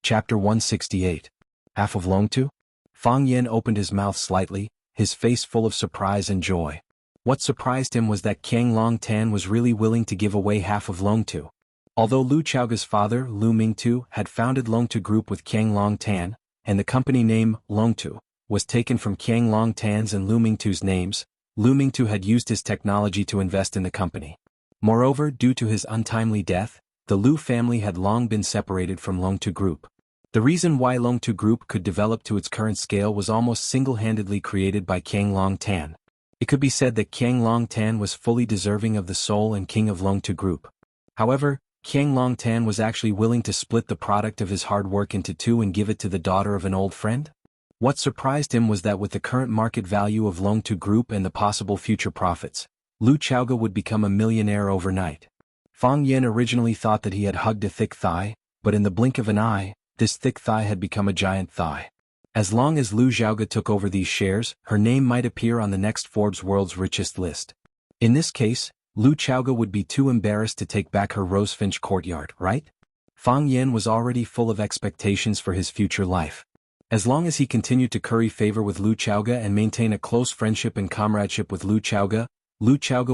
Chapter 168. Half of Longtu? Fang Yin opened his mouth slightly, his face full of surprise and joy. What surprised him was that Qiang Longtan was really willing to give away half of Longtu. Although Lu Chaoga's father, Lu Mingtu, had founded Longtu Group with Qiang Longtan, and the company name, Longtu, was taken from Qiang Longtan's and Lu Mingtu's names, Lu Mingtu had used his technology to invest in the company. Moreover, due to his untimely death, the Lu family had long been separated from Longtu Group. The reason why Longtu Group could develop to its current scale was almost single-handedly created by Qiang Longtan. It could be said that Qiang Longtan was fully deserving of the soul and king of Longtu Group. However, Qiang Longtan was actually willing to split the product of his hard work into two and give it to the daughter of an old friend? What surprised him was that with the current market value of Longtu Group and the possible future profits, Lu Chaoga would become a millionaire overnight. Fang Yin originally thought that he had hugged a thick thigh, but in the blink of an eye, this thick thigh had become a giant thigh. As long as Lu Xiaoga took over these shares, her name might appear on the next Forbes World's Richest list. In this case, Lu Xiaoga would be too embarrassed to take back her Rosefinch courtyard, right? Fang Yin was already full of expectations for his future life. As long as he continued to curry favor with Lu Xiaoga and maintain a close friendship and comradeship with Lu Xiaoga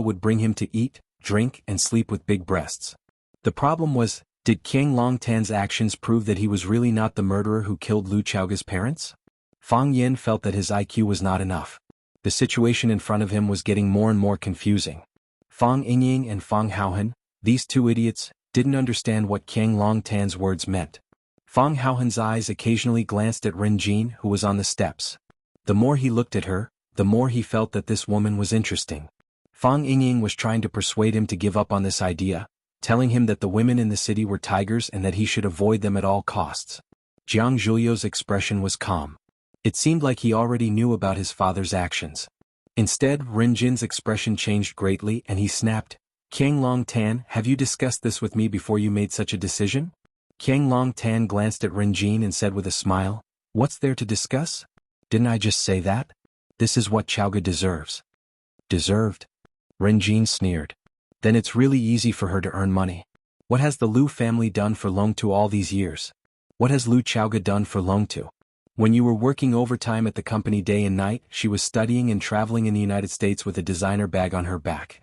would bring him to eat, drink, and sleep with big breasts. The problem was, did Qiang Longtan's actions prove that he was really not the murderer who killed Lu Xiaoga's parents? Fang Yin felt that his IQ was not enough. The situation in front of him was getting more and more confusing. Fang Yingying and Fang Haohan, these two idiots, didn't understand what Qiang Longtan's words meant. Fang Haohan's eyes occasionally glanced at Ren Jin, who was on the steps. The more he looked at her, the more he felt that this woman was interesting. Fang Yingying was trying to persuade him to give up on this idea, telling him that the women in the city were tigers and that he should avoid them at all costs. Jiang Zhulio's expression was calm. It seemed like he already knew about his father's actions. Instead, Ren Jin's expression changed greatly and he snapped, "Qiang Longtan, have you discussed this with me before you made such a decision?" Qiang Longtan glanced at Ren Jin and said with a smile, "What's there to discuss? Didn't I just say that? This is what Chaoga deserves." Deserved? Ren Jin sneered. Then it's really easy for her to earn money. What has the Lu family done for Longtu all these years? What has Lu Xiaoga done for Longtu? When you were working overtime at the company day and night, she was studying and traveling in the United States with a designer bag on her back.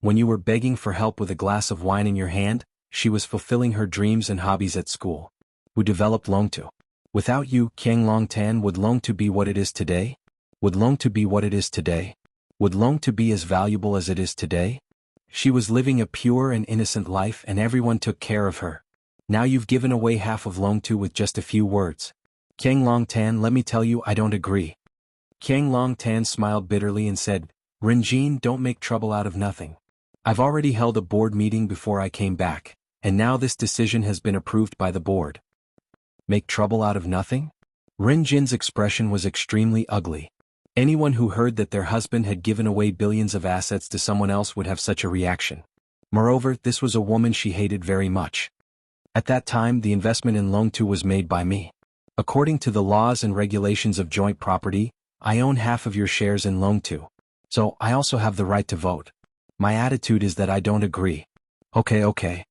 When you were begging for help with a glass of wine in your hand, she was fulfilling her dreams and hobbies at school. Who developed Longtu? Without you, Qiang Longtan, would Longtu be what it is today? Would Longtu be what it is today? Would Longtu be as valuable as it is today? She was living a pure and innocent life and everyone took care of her. Now you've given away half of Longtu with just a few words. Qiang Longtan, let me tell you, I don't agree. Qiang Longtan smiled bitterly and said, Ren Jin, don't make trouble out of nothing. I've already held a board meeting before I came back, and now this decision has been approved by the board. Make trouble out of nothing? Ren Jin's expression was extremely ugly. Anyone who heard that their husband had given away billions of assets to someone else would have such a reaction. Moreover, this was a woman she hated very much. At that time, the investment in Longtu was made by me. According to the laws and regulations of joint property, I own half of your shares in Longtu. So, I also have the right to vote. My attitude is that I don't agree. Okay.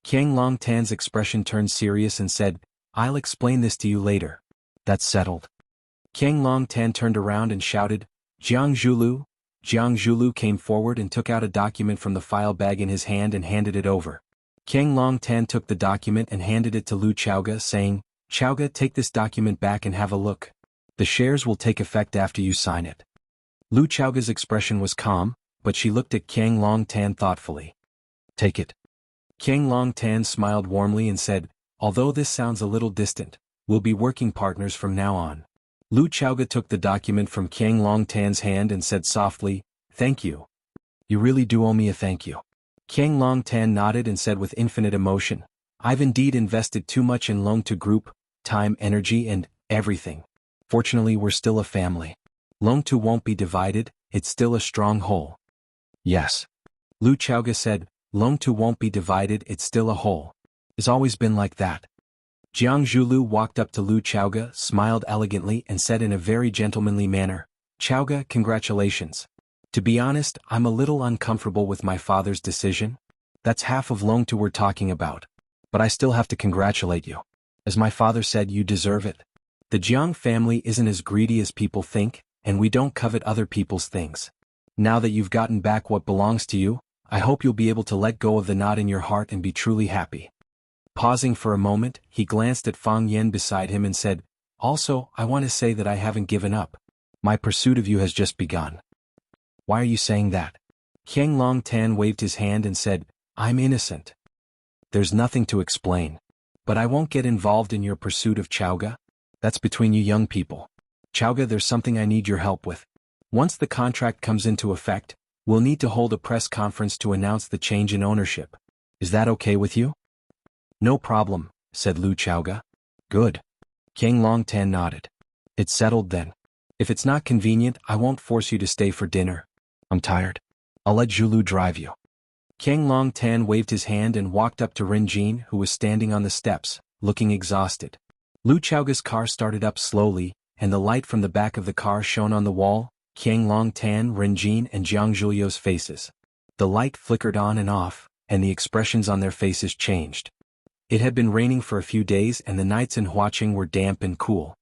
Qiang Longtan's expression turned serious and said, I'll explain this to you later. That's settled. Qiang Longtan turned around and shouted, Jiang Zhulu. Jiang Zhulu came forward and took out a document from the file bag in his hand and handed it over. Qiang Longtan took the document and handed it to Lu Xiaoga, saying, Xiaoga, take this document back and have a look. The shares will take effect after you sign it. Lu Xiaoga's expression was calm, but she looked at Qiang Longtan thoughtfully. Take it. Qiang Longtan smiled warmly and said, although this sounds a little distant, we'll be working partners from now on. Lu Xiaoga took the document from Qiang Longtan's hand and said softly, thank you. You really do owe me a thank you. Qiang Longtan nodded and said with infinite emotion, I've indeed invested too much in Longtu Group, time, energy, and everything. Fortunately, we're still a family. Longtu won't be divided, it's still a strong whole. Yes. Lu Xiaoga said, Longtu won't be divided, it's still a whole. It's always been like that. Jiang Zhulu walked up to Lu Xiaoga, smiled elegantly and said in a very gentlemanly manner, Xiaoga, congratulations. To be honest, I'm a little uncomfortable with my father's decision. That's half of Longtu we're talking about. But I still have to congratulate you. As my father said, you deserve it. The Jiang family isn't as greedy as people think, and we don't covet other people's things. Now that you've gotten back what belongs to you, I hope you'll be able to let go of the knot in your heart and be truly happy. Pausing for a moment, he glanced at Fang Yen beside him and said, also, I want to say that I haven't given up. My pursuit of you has just begun. Why are you saying that? Qiang Long Tan waved his hand and said, I'm innocent. There's nothing to explain. But I won't get involved in your pursuit of Chaoga. That's between you young people. Chaoga, there's something I need your help with. Once the contract comes into effect, we'll need to hold a press conference to announce the change in ownership. Is that okay with you? No problem, said Lu Chaoga. Good. Qiang Long Tan nodded. It's settled then. If it's not convenient, I won't force you to stay for dinner. I'm tired. I'll let Zhulu drive you. Qiang Long Tan waved his hand and walked up to Rin Jin, who was standing on the steps, looking exhausted. Lu Chaoga's car started up slowly, and the light from the back of the car shone on the wall, Qiang Long Tan, Rin Jin, and Jiang Zhulio's faces. The light flickered on and off, and the expressions on their faces changed. It had been raining for a few days and the nights in Huaqing were damp and cool.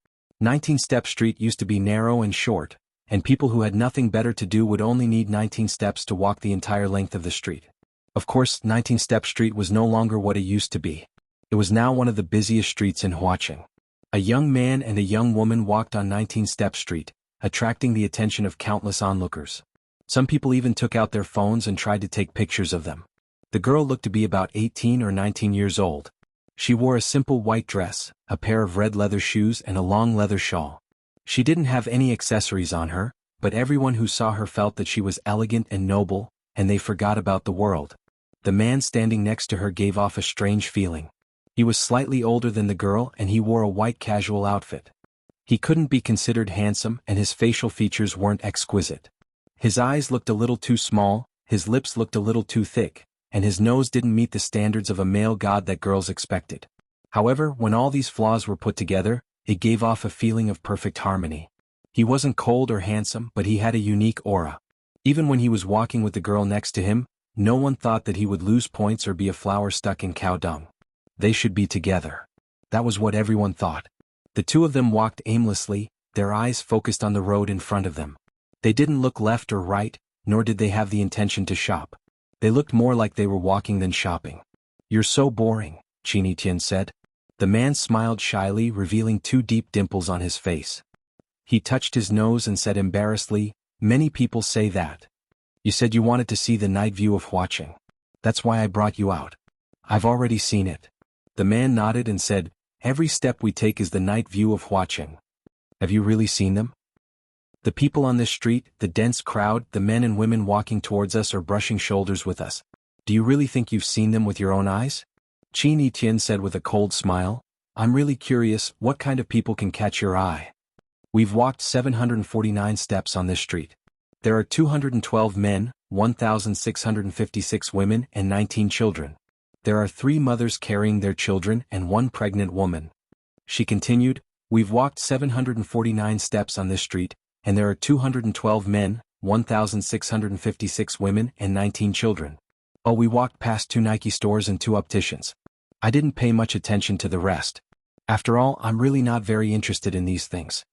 19-step street used to be narrow and short, and people who had nothing better to do would only need 19 steps to walk the entire length of the street. Of course, 19-step street was no longer what it used to be. It was now one of the busiest streets in Huaqing. A young man and a young woman walked on 19-step street, attracting the attention of countless onlookers. Some people even took out their phones and tried to take pictures of them. The girl looked to be about 18 or 19 years old. She wore a simple white dress, a pair of red leather shoes and a long leather shawl. She didn't have any accessories on her, but everyone who saw her felt that she was elegant and noble, and they forgot about the world. The man standing next to her gave off a strange feeling. He was slightly older than the girl and he wore a white casual outfit. He couldn't be considered handsome and his facial features weren't exquisite. His eyes looked a little too small, his lips looked a little too thick, and his nose didn't meet the standards of a male god that girls expected. However, when all these flaws were put together, it gave off a feeling of perfect harmony. He wasn't cold or handsome, but he had a unique aura. Even when he was walking with the girl next to him, no one thought that he would lose points or be a flower stuck in cow dung. They should be together. That was what everyone thought. The two of them walked aimlessly, their eyes focused on the road in front of them. They didn't look left or right, nor did they have the intention to shop. They looked more like they were walking than shopping. You're so boring, Qin Tian said. The man smiled shyly, revealing two deep dimples on his face. He touched his nose and said embarrassedly, many people say that. You said you wanted to see the night view of Huaqing. That's why I brought you out. I've already seen it. The man nodded and said, every step we take is the night view of Huaqing. Have you really seen them? The people on this street, the dense crowd, the men and women walking towards us or brushing shoulders with us. Do you really think you've seen them with your own eyes? Qin Tian said with a cold smile. I'm really curious, what kind of people can catch your eye? We've walked 749 steps on this street. There are 212 men, 1,656 women and 19 children. There are 3 mothers carrying their children and 1 pregnant woman. She continued, we've walked 749 steps on this street, and there are 212 men, 1,656 women and 19 children. Oh, we walked past 2 Nike stores and 2 opticians. I didn't pay much attention to the rest. After all, I'm really not very interested in these things.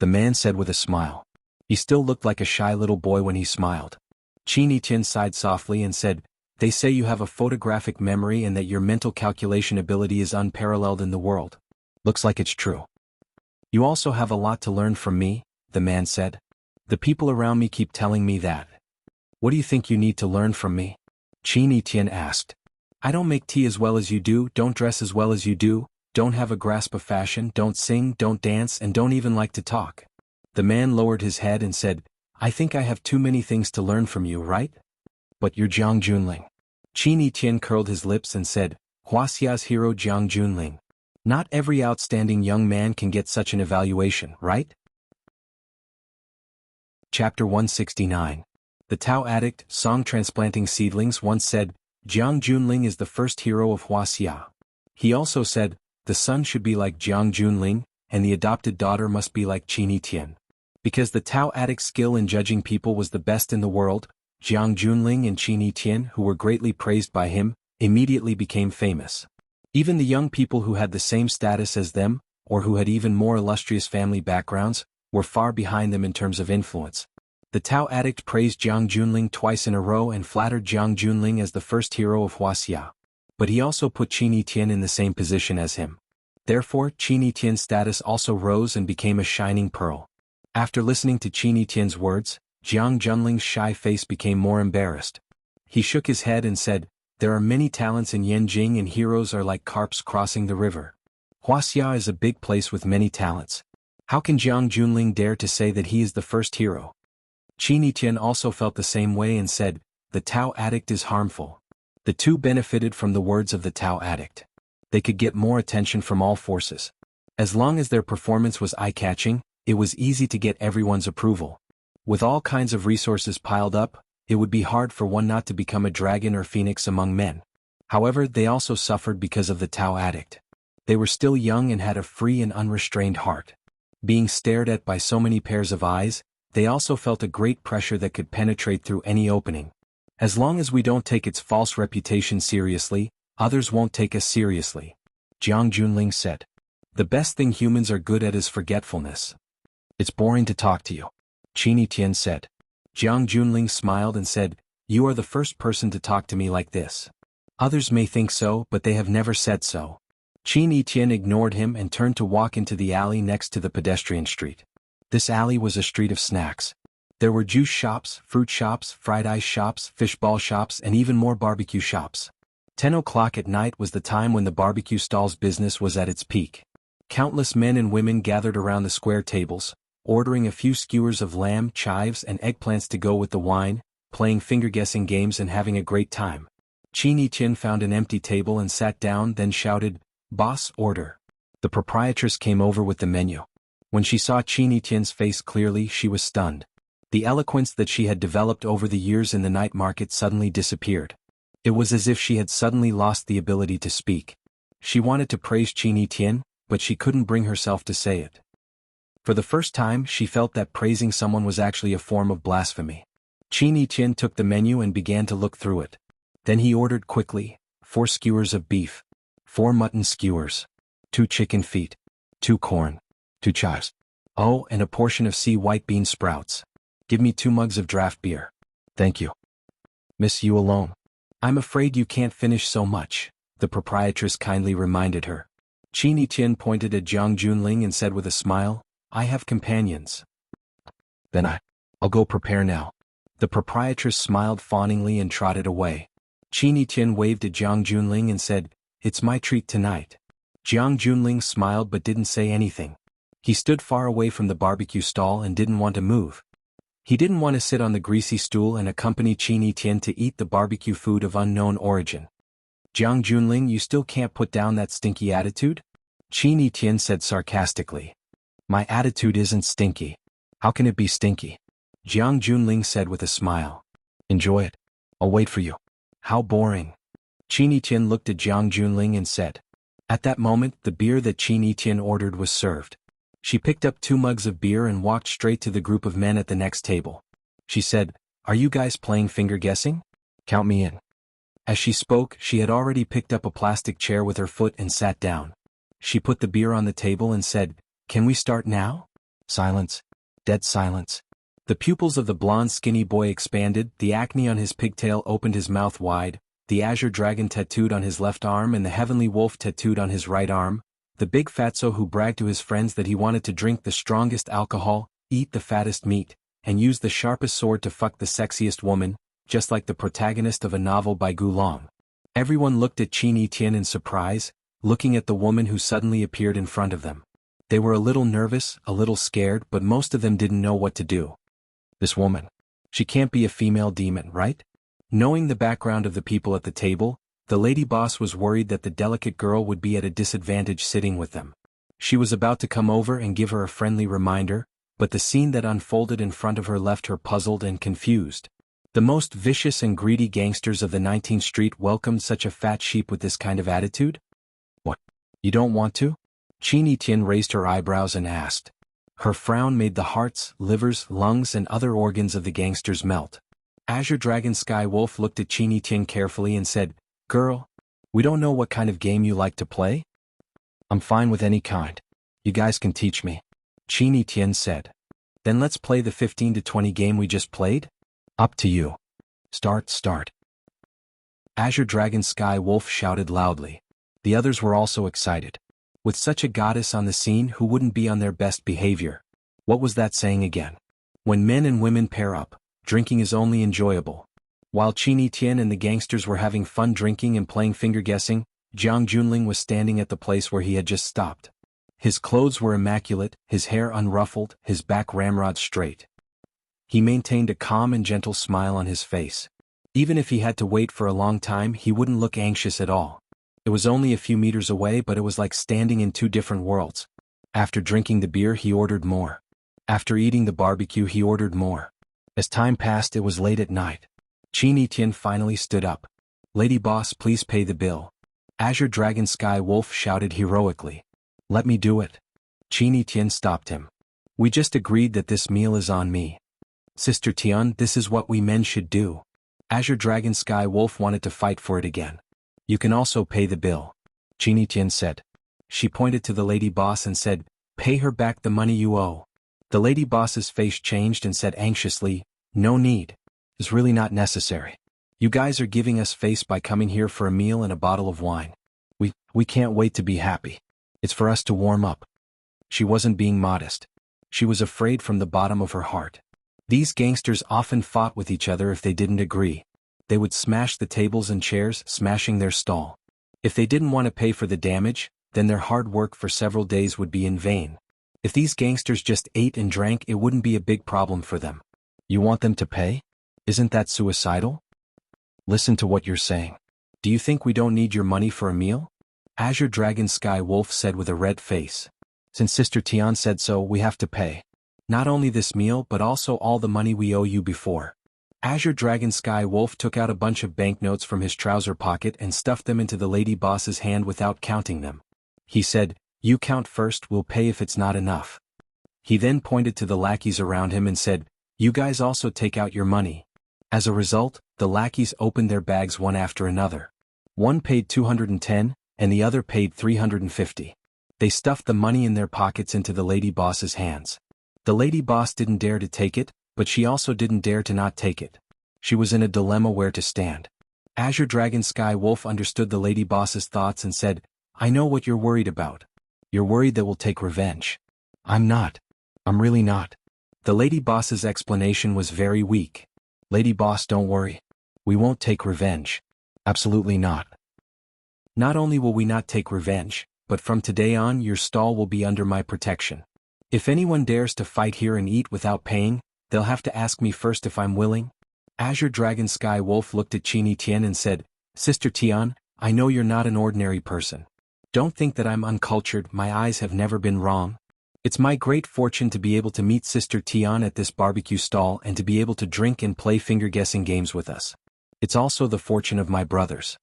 The man said with a smile. He still looked like a shy little boy when he smiled. Qin Tian sighed softly and said, they say you have a photographic memory and that your mental calculation ability is unparalleled in the world. Looks like it's true. You also have a lot to learn from me, the man said. The people around me keep telling me that. What do you think you need to learn from me? Qin Tian asked. I don't make tea as well as you do, don't dress as well as you do, don't have a grasp of fashion, don't sing, don't dance, and don't even like to talk. The man lowered his head and said, I think I have too many things to learn from you, right? But you're Jiang Junling. Qin Tian curled his lips and said, Huaxia's hero Jiang Junling. Not every outstanding young man can get such an evaluation, right? Chapter 169. The Tao addict, song transplanting seedlings once said, Jiang Junling is the first hero of Huaxia. He also said, the son should be like Jiang Junling, and the adopted daughter must be like Qin Tian. Because the Tao addict's skill in judging people was the best in the world, Jiang Junling and Qin Tian, who were greatly praised by him, immediately became famous. Even the young people who had the same status as them, or who had even more illustrious family backgrounds, were far behind them in terms of influence. The Tao addict praised Jiang Junling twice in a row and flattered Jiang Junling as the first hero of Wuxia. But he also put Qin Tian in the same position as him. Therefore, Qin Tian's status also rose and became a shining pearl. After listening to Qin Tian's words, Jiang Junling's shy face became more embarrassed. He shook his head and said, "There are many talents in Yanjing and heroes are like carps crossing the river. Wuxia is a big place with many talents. How can Jiang Junling dare to say that he is the first hero?" Qin Tian also felt the same way and said, "The Tao addict is harmful." The two benefited from the words of the Tao addict. They could get more attention from all forces. As long as their performance was eye-catching, it was easy to get everyone's approval. With all kinds of resources piled up, it would be hard for one not to become a dragon or phoenix among men. However, they also suffered because of the Tao addict. They were still young and had a free and unrestrained heart. Being stared at by so many pairs of eyes, they also felt a great pressure that could penetrate through any opening. As long as we don't take its false reputation seriously, others won't take us seriously. Jiang Junling said. The best thing humans are good at is forgetfulness. It's boring to talk to you. Qin Tian said. Jiang Junling smiled and said, "You are the first person to talk to me like this. Others may think so, but they have never said so." Qin Tian ignored him and turned to walk into the alley next to the pedestrian street. This alley was a street of snacks. There were juice shops, fruit shops, fried ice shops, fishball shops, and even more barbecue shops. 10 o'clock at night was the time when the barbecue stall's business was at its peak. Countless men and women gathered around the square tables, ordering a few skewers of lamb, chives, and eggplants to go with the wine, playing finger-guessing games and having a great time. Qin Tian found an empty table and sat down, then shouted, "Boss, order." The proprietress came over with the menu. When she saw Qin Tian's face clearly, she was stunned. The eloquence that she had developed over the years in the night market suddenly disappeared. It was as if she had suddenly lost the ability to speak. She wanted to praise Qin Tian, but she couldn't bring herself to say it. For the first time, she felt that praising someone was actually a form of blasphemy. Qin Tian took the menu and began to look through it. Then he ordered quickly, 4 skewers of beef, 4 mutton skewers, 2 chicken feet, 2 corn, 2 chives. Oh, and a portion of white bean sprouts. Give me 2 mugs of draft beer. Thank you. Miss, you alone. I'm afraid you can't finish so much, the proprietress kindly reminded her. Qin Tian pointed at Jiang Junling and said with a smile, "I have companions." Then I'll go prepare now. The proprietress smiled fawningly and trotted away. Qin Tian waved at Jiang Junling and said, "It's my treat tonight." Jiang Junling smiled but didn't say anything. He stood far away from the barbecue stall and didn't want to move. He didn't want to sit on the greasy stool and accompany Qin Tian to eat the barbecue food of unknown origin. "Jiang Junling, you still can't put down that stinky attitude?" Qin Tian said sarcastically. "My attitude isn't stinky. How can it be stinky?" Jiang Junling said with a smile. "Enjoy it. I'll wait for you." "How boring." Qin Tian looked at Jiang Junling and said. At that moment, the beer that Qin Tian ordered was served. She picked up 2 mugs of beer and walked straight to the group of men at the next table. She said, "Are you guys playing finger-guessing? Count me in." As she spoke, she had already picked up a plastic chair with her foot and sat down. She put the beer on the table and said, "Can we start now?" Silence. Dead silence. The pupils of the blond skinny boy expanded, the acne on his pigtail opened his mouth wide, the azure dragon tattooed on his left arm and the heavenly wolf tattooed on his right arm, the big fatso who bragged to his friends that he wanted to drink the strongest alcohol, eat the fattest meat, and use the sharpest sword to fuck the sexiest woman, just like the protagonist of a novel by Gu Long. Everyone looked at Qin Tian in surprise, looking at the woman who suddenly appeared in front of them. They were a little nervous, a little scared, but most of them didn't know what to do. This woman. She can't be a female demon, right? Knowing the background of the people at the table, the lady boss was worried that the delicate girl would be at a disadvantage sitting with them. She was about to come over and give her a friendly reminder, but the scene that unfolded in front of her left her puzzled and confused. The most vicious and greedy gangsters of the 19th Street welcomed such a fat sheep with this kind of attitude? What? You don't want to? Qin Tian raised her eyebrows and asked. Her frown made the hearts, livers, lungs and other organs of the gangsters melt. Azure Dragon Sky Wolf looked at Qin Tian carefully and said, "Girl, We don't know what kind of game you like to play? I'm fine with any kind. You guys can teach me. Qin Tian said. Then let's play the 15 to 20 game we just played? Up to you. Start. Azure Dragon Sky Wolf shouted loudly. The others were also excited. With such a goddess on the scene, who wouldn't be on their best behavior? What was that saying again? When men and women pair up, drinking is only enjoyable. While Qin Tian and the gangsters were having fun drinking and playing finger guessing, Jiang Junling was standing at the place where he had just stopped. His clothes were immaculate, his hair unruffled, his back ramrod straight. He maintained a calm and gentle smile on his face. Even if he had to wait for a long time, he wouldn't look anxious at all. It was only a few meters away, but it was like standing in two different worlds. After drinking the beer, he ordered more. After eating the barbecue, he ordered more. As time passed, it was late at night. Qin Tian finally stood up. Lady boss, please pay the bill. Azure Dragon Sky Wolf shouted heroically. Let me do it. Qin Tian stopped him. We just agreed that this meal is on me. Sister Tian, this is what we men should do. Azure Dragon Sky Wolf wanted to fight for it again. You can also pay the bill. Qin Tian said. She pointed to the lady boss and said, pay her back the money you owe. The lady boss's face changed and said anxiously, no need. It's really not necessary. You guys are giving us face by coming here for a meal and a bottle of wine. We can't wait to be happy. It's for us to warm up. She wasn't being modest. She was afraid from the bottom of her heart. These gangsters often fought with each other if they didn't agree. They would smash the tables and chairs, smashing their stall. If they didn't want to pay for the damage, then their hard work for several days would be in vain. If these gangsters just ate and drank, it wouldn't be a big problem for them. You want them to pay? Isn't that suicidal? Listen to what you're saying. Do you think we don't need your money for a meal? Azure Dragon Sky Wolf said with a red face. Since Sister Tian said so, we have to pay. Not only this meal, but also all the money we owe you before. Azure Dragon Sky Wolf took out a bunch of banknotes from his trouser pocket and stuffed them into the lady boss's hand without counting them. He said, you count first, we'll pay if it's not enough. He then pointed to the lackeys around him and said, you guys also take out your money. As a result, the lackeys opened their bags one after another. One paid 210, and the other paid 350. They stuffed the money in their pockets into the lady boss's hands. The lady boss didn't dare to take it, but she also didn't dare to not take it. She was in a dilemma where to stand. Azure Dragon Sky Wolf understood the lady boss's thoughts and said, I know what you're worried about. You're worried that we'll take revenge. I'm not. I'm really not. The lady boss's explanation was very weak. Lady boss, don't worry. We won't take revenge. Absolutely not. Not only will we not take revenge, but from today on your stall will be under my protection. If anyone dares to fight here and eat without paying, they'll have to ask me first if I'm willing. Azure Dragon Sky Wolf looked at Qin Tian and said, Sister Tian, I know you're not an ordinary person. Don't think that I'm uncultured, my eyes have never been wrong. It's my great fortune to be able to meet Sister Tian at this barbecue stall and to be able to drink and play finger-guessing games with us. It's also the fortune of my brothers.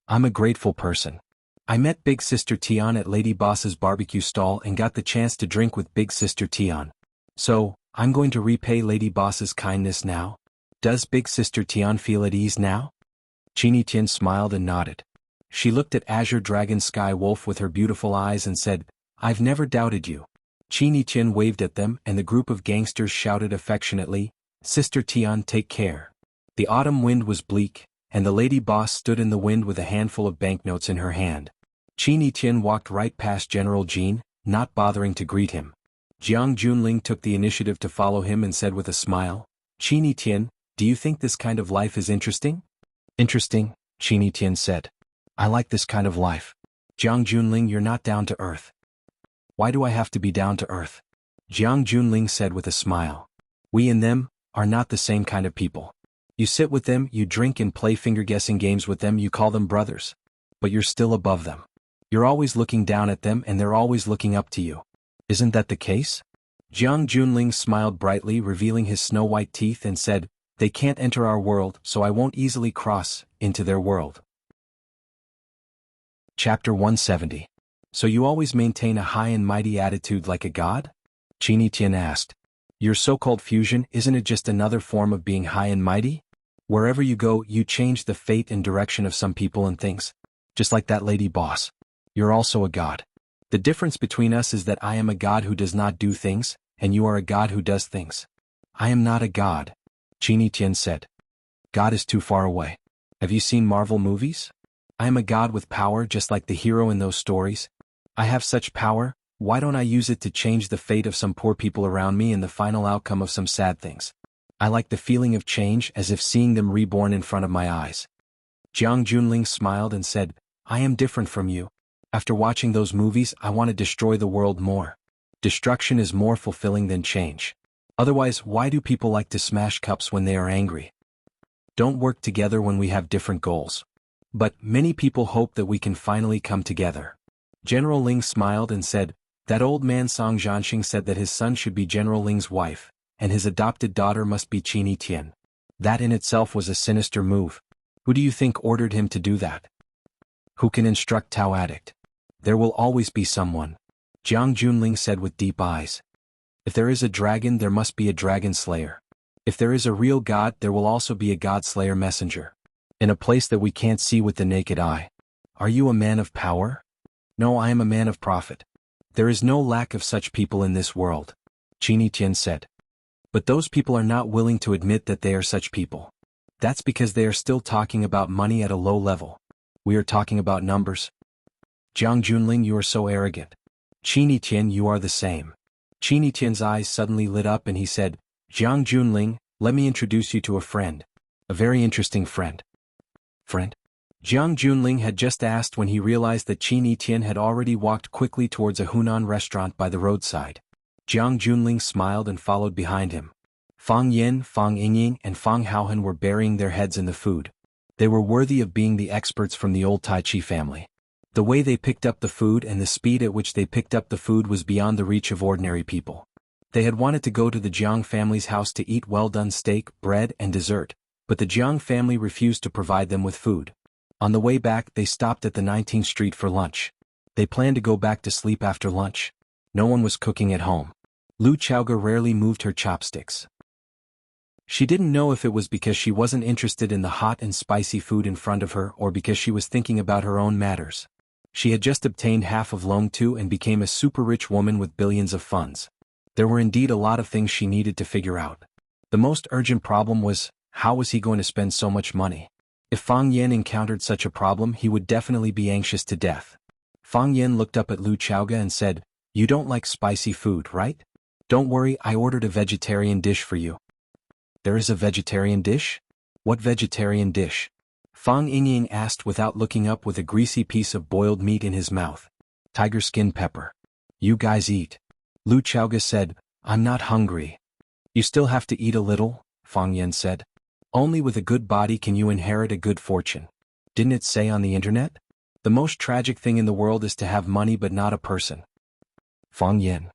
I'm a grateful person. I met Big Sister Tian at Lady Boss's barbecue stall and got the chance to drink with Big Sister Tian. So, I'm going to repay Lady Boss's kindness now. Does Big Sister Tian feel at ease now? Qin Tian smiled and nodded. She looked at Azure Dragon Sky Wolf with her beautiful eyes and said, I've never doubted you. Qin Tian waved at them and the group of gangsters shouted affectionately, Sister Tian, take care. The autumn wind was bleak, and the lady boss stood in the wind with a handful of banknotes in her hand. Qin Tian walked right past General Jin, not bothering to greet him. Jiang Junling took the initiative to follow him and said with a smile, Qin Tian, do you think this kind of life is interesting? Interesting, Qin Tian said. I like this kind of life. Jiang Junling, you're not down to earth. Why do I have to be down to earth? Jiang Junling said with a smile. We and them are not the same kind of people. You sit with them, you drink and play finger-guessing games with them, you call them brothers. But you're still above them. You're always looking down at them and they're always looking up to you. Isn't that the case? Jiang Junling smiled brightly, revealing his snow-white teeth and said, They can't enter our world, so I won't easily cross into their world. Chapter 170. So you always maintain a high and mighty attitude like a god? Qin Tian asked. Your so-called fusion, isn't it just another form of being high and mighty? Wherever you go, you change the fate and direction of some people and things. Just like that lady boss. You're also a god. The difference between us is that I am a god who does not do things, and you are a god who does things. I am not a god, Qin Tian said. God is too far away. Have you seen Marvel movies? I am a god with power just like the hero in those stories. I have such power, why don't I use it to change the fate of some poor people around me and the final outcome of some sad things? I like the feeling of change as if seeing them reborn in front of my eyes. Jiang Junling smiled and said, I am different from you. After watching those movies, I want to destroy the world more. Destruction is more fulfilling than change. Otherwise, why do people like to smash cups when they are angry? Don't work together when we have different goals. But many people hope that we can finally come together. General Ling smiled and said, that old man Song Jianxing said that his son should be General Ling's wife, and his adopted daughter must be Qin Tian. That in itself was a sinister move. Who do you think ordered him to do that? Who can instruct Tao Addict? There will always be someone, Jiang Junling said with deep eyes. If there is a dragon, there must be a dragon slayer. If there is a real god, there will also be a god slayer messenger. In a place that we can't see with the naked eye. Are you a man of power? No, I am a man of profit. There is no lack of such people in this world, Qin Tian said. But those people are not willing to admit that they are such people. That's because they are still talking about money at a low level. We are talking about numbers. Jiang Junling, you are so arrogant. Qin Tian, you are the same. Qin Tian's eyes suddenly lit up and he said, Jiang Junling, let me introduce you to a friend. A very interesting friend. Friend? Jiang Junling had just asked when he realized that Qin Tian had already walked quickly towards a Hunan restaurant by the roadside. Jiang Junling smiled and followed behind him. Fang Yin, Fang Yingying, and Fang Haohan were burying their heads in the food. They were worthy of being the experts from the old Tai Chi family. The way they picked up the food and the speed at which they picked up the food was beyond the reach of ordinary people. They had wanted to go to the Jiang family's house to eat well-done steak, bread, and dessert, but the Jiang family refused to provide them with food. On the way back, they stopped at the 19th Street for lunch. They planned to go back to sleep after lunch. No one was cooking at home. Lu Chaoga rarely moved her chopsticks. She didn't know if it was because she wasn't interested in the hot and spicy food in front of her or because she was thinking about her own matters. She had just obtained half of Long Tu and became a super-rich woman with billions of funds. There were indeed a lot of things she needed to figure out. The most urgent problem was, how was he going to spend so much money? If Fang Yan encountered such a problem, he would definitely be anxious to death. Fang Yan looked up at Lu Chaoga and said, you don't like spicy food, right? Don't worry, I ordered a vegetarian dish for you. There is a vegetarian dish? What vegetarian dish? Fang Yingying asked without looking up with a greasy piece of boiled meat in his mouth. Tiger skin pepper. You guys eat. Lu Chaoga said, I'm not hungry. You still have to eat a little, Fang Yan said. Only with a good body can you inherit a good fortune. Didn't it say on the internet? The most tragic thing in the world is to have money but not a person. Fang Yan.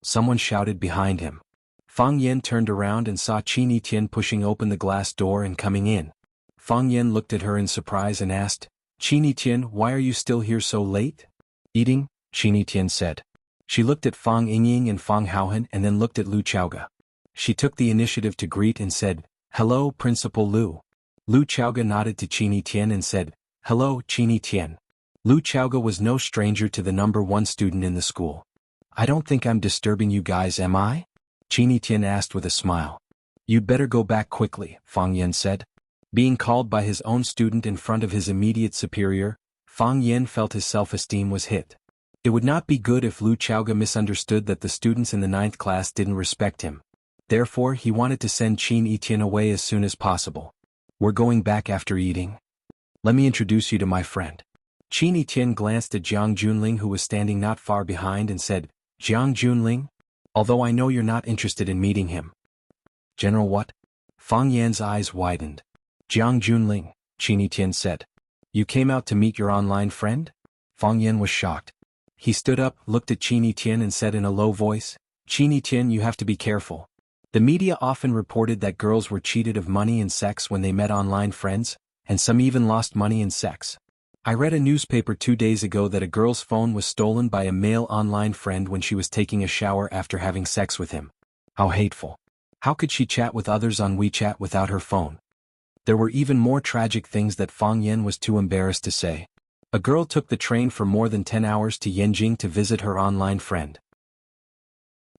Someone shouted behind him. Fang Yan turned around and saw Qin Tian pushing open the glass door and coming in. Fang Yan looked at her in surprise and asked, Qin Tian, why are you still here so late? Eating, Qin Tian said. She looked at Fang Yingying and Fang Haohan and then looked at Lu Chaoga. She took the initiative to greet and said, Hello, Principal Lu. Lu Chaoga nodded to Qin Tian and said, Hello, Qin Tian. Lu Chaoga was no stranger to the #1 student in the school. I don't think I'm disturbing you guys, am I? Qin Tian asked with a smile. You'd better go back quickly, Fang Yan said. Being called by his own student in front of his immediate superior, Fang Yan felt his self-esteem was hit. It would not be good if Lu Chaoga misunderstood that the students in the 9th class didn't respect him. Therefore, he wanted to send Qin Tian away as soon as possible. We're going back after eating. Let me introduce you to my friend. Qin Tian glanced at Jiang Junling, who was standing not far behind, and said, Jiang Junling? Although I know you're not interested in meeting him. General what? Fang Yan's eyes widened. Jiang Junling, Qin Tian said. You came out to meet your online friend? Fang Yan was shocked. He stood up, looked at Qin Tian and said in a low voice, Qin Tian, you have to be careful. The media often reported that girls were cheated of money and sex when they met online friends, and some even lost money and sex. I read a newspaper 2 days ago that a girl's phone was stolen by a male online friend when she was taking a shower after having sex with him. How hateful. How could she chat with others on WeChat without her phone? There were even more tragic things that Fang Yan was too embarrassed to say. A girl took the train for more than 10 hours to Yenjing to visit her online friend.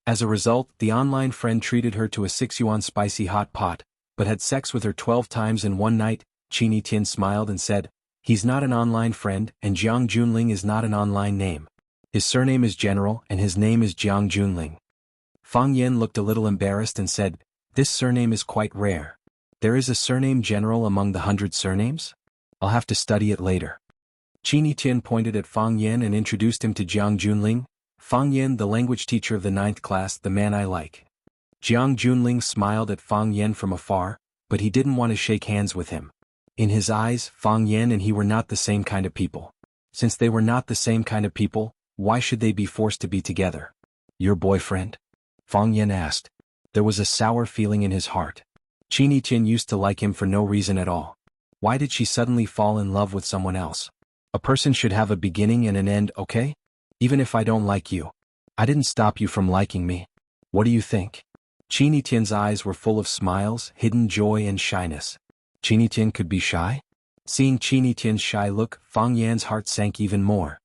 As a result, the online friend treated her to a 6 yuan spicy hot pot, but had sex with her 12 times in one night. Qini Tian smiled and said, "He's not an online friend, and Jiang Junling is not an online name. His surname is General and his name is Jiang Junling." Fang Yan looked a little embarrassed and said, "This surname is quite rare. There is a surname General among the 100 surnames? I'll have to study it later." Qini Tian pointed at Fang Yan and introduced him to Jiang Junling. "Fang Yan, the language teacher of the 9th class, the man I like." Jiang Junling smiled at Fang Yan from afar, but he didn't want to shake hands with him. In his eyes, Fang Yan and he were not the same kind of people. Since they were not the same kind of people, why should they be forced to be together? "Your boyfriend?" Fang Yan asked. There was a sour feeling in his heart. Qini Tian used to like him for no reason at all. Why did she suddenly fall in love with someone else? A person should have a beginning and an end, okay? Even if I don't like you. I didn't stop you from liking me. What do you think? Qini Tian's eyes were full of smiles, hidden joy and shyness. Qini Tian could be shy? Seeing Qini Tian's shy look, Fang Yan's heart sank even more.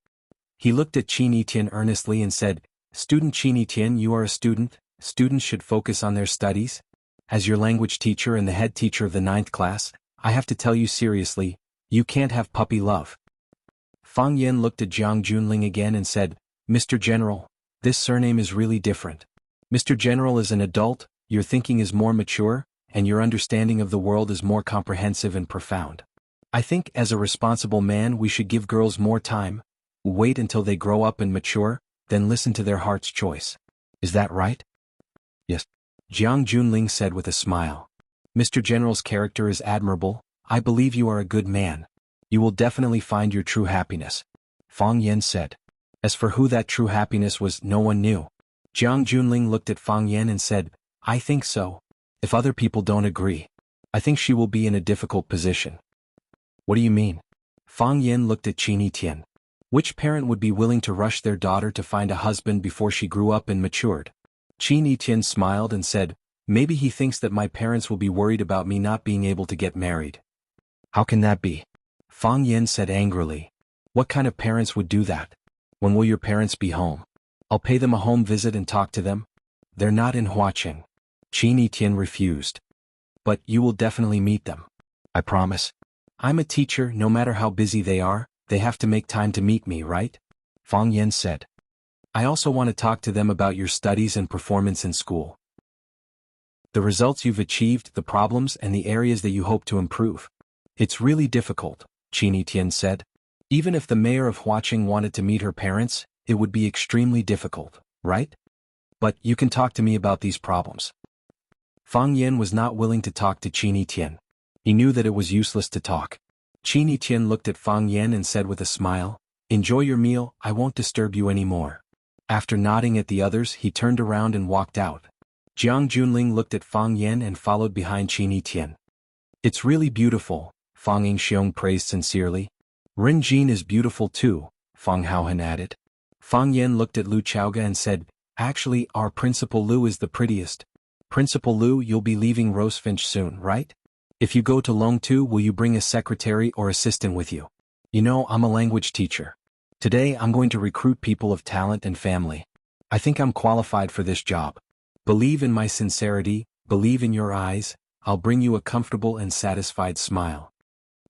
He looked at Qini Tian earnestly and said, "Student Qini Tian, you are a student. Students should focus on their studies. As your language teacher and the head teacher of the 9th class, I have to tell you seriously, you can't have puppy love." Fang Yan looked at Jiang Junling again and said, "Mr. General, this surname is really different. Mr. General is an adult, your thinking is more mature, and your understanding of the world is more comprehensive and profound. I think as a responsible man we should give girls more time, wait until they grow up and mature, then listen to their heart's choice. Is that right?" "Yes," Jiang Junling said with a smile. "Mr. General's character is admirable. I believe you are a good man. You will definitely find your true happiness," Fang Yan said. As for who that true happiness was, no one knew. Jiang Junling looked at Fang Yan and said, "I think so. If other people don't agree, I think she will be in a difficult position." "What do you mean?" Fang Yan looked at Qini Tian. Which parent would be willing to rush their daughter to find a husband before she grew up and matured? Qini Tian smiled and said, "Maybe he thinks that my parents will be worried about me not being able to get married." "How can that be?" Fang Yan said angrily. "What kind of parents would do that? When will your parents be home? I'll pay them a home visit and talk to them." "They're not in Huaqing." Qini Tian refused. "But you will definitely meet them. I promise. I'm a teacher, no matter how busy they are, they have to make time to meet me, right?" Fang Yan said. "I also want to talk to them about your studies and performance in school. The results you've achieved, the problems and the areas that you hope to improve." "It's really difficult," Qini Tian said. "Even if the mayor of Huaqing wanted to meet her parents, it would be extremely difficult, right? But you can talk to me about these problems." Fang Yan was not willing to talk to Qini Tian. He knew that it was useless to talk. Qini Tian looked at Fang Yan and said with a smile, "Enjoy your meal, I won't disturb you anymore." After nodding at the others, he turned around and walked out. Jiang Junling looked at Fang Yan and followed behind Qini Tian. "It's really beautiful," Fang Yingxiong praised sincerely. "Rin Jin is beautiful too," Fang Haohan added. Fang Yan looked at Lu Chaoga and said, "Actually, our Principal Lu is the prettiest. Principal Lu, you'll be leaving Rosefinch soon, right? If you go to Longtu, will you bring a secretary or assistant with you? You know, I'm a language teacher. Today I'm going to recruit people of talent and family. I think I'm qualified for this job. Believe in my sincerity, believe in your eyes, I'll bring you a comfortable and satisfied smile."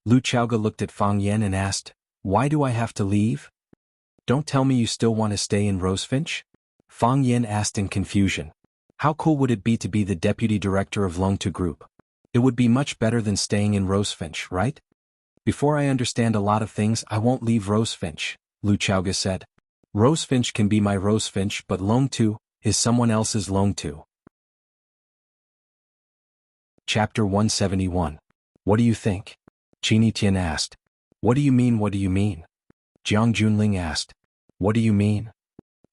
Lu Chaoga looked at Fang Yan and asked, "Why do I have to leave? Don't tell me you still want to stay in Rosefinch?" Fang Yan asked in confusion. How cool would it be to be the deputy director of Longtu Group? It would be much better than staying in Rosefinch, right? "Before I understand a lot of things, I won't leave Rosefinch," Lu Chaoga said. "Rosefinch can be my Rosefinch, but Longtu is someone else's Longtu." Chapter 171. What do you think? Qini Tian asked. What do you mean? What do you mean? Jiang Junling asked. What do you mean?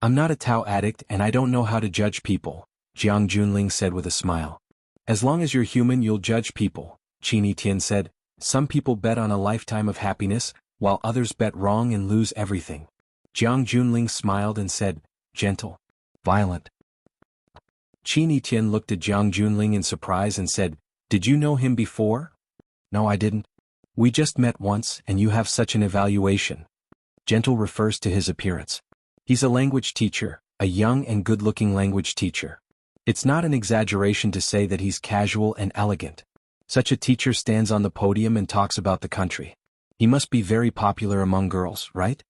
I'm not a Tao addict and I don't know how to judge people, Jiang Junling said with a smile. As long as you're human you'll judge people, Qini Tian said. Some people bet on a lifetime of happiness, while others bet wrong and lose everything. Jiang Junling smiled and said, gentle, violent. Qini Tian looked at Jiang Junling in surprise and said, did you know him before? No, I didn't. We just met once and you have such an evaluation, Gentle refers to his appearance. He's a language teacher, a young and good-looking language teacher. It's not an exaggeration to say that he's casual and elegant. Such a teacher stands on the podium and talks about the country. He must be very popular among girls, right?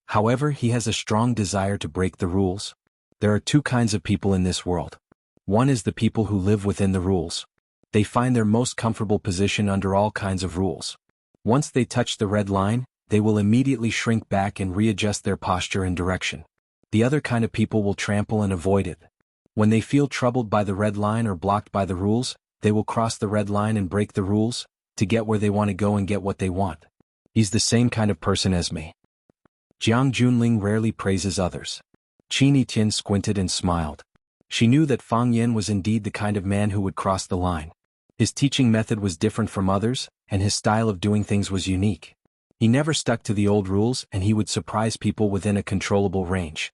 However, he has a strong desire to break the rules. There are two kinds of people in this world. One is the people who live within the rules. They find their most comfortable position under all kinds of rules. Once they touch the red line, they will immediately shrink back and readjust their posture and direction. The other kind of people will trample and avoid it. When they feel troubled by the red line or blocked by the rules, they will cross the red line and break the rules, to get where they want to go and get what they want. He's the same kind of person as me. Jiang Junling rarely praises others. Qin Yiqian squinted and smiled. She knew that Fang Yan was indeed the kind of man who would cross the line. His teaching method was different from others, and his style of doing things was unique. He never stuck to the old rules, and he would surprise people within a controllable range.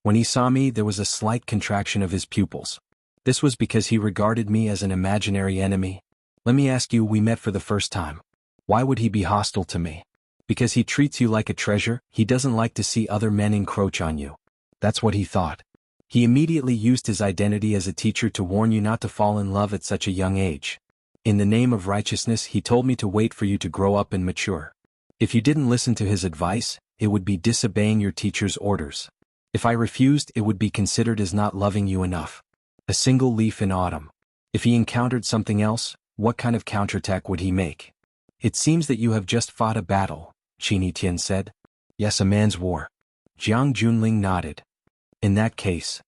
When he saw me, there was a slight contraction of his pupils. This was because he regarded me as an imaginary enemy. Let me ask you, we met for the first time. Why would he be hostile to me? Because he treats you like a treasure, he doesn't like to see other men encroach on you. That's what he thought. He immediately used his identity as a teacher to warn you not to fall in love at such a young age. In the name of righteousness, he told me to wait for you to grow up and mature. If you didn't listen to his advice, it would be disobeying your teacher's orders. If I refused, it would be considered as not loving you enough. A single leaf in autumn. If he encountered something else, what kind of counterattack would he make? It seems that you have just fought a battle, Qin Yiqian said. Yes, a man's war. Jiang Junling nodded. In that case.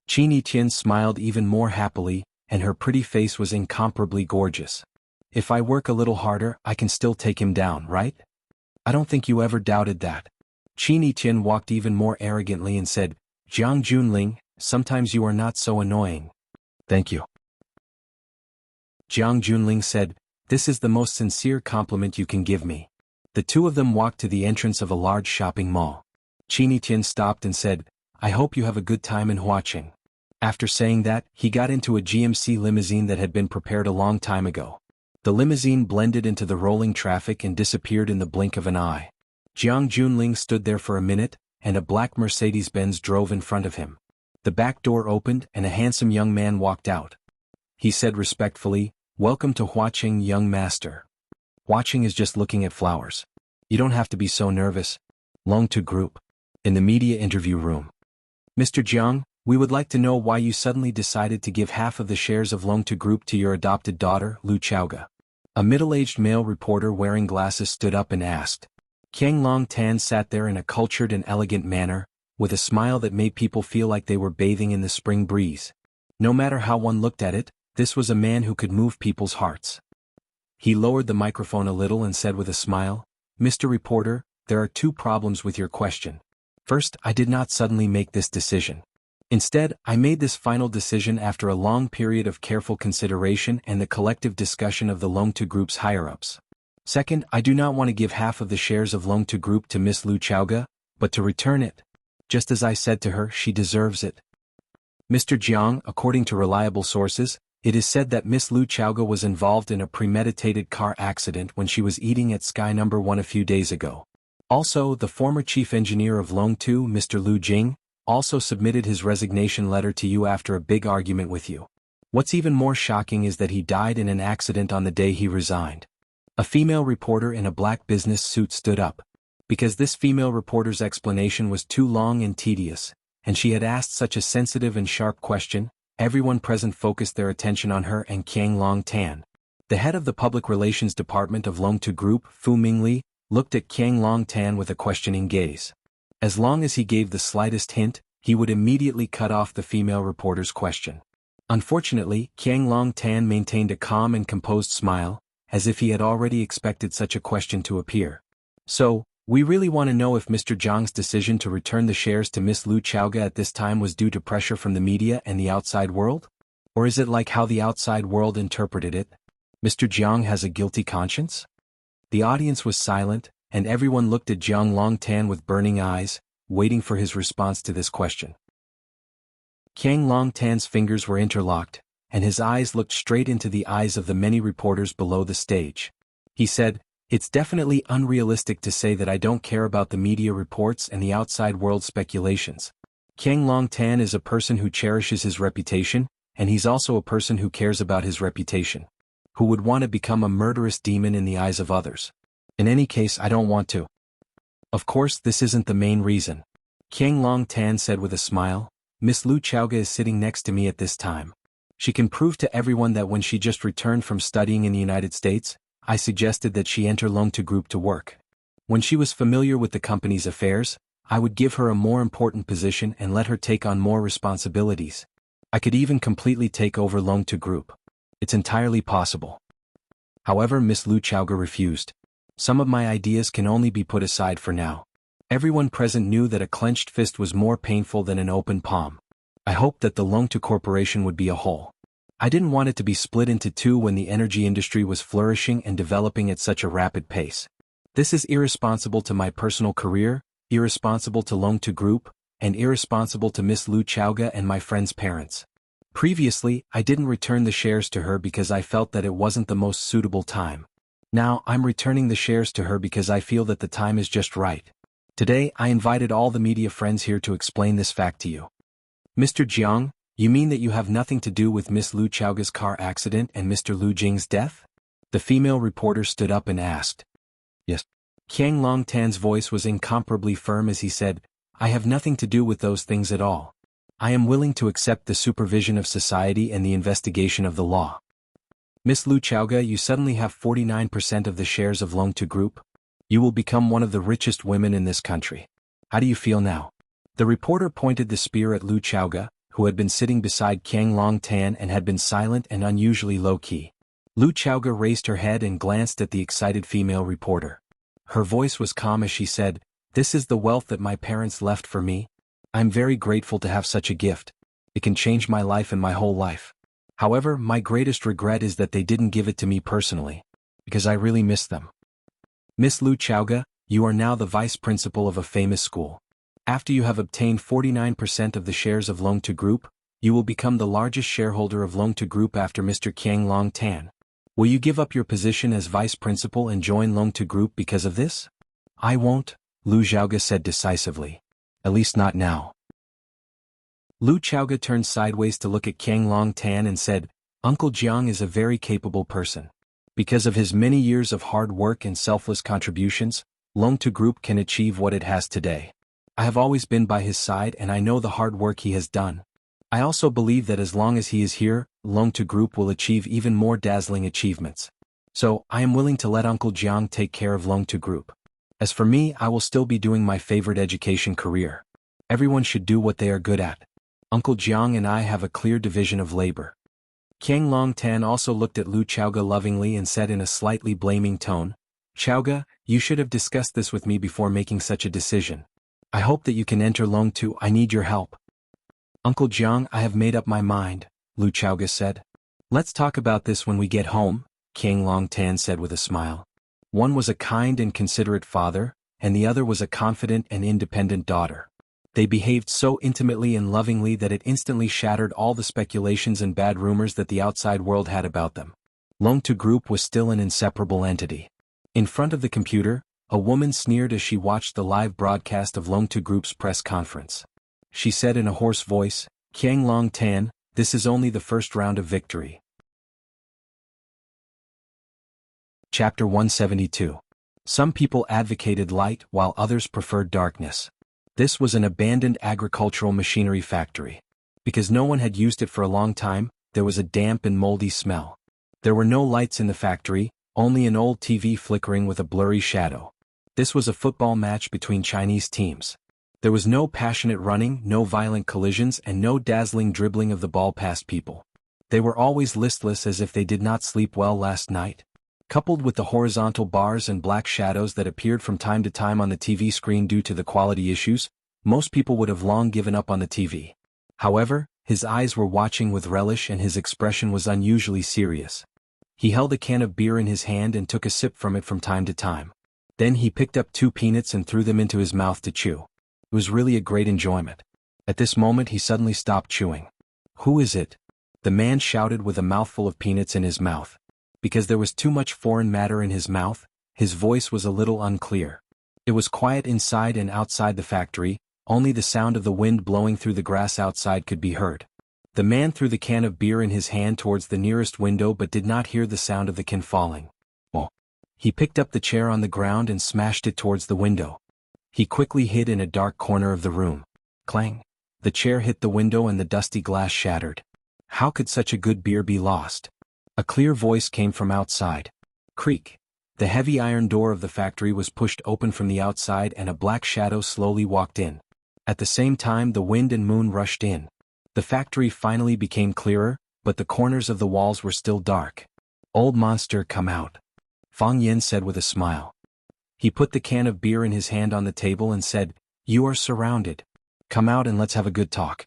Qin Yiqian smiled even more happily, and her pretty face was incomparably gorgeous. If I work a little harder, I can still take him down, right? I don't think you ever doubted that. Qin Yiqian walked even more arrogantly and said, Jiang Junling, sometimes you are not so annoying. Thank you. Jiang Junling said, this is the most sincere compliment you can give me. The two of them walked to the entrance of a large shopping mall. Qin Yiqian stopped and said, I hope you have a good time in Huaqing. After saying that, he got into a GMC limousine that had been prepared a long time ago. The limousine blended into the rolling traffic and disappeared in the blink of an eye. Jiang Junling stood there for a minute, and a black Mercedes-Benz drove in front of him. The back door opened and a handsome young man walked out. He said respectfully, Welcome to Huaqing, young master. Huaqing is just looking at flowers. You don't have to be so nervous. Longtu Group. In the media interview room. Mr. Jiang, we would like to know why you suddenly decided to give half of the shares of Longtu Group to your adopted daughter, Lu Chaoga. A middle-aged male reporter wearing glasses stood up and asked. Qiang Long Tan sat there in a cultured and elegant manner, with a smile that made people feel like they were bathing in the spring breeze. No matter how one looked at it, this was a man who could move people's hearts. He lowered the microphone a little and said with a smile, Mr. Reporter, there are two problems with your question. First, I did not suddenly make this decision. Instead, I made this final decision after a long period of careful consideration and the collective discussion of the Longtu Group's higher-ups. Second, I do not want to give half of the shares of Longtu Group to Miss Lu Chaoga, but to return it. Just as I said to her, she deserves it. Mr. Jiang, according to reliable sources, it is said that Miss Lu Chaoga was involved in a premeditated car accident when she was eating at Sky No. 1 a few days ago. Also, the former chief engineer of Longtu, Mr. Lu Jing, also submitted his resignation letter to you after a big argument with you. What's even more shocking is that he died in an accident on the day he resigned. A female reporter in a black business suit stood up. Because this female reporter's explanation was too long and tedious, and she had asked such a sensitive and sharp question, everyone present focused their attention on her and Qiang Long Tan. The head of the public relations department of Longtu Group, Fu Mingli, looked at Qiang Long Tan with a questioning gaze. As long as he gave the slightest hint, he would immediately cut off the female reporter's question. Unfortunately, Qiang Long Tan maintained a calm and composed smile, as if he had already expected such a question to appear. So, we really want to know if Mr. Jiang's decision to return the shares to Miss Lu Chaoga at this time was due to pressure from the media and the outside world? Or is it like how the outside world interpreted it? Mr. Jiang has a guilty conscience? The audience was silent, and everyone looked at Jiang Long Tan with burning eyes, waiting for his response to this question. Qiang Long Tan's fingers were interlocked, and his eyes looked straight into the eyes of the many reporters below the stage. He said, It's definitely unrealistic to say that I don't care about the media reports and the outside world speculations. Qiang Longtan is a person who cherishes his reputation, and he's also a person who cares about his reputation. Who would want to become a murderous demon in the eyes of others? In any case, I don't want to. Of course, this isn't the main reason. Qiang Longtan said with a smile. Miss Lu Chaoga is sitting next to me at this time. She can prove to everyone that when she just returned from studying in the United States, I suggested that she enter Longtu Group to work. When she was familiar with the company's affairs, I would give her a more important position and let her take on more responsibilities. I could even completely take over Longtu Group. It's entirely possible. However, Miss Lu Chaoga refused. Some of my ideas can only be put aside for now. Everyone present knew that a clenched fist was more painful than an open palm. I hoped that the Longtu Corporation would be a whole. I didn't want it to be split into two when the energy industry was flourishing and developing at such a rapid pace. This is irresponsible to my personal career, irresponsible to Longtu Group, and irresponsible to Miss Lu Chaoga and my friend's parents. Previously, I didn't return the shares to her because I felt that it wasn't the most suitable time. Now, I'm returning the shares to her because I feel that the time is just right. Today, I invited all the media friends here to explain this fact to you. Mr. Jiang, you mean that you have nothing to do with Miss Lu Chaoga's car accident and Mr. Lu Jing's death? The female reporter stood up and asked. Yes. Qiang Longtan's voice was incomparably firm as he said, I have nothing to do with those things at all. I am willing to accept the supervision of society and the investigation of the law. Miss Lu Chaoga, you suddenly have 49% of the shares of Longtu Group. You will become one of the richest women in this country. How do you feel now? The reporter pointed the spear at Lu Chaoga, who had been sitting beside Qiang Longtan and had been silent and unusually low-key. Lu Chaoga raised her head and glanced at the excited female reporter. Her voice was calm as she said, This is the wealth that my parents left for me. I'm very grateful to have such a gift. It can change my life and my whole life. However, my greatest regret is that they didn't give it to me personally, because I really miss them. Miss Lu Chaoga, you are now the vice principal of a famous school. After you have obtained 49% of the shares of Longtu Group, you will become the largest shareholder of Longtu Group after Mr. Qiang Longtan. Will you give up your position as vice principal and join Longtu Group because of this? I won't, Lu Chaoga said decisively. At least not now. Lu Chaoga turned sideways to look at Qiang Longtan and said, Uncle Jiang is a very capable person. Because of his many years of hard work and selfless contributions, Longtu Group can achieve what it has today. I have always been by his side and I know the hard work he has done. I also believe that as long as he is here, Longtu Group will achieve even more dazzling achievements. So, I am willing to let Uncle Jiang take care of Longtu Group. As for me, I will still be doing my favorite education career. Everyone should do what they are good at. Uncle Jiang and I have a clear division of labor. Qiang Longtan also looked at Lu Chaoga lovingly and said in a slightly blaming tone, Chaoga, you should have discussed this with me before making such a decision. I hope that you can enter Longtu. I need your help. Uncle Jiang, I have made up my mind, Lu Chaoga said. Let's talk about this when we get home, Qiang Longtan said with a smile. One was a kind and considerate father, and the other was a confident and independent daughter. They behaved so intimately and lovingly that it instantly shattered all the speculations and bad rumors that the outside world had about them. Longtu Group was still an inseparable entity. In front of the computer, a woman sneered as she watched the live broadcast of Longtu Group's press conference. She said in a hoarse voice, Qiang Longtan, this is only the first round of victory. Chapter 172. Some people advocated light while others preferred darkness. This was an abandoned agricultural machinery factory. Because no one had used it for a long time, there was a damp and moldy smell. There were no lights in the factory, only an old TV flickering with a blurry shadow. This was a football match between Chinese teams. There was no passionate running, no violent collisions, and no dazzling dribbling of the ball past people. They were always listless as if they did not sleep well last night. Coupled with the horizontal bars and black shadows that appeared from time to time on the TV screen due to the quality issues, most people would have long given up on the TV. However, his eyes were watching with relish and his expression was unusually serious. He held a can of beer in his hand and took a sip from it from time to time. Then he picked up 2 peanuts and threw them into his mouth to chew. It was really a great enjoyment. At this moment he suddenly stopped chewing. Who is it? The man shouted with a mouthful of peanuts in his mouth. Because there was too much foreign matter in his mouth, his voice was a little unclear. It was quiet inside and outside the factory, only the sound of the wind blowing through the grass outside could be heard. The man threw the can of beer in his hand towards the nearest window but did not hear the sound of the can falling. Oh. He picked up the chair on the ground and smashed it towards the window. He quickly hid in a dark corner of the room. Clang! The chair hit the window and the dusty glass shattered. How could such a good beer be lost? A clear voice came from outside. Creak! The heavy iron door of the factory was pushed open from the outside and a black shadow slowly walked in. At the same time the wind and moon rushed in. The factory finally became clearer, but the corners of the walls were still dark. Old monster, come out, Fang Yin said with a smile. He put the can of beer in his hand on the table and said, "You are surrounded. Come out and let's have a good talk."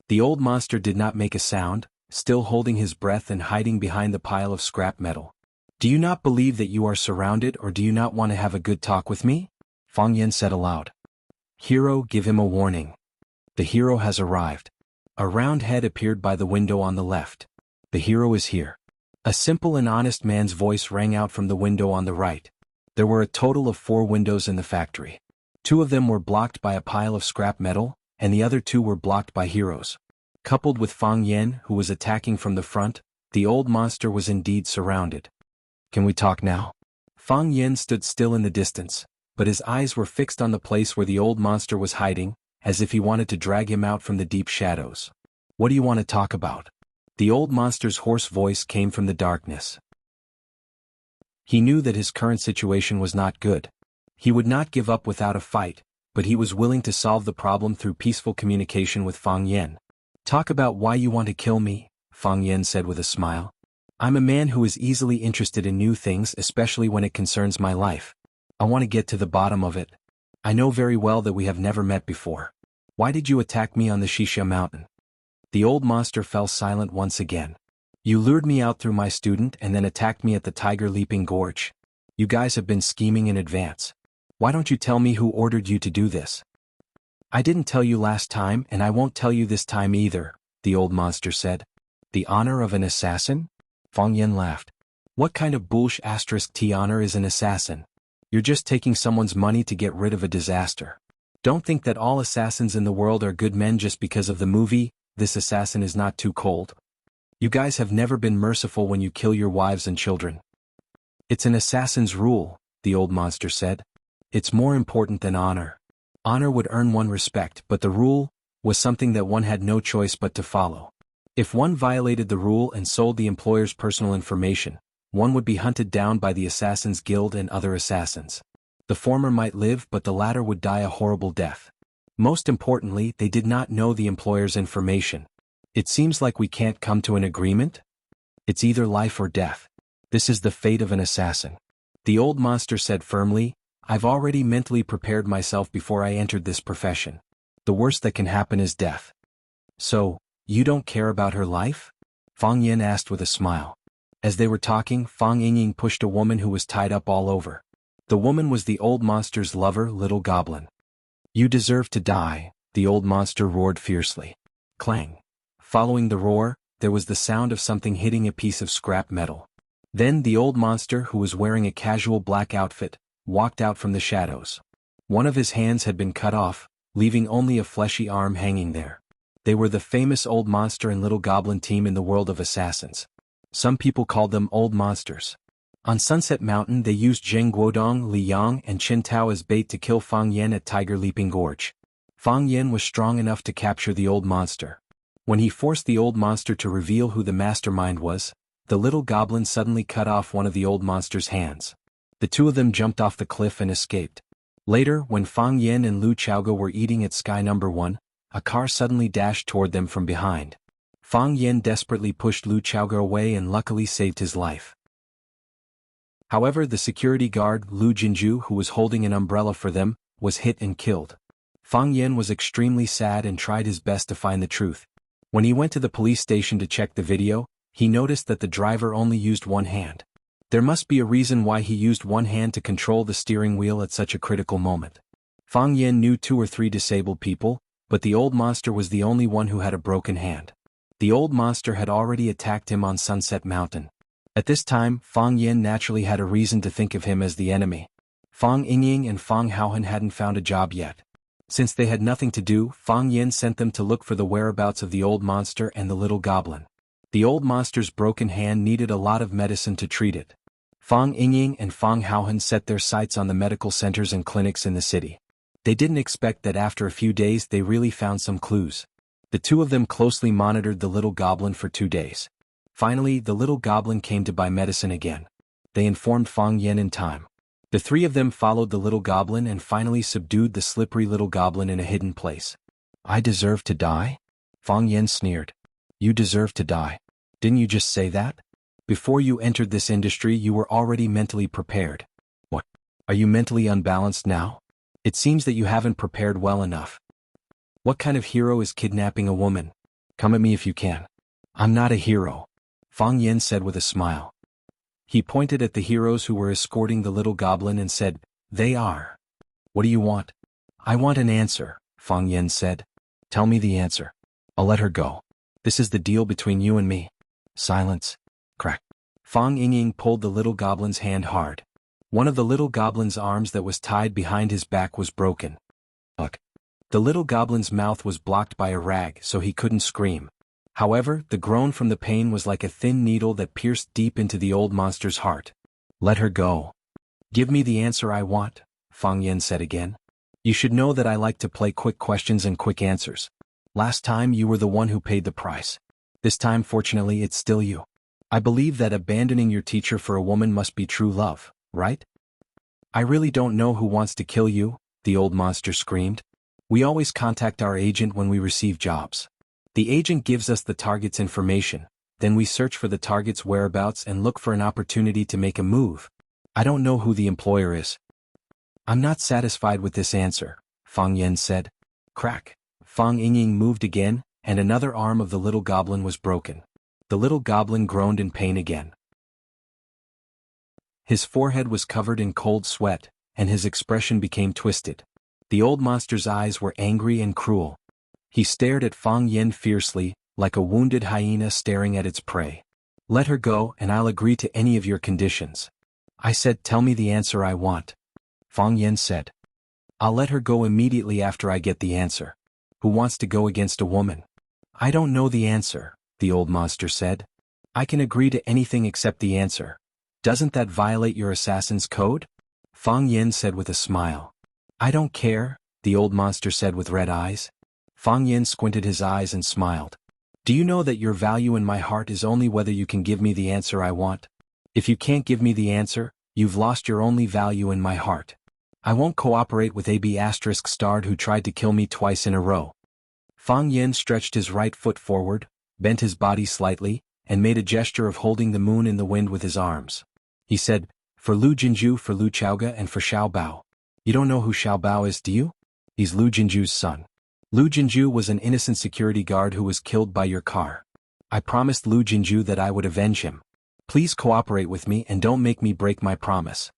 The old monster did not make a sound, still holding his breath and hiding behind the pile of scrap metal. "Do you not believe that you are surrounded, or do you not want to have a good talk with me?" Fang Yin said aloud. "Hero, give him a warning. The hero has arrived." A round head appeared by the window on the left. "The hero is here." A simple and honest man's voice rang out from the window on the right. There were a total of 4 windows in the factory. 2 of them were blocked by a pile of scrap metal, and the other 2 were blocked by heroes. Coupled with Fang Yin, who was attacking from the front, the old monster was indeed surrounded. "Can we talk now?" Fang Yin stood still in the distance, but his eyes were fixed on the place where the old monster was hiding, as if he wanted to drag him out from the deep shadows. "What do you want to talk about?" The old monster's hoarse voice came from the darkness. He knew that his current situation was not good. He would not give up without a fight, but he was willing to solve the problem through peaceful communication with Fang Yin. "Talk about why you want to kill me," Fang Yin said with a smile. "I'm a man who is easily interested in new things, especially when it concerns my life. I want to get to the bottom of it. I know very well that we have never met before. Why did you attack me on the Wuxia mountain?" The old monster fell silent once again. "You lured me out through my student and then attacked me at the Tiger Leaping Gorge. You guys have been scheming in advance. Why don't you tell me who ordered you to do this?" "I didn't tell you last time and I won't tell you this time either," the old monster said. "The honor of an assassin?" Fang Yin laughed. "What kind of *T honor is an assassin? You're just taking someone's money to get rid of a disaster. Don't think that all assassins in the world are good men just because of the movie, This Assassin Is Not Too Cold. You guys have never been merciful when you kill your wives and children." "It's an assassin's rule," the old monster said. "It's more important than honor. Honor would earn one respect, but the rule was something that one had no choice but to follow. If one violated the rule and sold the employer's personal information, one would be hunted down by the Assassin's Guild and other assassins. The former might live, but the latter would die a horrible death. Most importantly, they did not know the employer's information. It seems like we can't come to an agreement? It's either life or death. This is the fate of an assassin." The old monster said firmly, "I've already mentally prepared myself before I entered this profession. The worst that can happen is death." "So, you don't care about her life?" Fang Yin asked with a smile. As they were talking, Fang Yingying pushed a woman who was tied up all over. The woman was the old monster's lover, Little Goblin. "You deserve to die," the old monster roared fiercely. Clang. Following the roar, there was the sound of something hitting a piece of scrap metal. Then the old monster, who was wearing a casual black outfit, walked out from the shadows. One of his hands had been cut off, leaving only a fleshy arm hanging there. They were the famous Old Monster and Little Goblin team in the world of assassins. Some people called them Old Monsters. On Sunset Mountain they used Zheng Guodong, Li Yang and Qin Tao as bait to kill Fang Yin at Tiger Leaping Gorge. Fang Yin was strong enough to capture the old monster. When he forced the old monster to reveal who the mastermind was, the little goblin suddenly cut off one of the old monster's hands. The 2 of them jumped off the cliff and escaped. Later, when Fang Yin and Lu Chaoge were eating at Sky Number 1, a car suddenly dashed toward them from behind. Fang Yin desperately pushed Lu Chaoge away and luckily saved his life. However, the security guard, Lu Jinju, who was holding an umbrella for them, was hit and killed. Fang Yin was extremely sad and tried his best to find the truth. When he went to the police station to check the video, he noticed that the driver only used one hand. There must be a reason why he used one hand to control the steering wheel at such a critical moment. Fang Yin knew 2 or 3 disabled people, but the old monster was the only one who had a broken hand. The old monster had already attacked him on Sunset Mountain. At this time, Fang Yin naturally had a reason to think of him as the enemy. Fang Yingying and Fang Haohan hadn't found a job yet. Since they had nothing to do, Fang Yin sent them to look for the whereabouts of the old monster and the little goblin. The old monster's broken hand needed a lot of medicine to treat it. Fang Yingying and Fang Haohan set their sights on the medical centers and clinics in the city. They didn't expect that after a few days they really found some clues. The two of them closely monitored the little goblin for 2 days. Finally, the little goblin came to buy medicine again. They informed Fang Yin in time. The three of them followed the little goblin and finally subdued the slippery little goblin in a hidden place. I deserve to die? Fang Yin sneered. You deserve to die. Didn't you just say that? Before you entered this industry you were already mentally prepared. What? Are you mentally unbalanced now? It seems that you haven't prepared well enough. What kind of hero is kidnapping a woman? Come at me if you can. I'm not a hero, Fang Yin said with a smile. He pointed at the heroes who were escorting the little goblin and said, They are. What do you want? I want an answer, Fang Yin said. Tell me the answer. I'll let her go. This is the deal between you and me. Silence. Crack. Fang Yingying pulled the little goblin's hand hard. One of the little goblin's arms that was tied behind his back was broken. Ugh. The little goblin's mouth was blocked by a rag so he couldn't scream. However, the groan from the pain was like a thin needle that pierced deep into the old monster's heart. Let her go. Give me the answer I want, Fang Yin said again. You should know that I like to play quick questions and quick answers. Last time you were the one who paid the price. This time fortunately it's still you. I believe that abandoning your teacher for a woman must be true love, right? I really don't know who wants to kill you, the old monster screamed. We always contact our agent when we receive jobs. The agent gives us the target's information, then we search for the target's whereabouts and look for an opportunity to make a move. I don't know who the employer is. I'm not satisfied with this answer, Fang Yin said. Crack. Fang Yingying moved again, and another arm of the little goblin was broken. The little goblin groaned in pain again. His forehead was covered in cold sweat, and his expression became twisted. The old monster's eyes were angry and cruel. He stared at Fang Yin fiercely, like a wounded hyena staring at its prey. Let her go and I'll agree to any of your conditions. I said tell me the answer I want. Fang Yin said. I'll let her go immediately after I get the answer. Who wants to go against a woman? I don't know the answer, the old monster said. I can agree to anything except the answer. Doesn't that violate your assassin's code? Fang Yin said with a smile. I don't care, the old monster said with red eyes. Fang Yin squinted his eyes and smiled. Do you know that your value in my heart is only whether you can give me the answer I want? If you can't give me the answer, you've lost your only value in my heart. I won't cooperate with AB** starred who tried to kill me twice in a row. Fang Yin stretched his right foot forward, bent his body slightly, and made a gesture of holding the moon in the wind with his arms. He said, For Lu Jinju, for Lu Chaoga, and for Xiao Bao. You don't know who Xiao Bao is, do you? He's Lu Jinju's son. Lu Jinju was an innocent security guard who was killed by your car. I promised Lu Jinju that I would avenge him. Please cooperate with me and don't make me break my promise.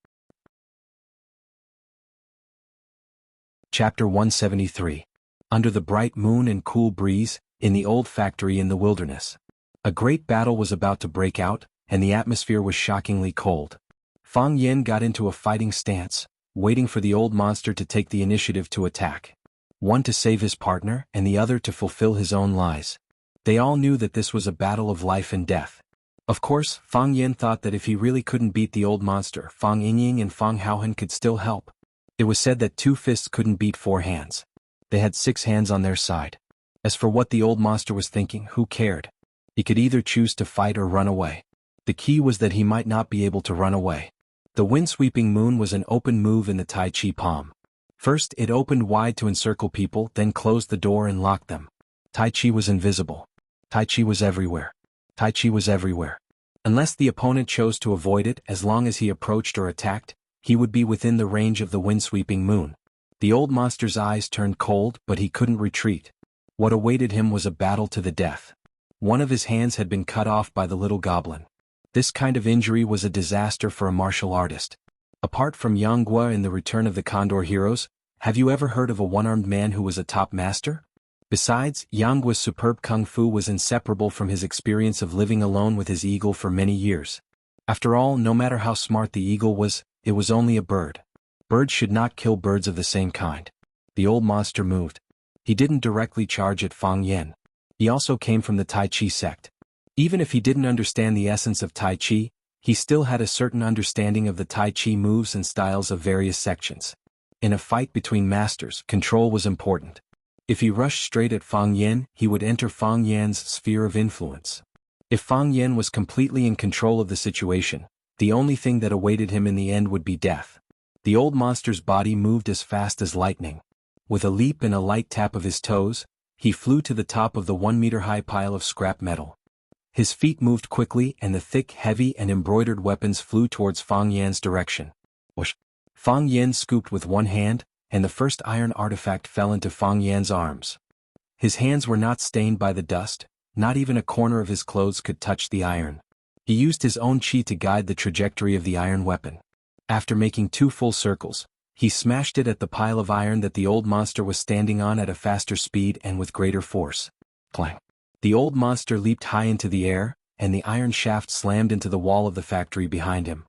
Chapter 173. Under the bright moon and cool breeze, in the old factory in the wilderness. A great battle was about to break out, and the atmosphere was shockingly cold. Fang Yin got into a fighting stance, waiting for the old monster to take the initiative to attack. One to save his partner and the other to fulfill his own lies. They all knew that this was a battle of life and death. Of course, Fang Yin thought that if he really couldn't beat the old monster, Fang Yingying and Fang Haohan could still help. It was said that 2 fists couldn't beat 4 hands. They had 6 hands on their side. As for what the old monster was thinking, who cared? He could either choose to fight or run away. The key was that he might not be able to run away. The wind-sweeping moon was an open move in the Tai Chi palm. First, it opened wide to encircle people, then closed the door and locked them. Tai Chi was invisible. Tai Chi was everywhere. Tai Chi was everywhere. Unless the opponent chose to avoid it, as long as he approached or attacked, he would be within the range of the wind-sweeping moon. The old monster's eyes turned cold, but he couldn't retreat. What awaited him was a battle to the death. One of his hands had been cut off by the little goblin. This kind of injury was a disaster for a martial artist. Apart from Yang Guo in The Return of the Condor Heroes, have you ever heard of a one-armed man who was a top master? Besides, Yang Guo's superb kung fu was inseparable from his experience of living alone with his eagle for many years. After all, no matter how smart the eagle was, it was only a bird. Birds should not kill birds of the same kind. The old monster moved. He didn't directly charge at Fang Yen. He also came from the Tai Chi sect. Even if he didn't understand the essence of Tai Chi, he still had a certain understanding of the Tai Chi moves and styles of various sections. In a fight between masters, control was important. If he rushed straight at Fang Yen, he would enter Fang Yan's sphere of influence. If Fang Yen was completely in control of the situation, the only thing that awaited him in the end would be death. The old monster's body moved as fast as lightning. With a leap and a light tap of his toes, he flew to the top of the 1-meter-high pile of scrap metal. His feet moved quickly and the thick, heavy and embroidered weapons flew towards Fang Yan's direction. Whoosh! Fang Yen scooped with one hand, and the first iron artifact fell into Fang Yan's arms. His hands were not stained by the dust, not even a corner of his clothes could touch the iron. He used his own chi to guide the trajectory of the iron weapon. After making 2 full circles, he smashed it at the pile of iron that the old monster was standing on at a faster speed and with greater force. Clang! The old monster leaped high into the air, and the iron shaft slammed into the wall of the factory behind him.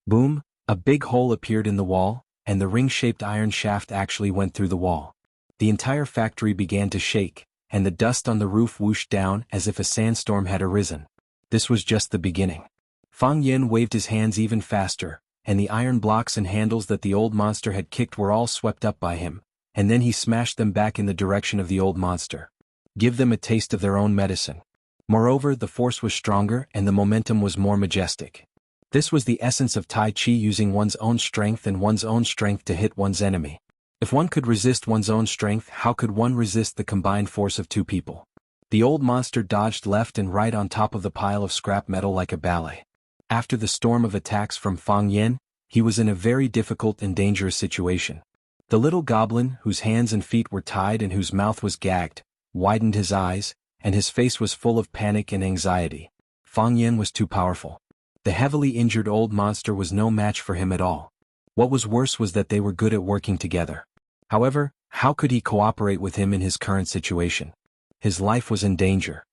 Boom! A big hole appeared in the wall, and the ring-shaped iron shaft actually went through the wall. The entire factory began to shake, and the dust on the roof whooshed down as if a sandstorm had arisen. This was just the beginning. Fang Yen waved his hands even faster, and the iron blocks and handles that the old monster had kicked were all swept up by him, and then he smashed them back in the direction of the old monster. Give them a taste of their own medicine. Moreover, the force was stronger and the momentum was more majestic. This was the essence of Tai Chi, using one's own strength and one's own strength to hit one's enemy. If one could resist one's own strength, how could one resist the combined force of 2 people? The old monster dodged left and right on top of the pile of scrap metal like a ballet. After the storm of attacks from Fang Yen, he was in a very difficult and dangerous situation. The little goblin, whose hands and feet were tied and whose mouth was gagged, widened his eyes, and his face was full of panic and anxiety. Fang Yen was too powerful. The heavily injured old monster was no match for him at all. What was worse was that they were good at working together. However, how could he cooperate with him in his current situation? His life was in danger.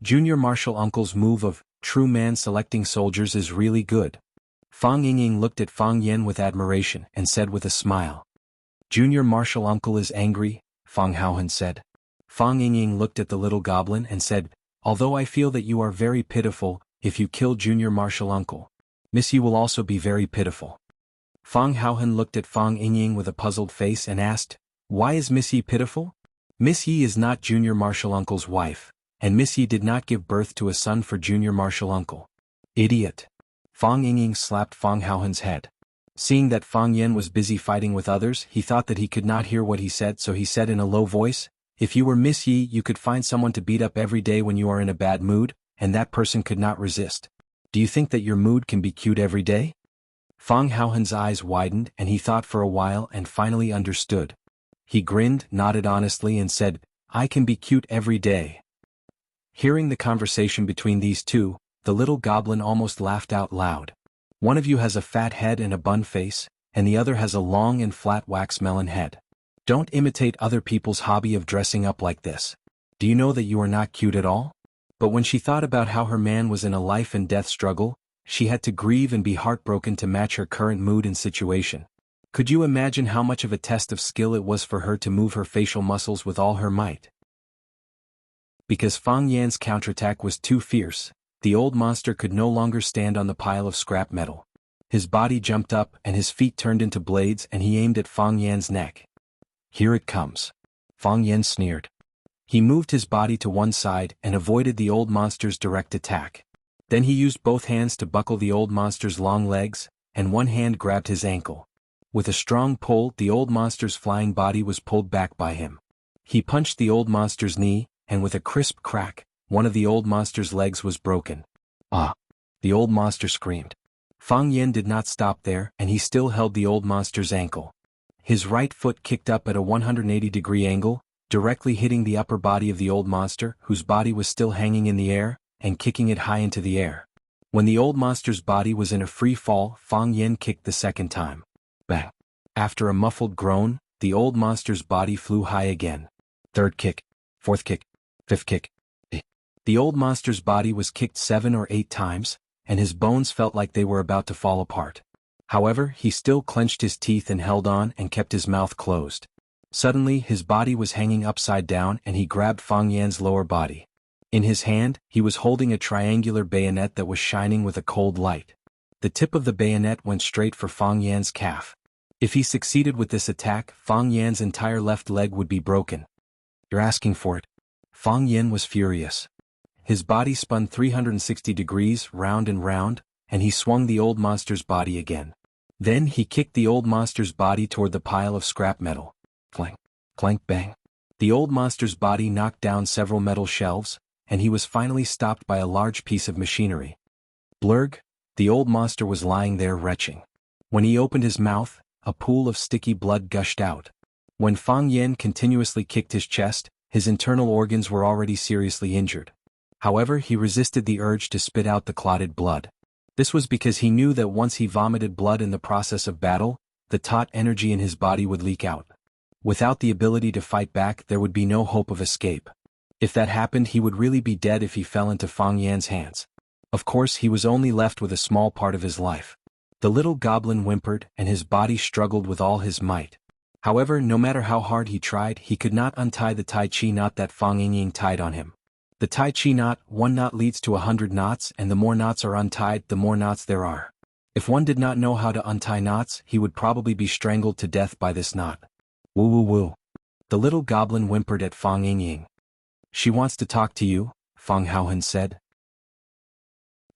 Junior Marshal Uncle's move of true man selecting soldiers is really good. Fang Yingying looked at Fang Yen with admiration and said with a smile. Junior Marshal Uncle is angry, Fang Haohan said. Fang Yingying looked at the little goblin and said, although I feel that you are very pitiful, if you kill Junior Marshal Uncle, Miss Yi will also be very pitiful. Fang Haohan looked at Fang Yingying with a puzzled face and asked, why is Miss Yi pitiful? Miss Yi is not Junior Marshal Uncle's wife, and Miss Yi did not give birth to a son for Junior Marshal Uncle. Idiot! Fang Yingying slapped Fang Haohan's head. Seeing that Fang Yen was busy fighting with others, he thought that he could not hear what he said, so he said in a low voice, if you were Miss Yi, you could find someone to beat up every day when you are in a bad mood, and that person could not resist. Do you think that your mood can be cute every day? Fang Haohan's eyes widened and he thought for a while and finally understood. He grinned, nodded honestly and said, I can be cute every day. Hearing the conversation between these two, the little goblin almost laughed out loud. One of you has a fat head and a bun face, and the other has a long and flat wax melon head. Don't imitate other people's hobby of dressing up like this. Do you know that you are not cute at all? But when she thought about how her man was in a life and death struggle, she had to grieve and be heartbroken to match her current mood and situation. Could you imagine how much of a test of skill it was for her to move her facial muscles with all her might? Because Fang Yan's counterattack was too fierce, the old monster could no longer stand on the pile of scrap metal. His body jumped up and his feet turned into blades and he aimed at Fang Yan's neck. Here it comes. Fang Yan sneered. He moved his body to one side and avoided the old monster's direct attack. Then he used both hands to buckle the old monster's long legs, and one hand grabbed his ankle. With a strong pull, the old monster's flying body was pulled back by him. He punched the old monster's knee, and with a crisp crack, one of the old monster's legs was broken. Ah! The old monster screamed. Fang Yan did not stop there, and he still held the old monster's ankle. His right foot kicked up at a 180-degree angle, directly hitting the upper body of the old monster, whose body was still hanging in the air, and kicking it high into the air. When the old monster's body was in a free fall, Fang Yan kicked the second time. Bang! After a muffled groan, the old monster's body flew high again. Third kick, fourth kick, fifth kick. The old monster's body was kicked 7 or 8 times, and his bones felt like they were about to fall apart. However, he still clenched his teeth and held on and kept his mouth closed. Suddenly, his body was hanging upside down and he grabbed Fang Yan's lower body. In his hand, he was holding a triangular bayonet that was shining with a cold light. The tip of the bayonet went straight for Fang Yan's calf. If he succeeded with this attack, Fang Yan's entire left leg would be broken. "You're asking for it." Fang Yan was furious. His body spun 360 degrees round and round, and he swung the old monster's body again. Then he kicked the old monster's body toward the pile of scrap metal. Clank, clank, bang. The old monster's body knocked down several metal shelves, and he was finally stopped by a large piece of machinery. Blurg, the old monster was lying there retching. When he opened his mouth, a pool of sticky blood gushed out. When Fang Yan continuously kicked his chest, his internal organs were already seriously injured. However, he resisted the urge to spit out the clotted blood. This was because he knew that once he vomited blood in the process of battle, the taut energy in his body would leak out. Without the ability to fight back, there would be no hope of escape. If that happened, he would really be dead if he fell into Fang Yan's hands. Of course, he was only left with a small part of his life. The little goblin whimpered, and his body struggled with all his might. However, no matter how hard he tried, he could not untie the Tai Chi knot that Fang Ying tied on him. The Tai Chi knot, one knot leads to 100 knots, and the more knots are untied, the more knots there are. If one did not know how to untie knots, he would probably be strangled to death by this knot. Woo woo woo. The little goblin whimpered at Fang Ying. "She wants to talk to you," Fang Haohan said.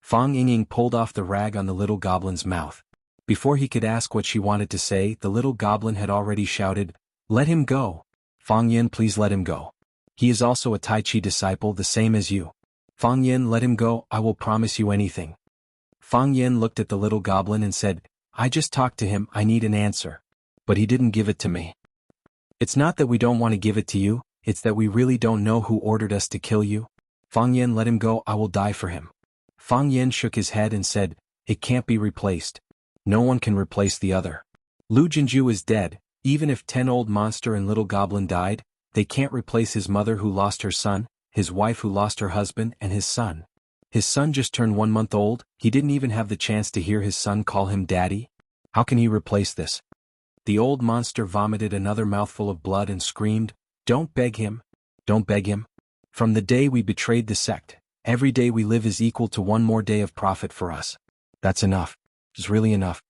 Fang Ying pulled off the rag on the little goblin's mouth. Before he could ask what she wanted to say, the little goblin had already shouted, "Let him go! Fang Yin, please let him go. He is also a Tai Chi disciple the same as you. Fang Yin, let him go, I will promise you anything." Fang Yin looked at the little goblin and said, "I just talked to him, I need an answer. But he didn't give it to me." "It's not that we don't want to give it to you, it's that we really don't know who ordered us to kill you. Fang Yin, let him go, I will die for him." Fang Yin shook his head and said, "It can't be replaced. No one can replace the other. Lu Jinju is dead, even if 10 old monster and little goblin died, they can't replace his mother who lost her son, his wife who lost her husband, and his son. His son just turned 1 month old, he didn't even have the chance to hear his son call him daddy. How can he replace this?" The old monster vomited another mouthful of blood and screamed, "Don't beg him. Don't beg him. From the day we betrayed the sect, every day we live is equal to 1 more day of profit for us. That's enough. It's really enough.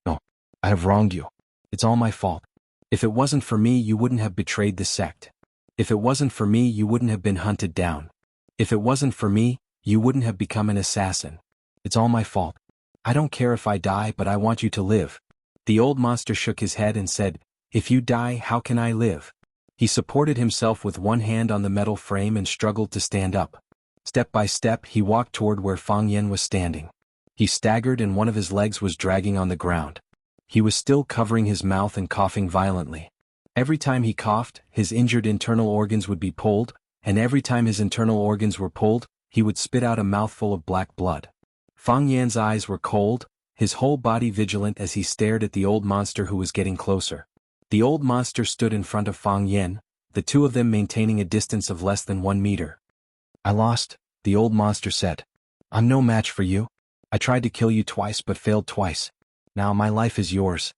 No, I have wronged you. It's all my fault. If it wasn't for me, you wouldn't have betrayed the sect. If it wasn't for me, you wouldn't have been hunted down. If it wasn't for me, you wouldn't have become an assassin. It's all my fault. I don't care if I die, but I want you to live." The old monster shook his head and said, "If you die, how can I live?" He supported himself with one hand on the metal frame and struggled to stand up. Step by step, he walked toward where Fang Yen was standing. He staggered and one of his legs was dragging on the ground. He was still covering his mouth and coughing violently. Every time he coughed, his injured internal organs would be pulled, and every time his internal organs were pulled, he would spit out a mouthful of black blood. Fang Yan's eyes were cold, his whole body vigilant as he stared at the old monster who was getting closer. The old monster stood in front of Fang Yan, the two of them maintaining a distance of less than 1 meter. "I lost," the old monster said. "I'm no match for you. I tried to kill you twice but failed twice. Now my life is yours."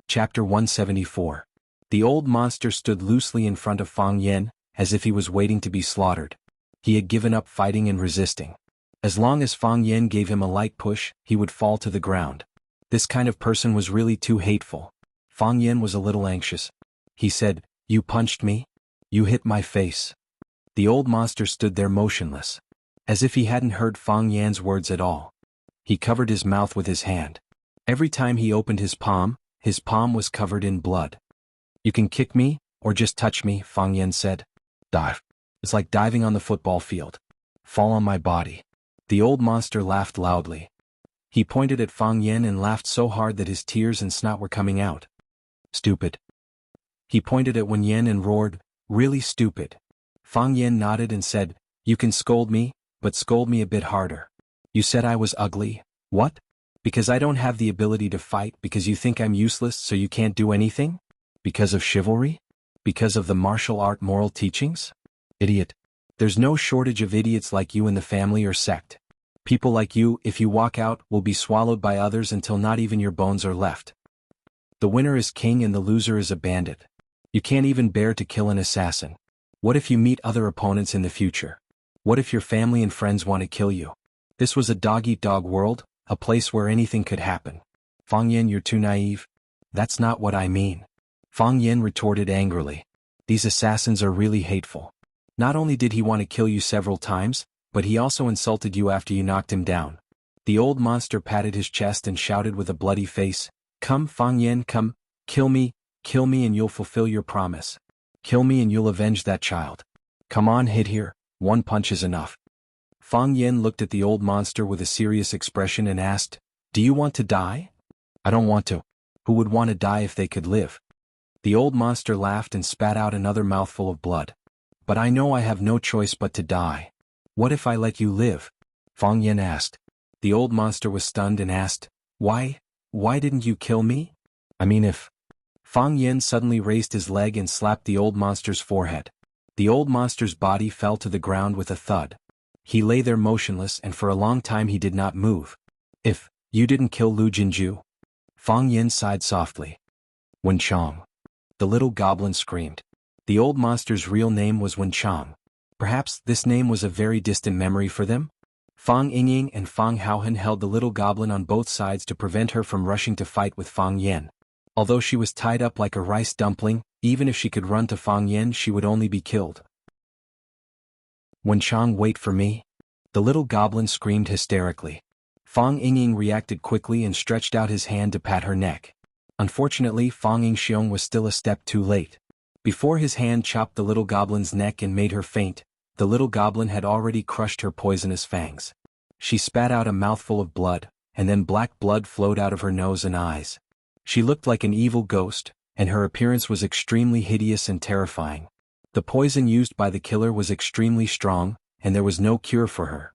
Chapter 174. The old monster stood loosely in front of Fang Yan, as if he was waiting to be slaughtered. He had given up fighting and resisting. As long as Fang Yan gave him a light push, he would fall to the ground. This kind of person was really too hateful. Fang Yan was a little anxious. He said, "You punched me? You hit my face." The old monster stood there motionless, as if he hadn't heard Fang Yan's words at all. He covered his mouth with his hand. Every time he opened his palm was covered in blood. "You can kick me, or just touch me," Fang Yan said. "Dive. It's like diving on the football field. Fall on my body." The old monster laughed loudly. He pointed at Fang Yan and laughed so hard that his tears and snot were coming out. "Stupid." He pointed at Wen Yan and roared, "Really stupid." Fang Yan nodded and said, "You can scold me, but scold me a bit harder. You said I was ugly. What? Because I don't have the ability to fight, because you think I'm useless so you can't do anything? Because of chivalry? Because of the martial art moral teachings? Idiot. There's no shortage of idiots like you in the family or sect. People like you, if you walk out, will be swallowed by others until not even your bones are left. The winner is king and the loser is a bandit. You can't even bear to kill an assassin. What if you meet other opponents in the future? What if your family and friends want to kill you? This was a dog-eat-dog world, a place where anything could happen. Fang Yen, you're too naive. That's not what I mean. Fang Yen retorted angrily. These assassins are really hateful. Not only did he want to kill you several times, but he also insulted you after you knocked him down. The old monster patted his chest and shouted with a bloody face, "Come, Fang Yen, come, kill me and you'll fulfill your promise. Kill me and you'll avenge that child. Come on, hit here, one punch is enough." Fang Yen looked at the old monster with a serious expression and asked, "Do you want to die?" "I don't want to. Who would want to die if they could live?" The old monster laughed and spat out another mouthful of blood. "But I know I have no choice but to die." "What if I let you live?" Fang Yen asked. The old monster was stunned and asked, Why didn't you kill me? I mean if... Fang Yen suddenly raised his leg and slapped the old monster's forehead. The old monster's body fell to the ground with a thud. He lay there motionless and for a long time he did not move. "If you didn't kill Lu Jinju?" Fang Yen sighed softly. "Wen Chong." The little goblin screamed. The old monster's real name was Wen Chong. Perhaps this name was a very distant memory for them? Fang Yingying and Fang Haohan held the little goblin on both sides to prevent her from rushing to fight with Fang Yen. Although she was tied up like a rice dumpling, even if she could run to Fang Yen she would only be killed. "Wen Chong, wait for me!" The little goblin screamed hysterically. Fang Yingying reacted quickly and stretched out his hand to pat her neck. Unfortunately, Fang Yingxiong was still a step too late. Before his hand chopped the little goblin's neck and made her faint, the little goblin had already crushed her poisonous fangs. She spat out a mouthful of blood, and then black blood flowed out of her nose and eyes. She looked like an evil ghost, and her appearance was extremely hideous and terrifying. The poison used by the killer was extremely strong, and there was no cure for her.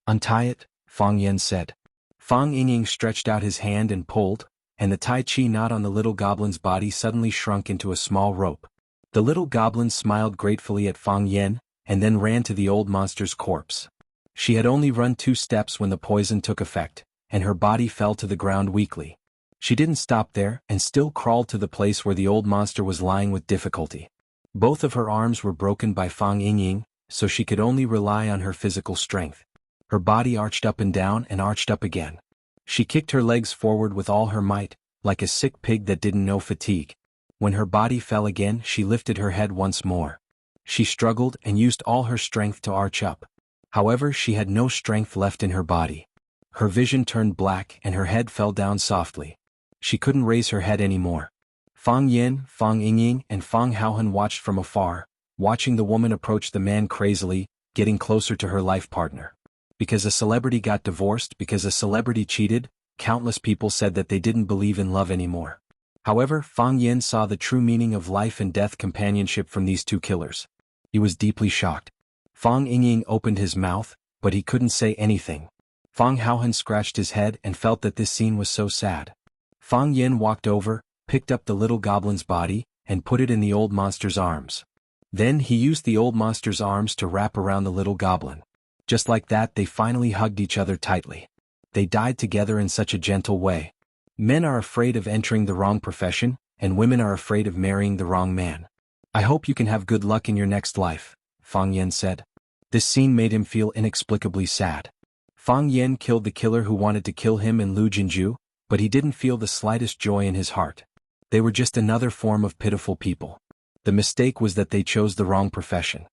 "Untie it," Fang Yen said. Fang Yingying stretched out his hand and pulled, and the Tai Chi knot on the little goblin's body suddenly shrunk into a small rope. The little goblin smiled gratefully at Fang Yen, and then ran to the old monster's corpse. She had only run 2 steps when the poison took effect, and her body fell to the ground weakly. She didn't stop there and still crawled to the place where the old monster was lying with difficulty. Both of her arms were broken by Fang Yingying, so she could only rely on her physical strength. Her body arched up and down and arched up again. She kicked her legs forward with all her might, like a sick pig that didn't know fatigue. When her body fell again she lifted her head once more. She struggled and used all her strength to arch up. However, she had no strength left in her body. Her vision turned black and her head fell down softly. She couldn't raise her head anymore. Fang Yen, Fang Yingying, and Fang Haohan watched from afar, watching the woman approach the man crazily, getting closer to her life partner. Because a celebrity got divorced, because a celebrity cheated, countless people said that they didn't believe in love anymore. However, Fang Yen saw the true meaning of life and death companionship from these 2 killers. He was deeply shocked. Fang Yingying opened his mouth, but he couldn't say anything. Fang Haohan scratched his head and felt that this scene was so sad. Fang Yen walked over, picked up the little goblin's body, and put it in the old monster's arms. Then he used the old monster's arms to wrap around the little goblin. Just like that they finally hugged each other tightly. They died together in such a gentle way. Men are afraid of entering the wrong profession, and women are afraid of marrying the wrong man. "I hope you can have good luck in your next life," Fang Yen said. This scene made him feel inexplicably sad. Fang Yen killed the killer who wanted to kill him and Lu Jinju, but he didn't feel the slightest joy in his heart. They were just another form of pitiful people. The mistake was that they chose the wrong profession.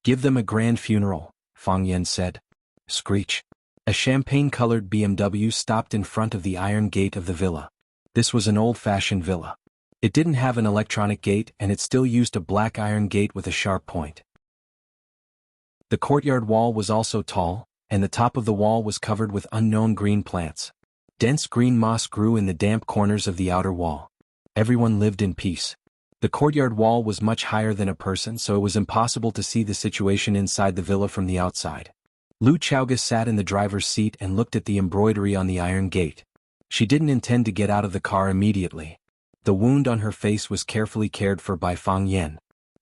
"Give them a grand funeral," Fang Yen said. Screech. A champagne-colored BMW stopped in front of the iron gate of the villa. This was an old-fashioned villa. It didn't have an electronic gate and it still used a black iron gate with a sharp point. The courtyard wall was also tall, and the top of the wall was covered with unknown green plants. Dense green moss grew in the damp corners of the outer wall. Everyone lived in peace. The courtyard wall was much higher than a person, so it was impossible to see the situation inside the villa from the outside. Lu Chaoga sat in the driver's seat and looked at the embroidery on the iron gate. She didn't intend to get out of the car immediately. The wound on her face was carefully cared for by Fang Yen.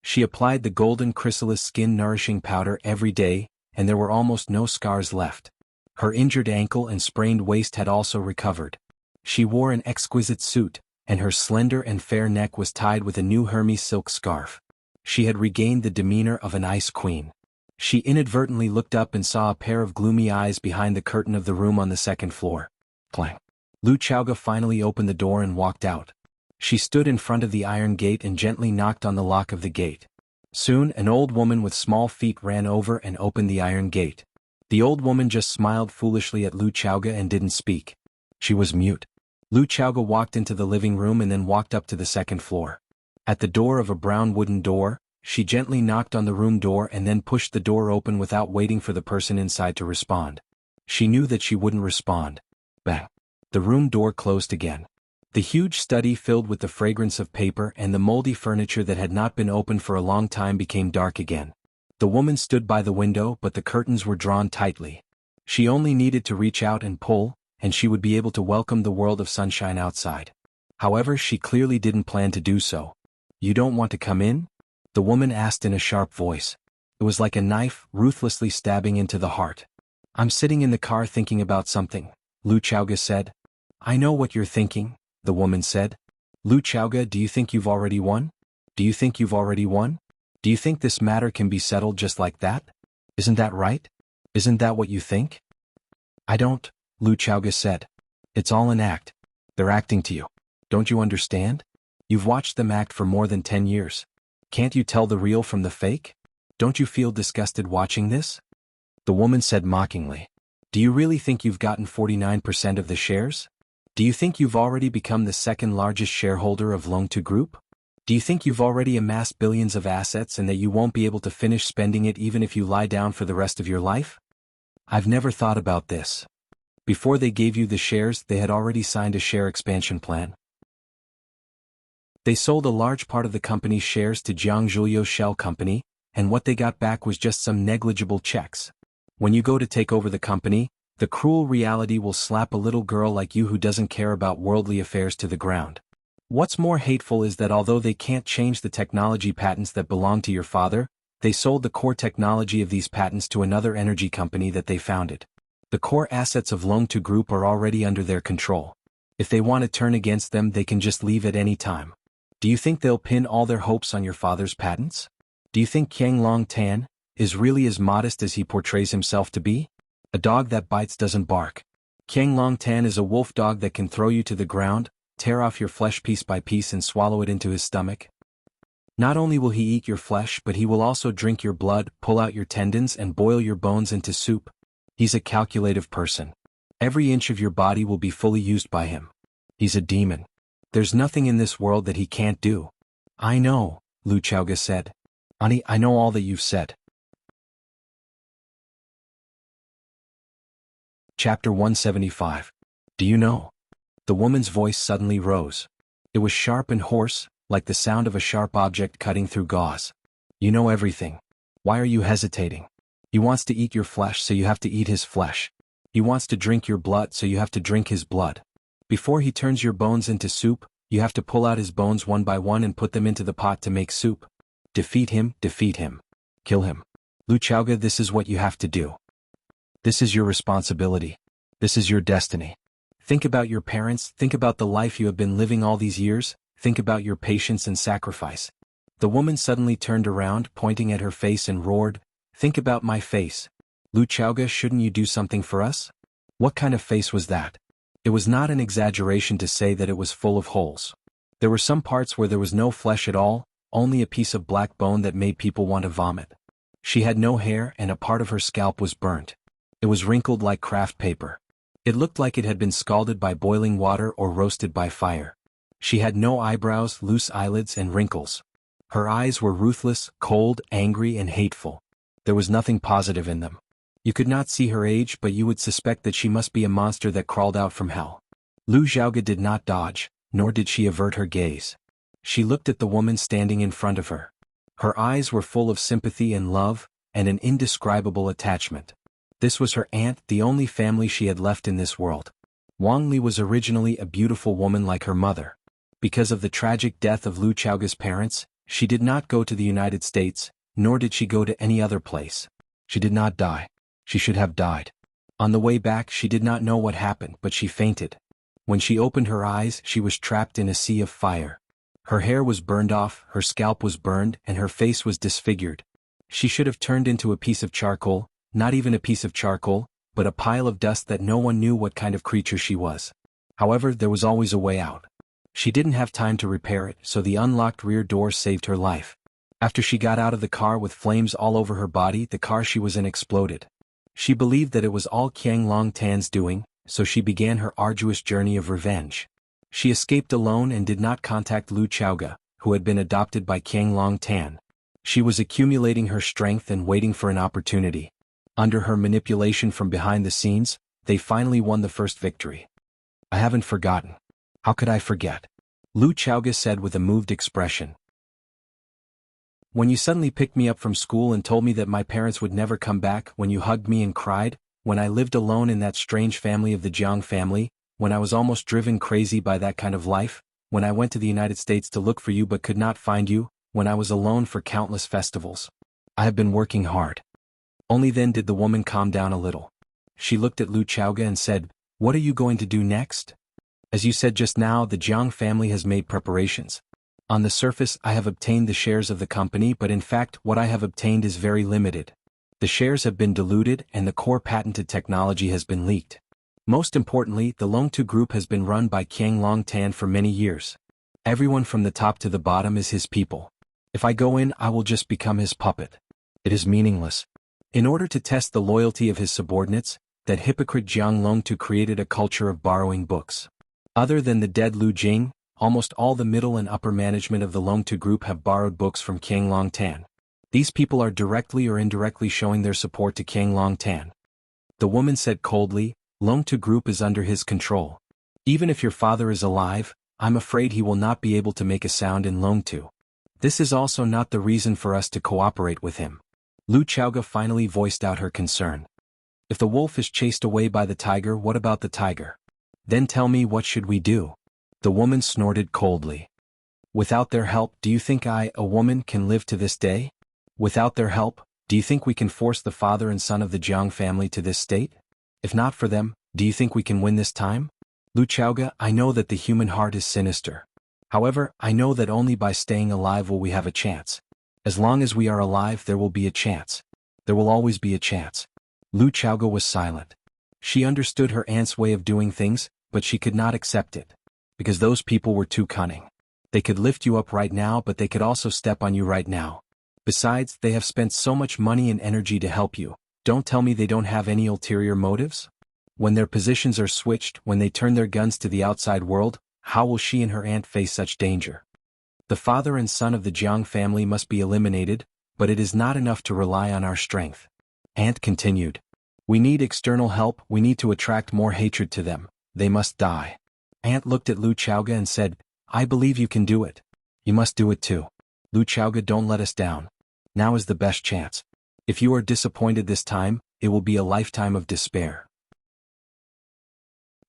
She applied the golden chrysalis skin-nourishing powder every day, and there were almost no scars left. Her injured ankle and sprained waist had also recovered. She wore an exquisite suit, and her slender and fair neck was tied with a new Hermes silk scarf. She had regained the demeanor of an ice queen. She inadvertently looked up and saw a pair of gloomy eyes behind the curtain of the room on the second floor. Clang. Lu Chaoga finally opened the door and walked out. She stood in front of the iron gate and gently knocked on the lock of the gate. Soon, an old woman with small feet ran over and opened the iron gate. The old woman just smiled foolishly at Lu Chaoga and didn't speak. She was mute. Lu Chaoga walked into the living room and then walked up to the second floor. At the door of a brown wooden door, she gently knocked on the room door and then pushed the door open without waiting for the person inside to respond. She knew that she wouldn't respond. Bang. The room door closed again. The huge study filled with the fragrance of paper and the moldy furniture that had not been opened for a long time became dark again. The woman stood by the window, but the curtains were drawn tightly. She only needed to reach out and pull, and she would be able to welcome the world of sunshine outside. However, she clearly didn't plan to do so. "You don't want to come in?" the woman asked in a sharp voice. It was like a knife, ruthlessly stabbing into the heart. "I'm sitting in the car thinking about something," Lu Chaoga said. "I know what you're thinking," the woman said. "Lu Chaoga, do you think you've already won? Do you think you've already won? Do you think this matter can be settled just like that? Isn't that right? Isn't that what you think?" "I don't," Lu Chaoga said. "It's all an act. They're acting to you. Don't you understand? You've watched them act for more than 10 years. Can't you tell the real from the fake? Don't you feel disgusted watching this?" The woman said mockingly. "Do you really think you've gotten 49% of the shares? Do you think you've already become the second largest shareholder of Longtu Group? Do you think you've already amassed billions of assets and that you won't be able to finish spending it even if you lie down for the rest of your life? I've never thought about this. Before they gave you the shares, they had already signed a share expansion plan. They sold a large part of the company's shares to Jiangzhuliu's shell company, and what they got back was just some negligible checks. When you go to take over the company, the cruel reality will slap a little girl like you who doesn't care about worldly affairs to the ground. What's more hateful is that although they can't change the technology patents that belong to your father, they sold the core technology of these patents to another energy company that they founded. The core assets of Longtu Group are already under their control. If they want to turn against them, they can just leave at any time. Do you think they'll pin all their hopes on your father's patents? Do you think Qiang Long Tan is really as modest as he portrays himself to be? A dog that bites doesn't bark. Qiang Long Tan is a wolf dog that can throw you to the ground, tear off your flesh piece by piece and swallow it into his stomach. Not only will he eat your flesh, but he will also drink your blood, pull out your tendons and boil your bones into soup. He's a calculative person. Every inch of your body will be fully used by him. He's a demon. There's nothing in this world that he can't do. I know, Lu Chaoga said. Ani, I know all that you've said. Chapter 175. Do you know? The woman's voice suddenly rose. It was sharp and hoarse, like the sound of a sharp object cutting through gauze. You know everything. Why are you hesitating? He wants to eat your flesh, so you have to eat his flesh. He wants to drink your blood, so you have to drink his blood. Before he turns your bones into soup, you have to pull out his bones one by one and put them into the pot to make soup. Defeat him, kill him. Lu Chaoga, this is what you have to do. This is your responsibility. This is your destiny. Think about your parents, think about the life you have been living all these years, think about your patience and sacrifice. The woman suddenly turned around, pointing at her face and roared, "Think about my face. Lu Chaoga, shouldn't you do something for us?" What kind of face was that? It was not an exaggeration to say that it was full of holes. There were some parts where there was no flesh at all, only a piece of black bone that made people want to vomit. She had no hair and a part of her scalp was burnt. It was wrinkled like craft paper. It looked like it had been scalded by boiling water or roasted by fire. She had no eyebrows, loose eyelids and wrinkles. Her eyes were ruthless, cold, angry and hateful. There was nothing positive in them. You could not see her age, but you would suspect that she must be a monster that crawled out from hell. Lu Xiaoga did not dodge, nor did she avert her gaze. She looked at the woman standing in front of her. Her eyes were full of sympathy and love, and an indescribable attachment. This was her aunt, the only family she had left in this world. Wang Li was originally a beautiful woman like her mother. Because of the tragic death of Lu Xiaoga's parents, She did not go to the United States, nor did she go to any other place. She did not die. She should have died. On the way back she did not know what happened, but she fainted. When she opened her eyes, she was trapped in a sea of fire. Her hair was burned off, her scalp was burned, and her face was disfigured. She should have turned into a piece of charcoal, not even a piece of charcoal, but a pile of dust that no one knew what kind of creature she was. However, there was always a way out. She didn't have time to repair it, so the unlocked rear door saved her life. After she got out of the car with flames all over her body, the car she was in exploded. She believed that it was all Qiang Longtan's doing, so she began her arduous journey of revenge. She escaped alone and did not contact Lu Chaoga, who had been adopted by Qiang Longtan. She was accumulating her strength and waiting for an opportunity. Under her manipulation from behind the scenes, they finally won the first victory. I haven't forgotten. How could I forget? Lu Chaoga said with a moved expression. When you suddenly picked me up from school and told me that my parents would never come back, when you hugged me and cried, when I lived alone in that strange family of the Jiang family, when I was almost driven crazy by that kind of life, when I went to the United States to look for you but could not find you, when I was alone for countless festivals. I have been working hard. Only then did the woman calm down a little. She looked at Lu Chaoga and said, "What are you going to do next?" As you said just now, the Jiang family has made preparations. On the surface I have obtained the shares of the company, but in fact what I have obtained is very limited. The shares have been diluted and the core patented technology has been leaked. Most importantly, the Longtu Group has been run by Qiang Longtan for many years. Everyone from the top to the bottom is his people. If I go in, I will just become his puppet. It is meaningless. In order to test the loyalty of his subordinates, that hypocrite Jiang Longtu created a culture of borrowing books. Other than the dead Lu Jing, almost all the middle and upper management of the Longtu Group have borrowed books from Qiang Longtan. These people are directly or indirectly showing their support to Qiang Longtan. The woman said coldly, Longtu Group is under his control. Even if your father is alive, I'm afraid he will not be able to make a sound in Longtu. This is also not the reason for us to cooperate with him. Lu Chaoga finally voiced out her concern. If the wolf is chased away by the tiger, what about the tiger? Then tell me, what should we do? The woman snorted coldly. Without their help, do you think I, a woman, can live to this day? Without their help, do you think we can force the father and son of the Jiang family to this state? If not for them, do you think we can win this time? Lu Chaoga, I know that the human heart is sinister. However, I know that only by staying alive will we have a chance. As long as we are alive, there will be a chance. There will always be a chance. Lu Chaoga was silent. She understood her aunt's way of doing things, but she could not accept it. Because those people were too cunning. They could lift you up right now, but they could also step on you right now. Besides, they have spent so much money and energy to help you. Don't tell me they don't have any ulterior motives? When their positions are switched, when they turn their guns to the outside world, how will she and her aunt face such danger? The father and son of the Jiang family must be eliminated, but it is not enough to rely on our strength. Aunt continued. We need external help, we need to attract more hatred to them. They must die. Aunt looked at Lu Chaoga and said, I believe you can do it. You must do it too. Lu Chaoga, don't let us down. Now is the best chance. If you are disappointed this time, it will be a lifetime of despair.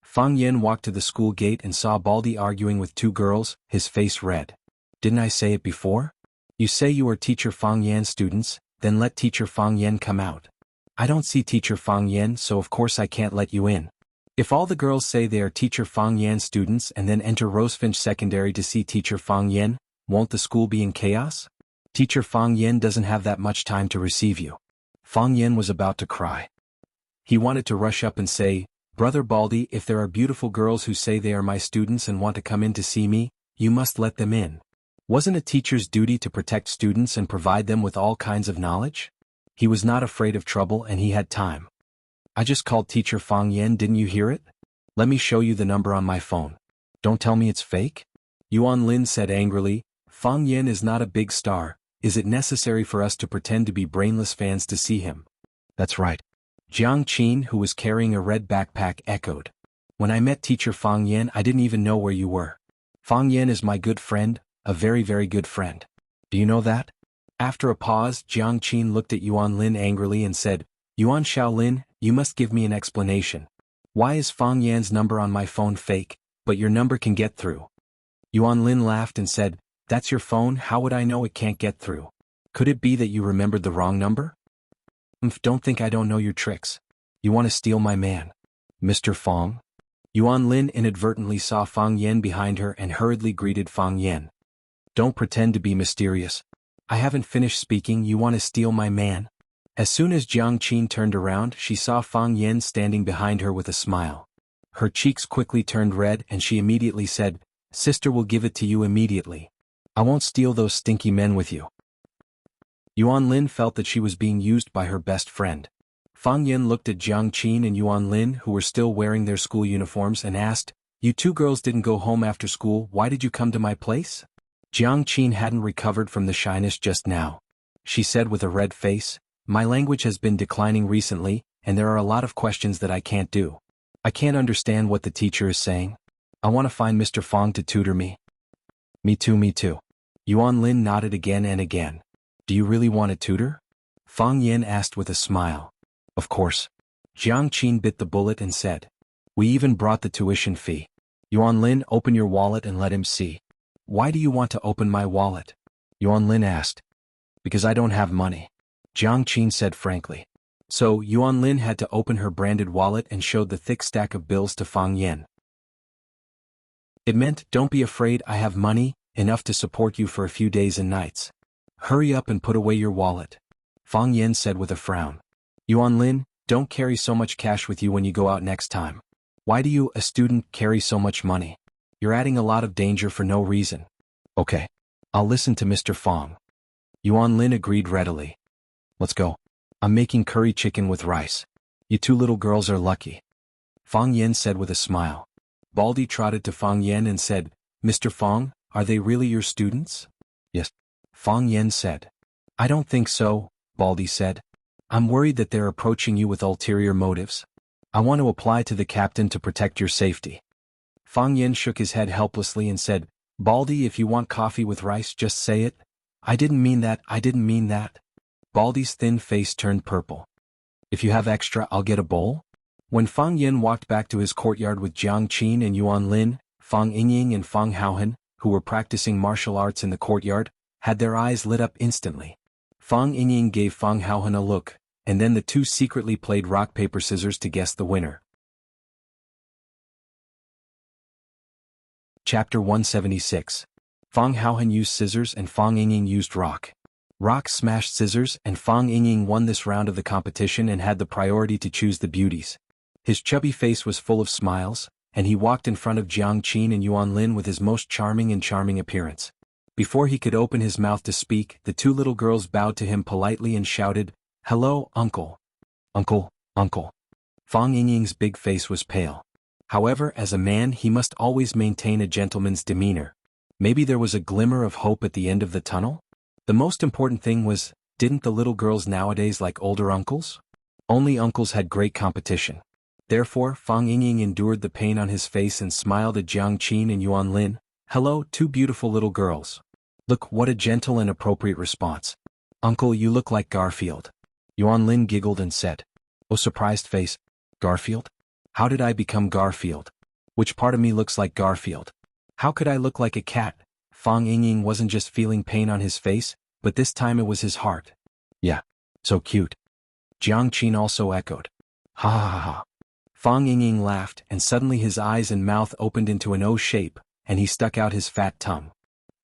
Fang Yen walked to the school gate and saw Baldi arguing with two girls, his face red. Didn't I say it before? You say you are teacher Fang Yan's students, then let teacher Fang Yen come out. I don't see teacher Fang Yen, so of course I can't let you in. If all the girls say they are teacher Fang Yan's students and then enter Rosefinch Secondary to see teacher Fang Yen, won't the school be in chaos? Teacher Fang Yen doesn't have that much time to receive you. Fang Yen was about to cry. He wanted to rush up and say, Brother Baldi, if there are beautiful girls who say they are my students and want to come in to see me, you must let them in. Wasn't a teacher's duty to protect students and provide them with all kinds of knowledge? He was not afraid of trouble and he had time. I just called teacher Fang Yen, didn't you hear it? Let me show you the number on my phone. Don't tell me it's fake? Yuan Lin said angrily, Fang Yen is not a big star, is it necessary for us to pretend to be brainless fans to see him? That's right. Jiang Qin, who was carrying a red backpack, echoed. When I met teacher Fang Yen, I didn't even know where you were. Fang Yen is my good friend, a very very good friend. Do you know that? After a pause, Jiang Qin looked at Yuan Lin angrily and said, Yuan Shaolin, you must give me an explanation. Why is Fang Yan's number on my phone fake, but your number can get through? Yuan Lin laughed and said, That's your phone, how would I know it can't get through? Could it be that you remembered the wrong number? Don't think I don't know your tricks. You want to steal my man, Mr. Fong? Yuan Lin inadvertently saw Fang Yen behind her and hurriedly greeted Fang Yen. Don't pretend to be mysterious. I haven't finished speaking, you want to steal my man? As soon as Jiang Qin turned around, she saw Fang Yen standing behind her with a smile. Her cheeks quickly turned red and she immediately said, Sister will give it to you immediately. I won't steal those stinky men with you. Yuan Lin felt that she was being used by her best friend. Fang Yen looked at Jiang Qin and Yuan Lin, who were still wearing their school uniforms, and asked, You two girls didn't go home after school, why did you come to my place? Jiang Qin hadn't recovered from the shyness just now. She said with a red face, My language has been declining recently, and there are a lot of questions that I can't do. I can't understand what the teacher is saying. I want to find Mr. Fong to tutor me. Me too, me too. Yuan Lin nodded again and again. Do you really want a tutor? Fang Yen asked with a smile. Of course. Jiang Qin bit the bullet and said. We even brought the tuition fee. Yuan Lin, open your wallet and let him see. Why do you want to open my wallet? Yuan Lin asked. Because I don't have money. Jiang Qin said frankly. So, Yuan Lin had to open her branded wallet and showed the thick stack of bills to Fang Yen. It meant, don't be afraid, I have money, enough to support you for a few days and nights. Hurry up and put away your wallet. Fang Yen said with a frown. Yuan Lin, don't carry so much cash with you when you go out next time. Why do you, a student, carry so much money? You're adding a lot of danger for no reason. Okay. I'll listen to Mr. Fong. Yuan Lin agreed readily. Let's go. I'm making curry chicken with rice. You two little girls are lucky. Fang Yen said with a smile. Baldy trotted to Fang Yen and said, Mr. Fong, are they really your students? Yes. Fang Yen said. I don't think so, Baldy said. I'm worried that they're approaching you with ulterior motives. I want to apply to the captain to protect your safety. Fang Yen shook his head helplessly and said, Baldy, if you want coffee with rice, just say it. I didn't mean that, I didn't mean that. Baldy's thin face turned purple. If you have extra, I'll get a bowl. When Fang Yen walked back to his courtyard with Jiang Qin and Yuan Lin, Fang Yingying and Fang Haohan, who were practicing martial arts in the courtyard, had their eyes lit up instantly. Fang Yingying gave Fang Haohan a look, and then the two secretly played rock-paper-scissors to guess the winner. Chapter 176. Fang Haohan used scissors and Fang Yingying used rock. Rock smashed scissors and Fang Yingying won this round of the competition and had the priority to choose the beauties. His chubby face was full of smiles, and he walked in front of Jiang Qin and Yuan Lin with his most charming appearance. Before he could open his mouth to speak, the two little girls bowed to him politely and shouted, Hello, uncle. Uncle, uncle. Fang Yingying's big face was pale. However, as a man he must always maintain a gentleman's demeanor. Maybe there was a glimmer of hope at the end of the tunnel? The most important thing was, didn't the little girls nowadays like older uncles? Only uncles had great competition. Therefore, Fang Yingying endured the pain on his face and smiled at Jiang Qin and Yuan Lin. Hello, two beautiful little girls. Look, what a gentle and appropriate response. Uncle, you look like Garfield. Yuan Lin giggled and said. Oh, surprised face. Garfield? How did I become Garfield? Which part of me looks like Garfield? How could I look like a cat? Fang Yingying wasn't just feeling pain on his face, but this time it was his heart. Yeah. So cute. Jiang Qin also echoed. Ha ha ha ha. Fang Yingying laughed, and suddenly his eyes and mouth opened into an O shape, and he stuck out his fat tongue.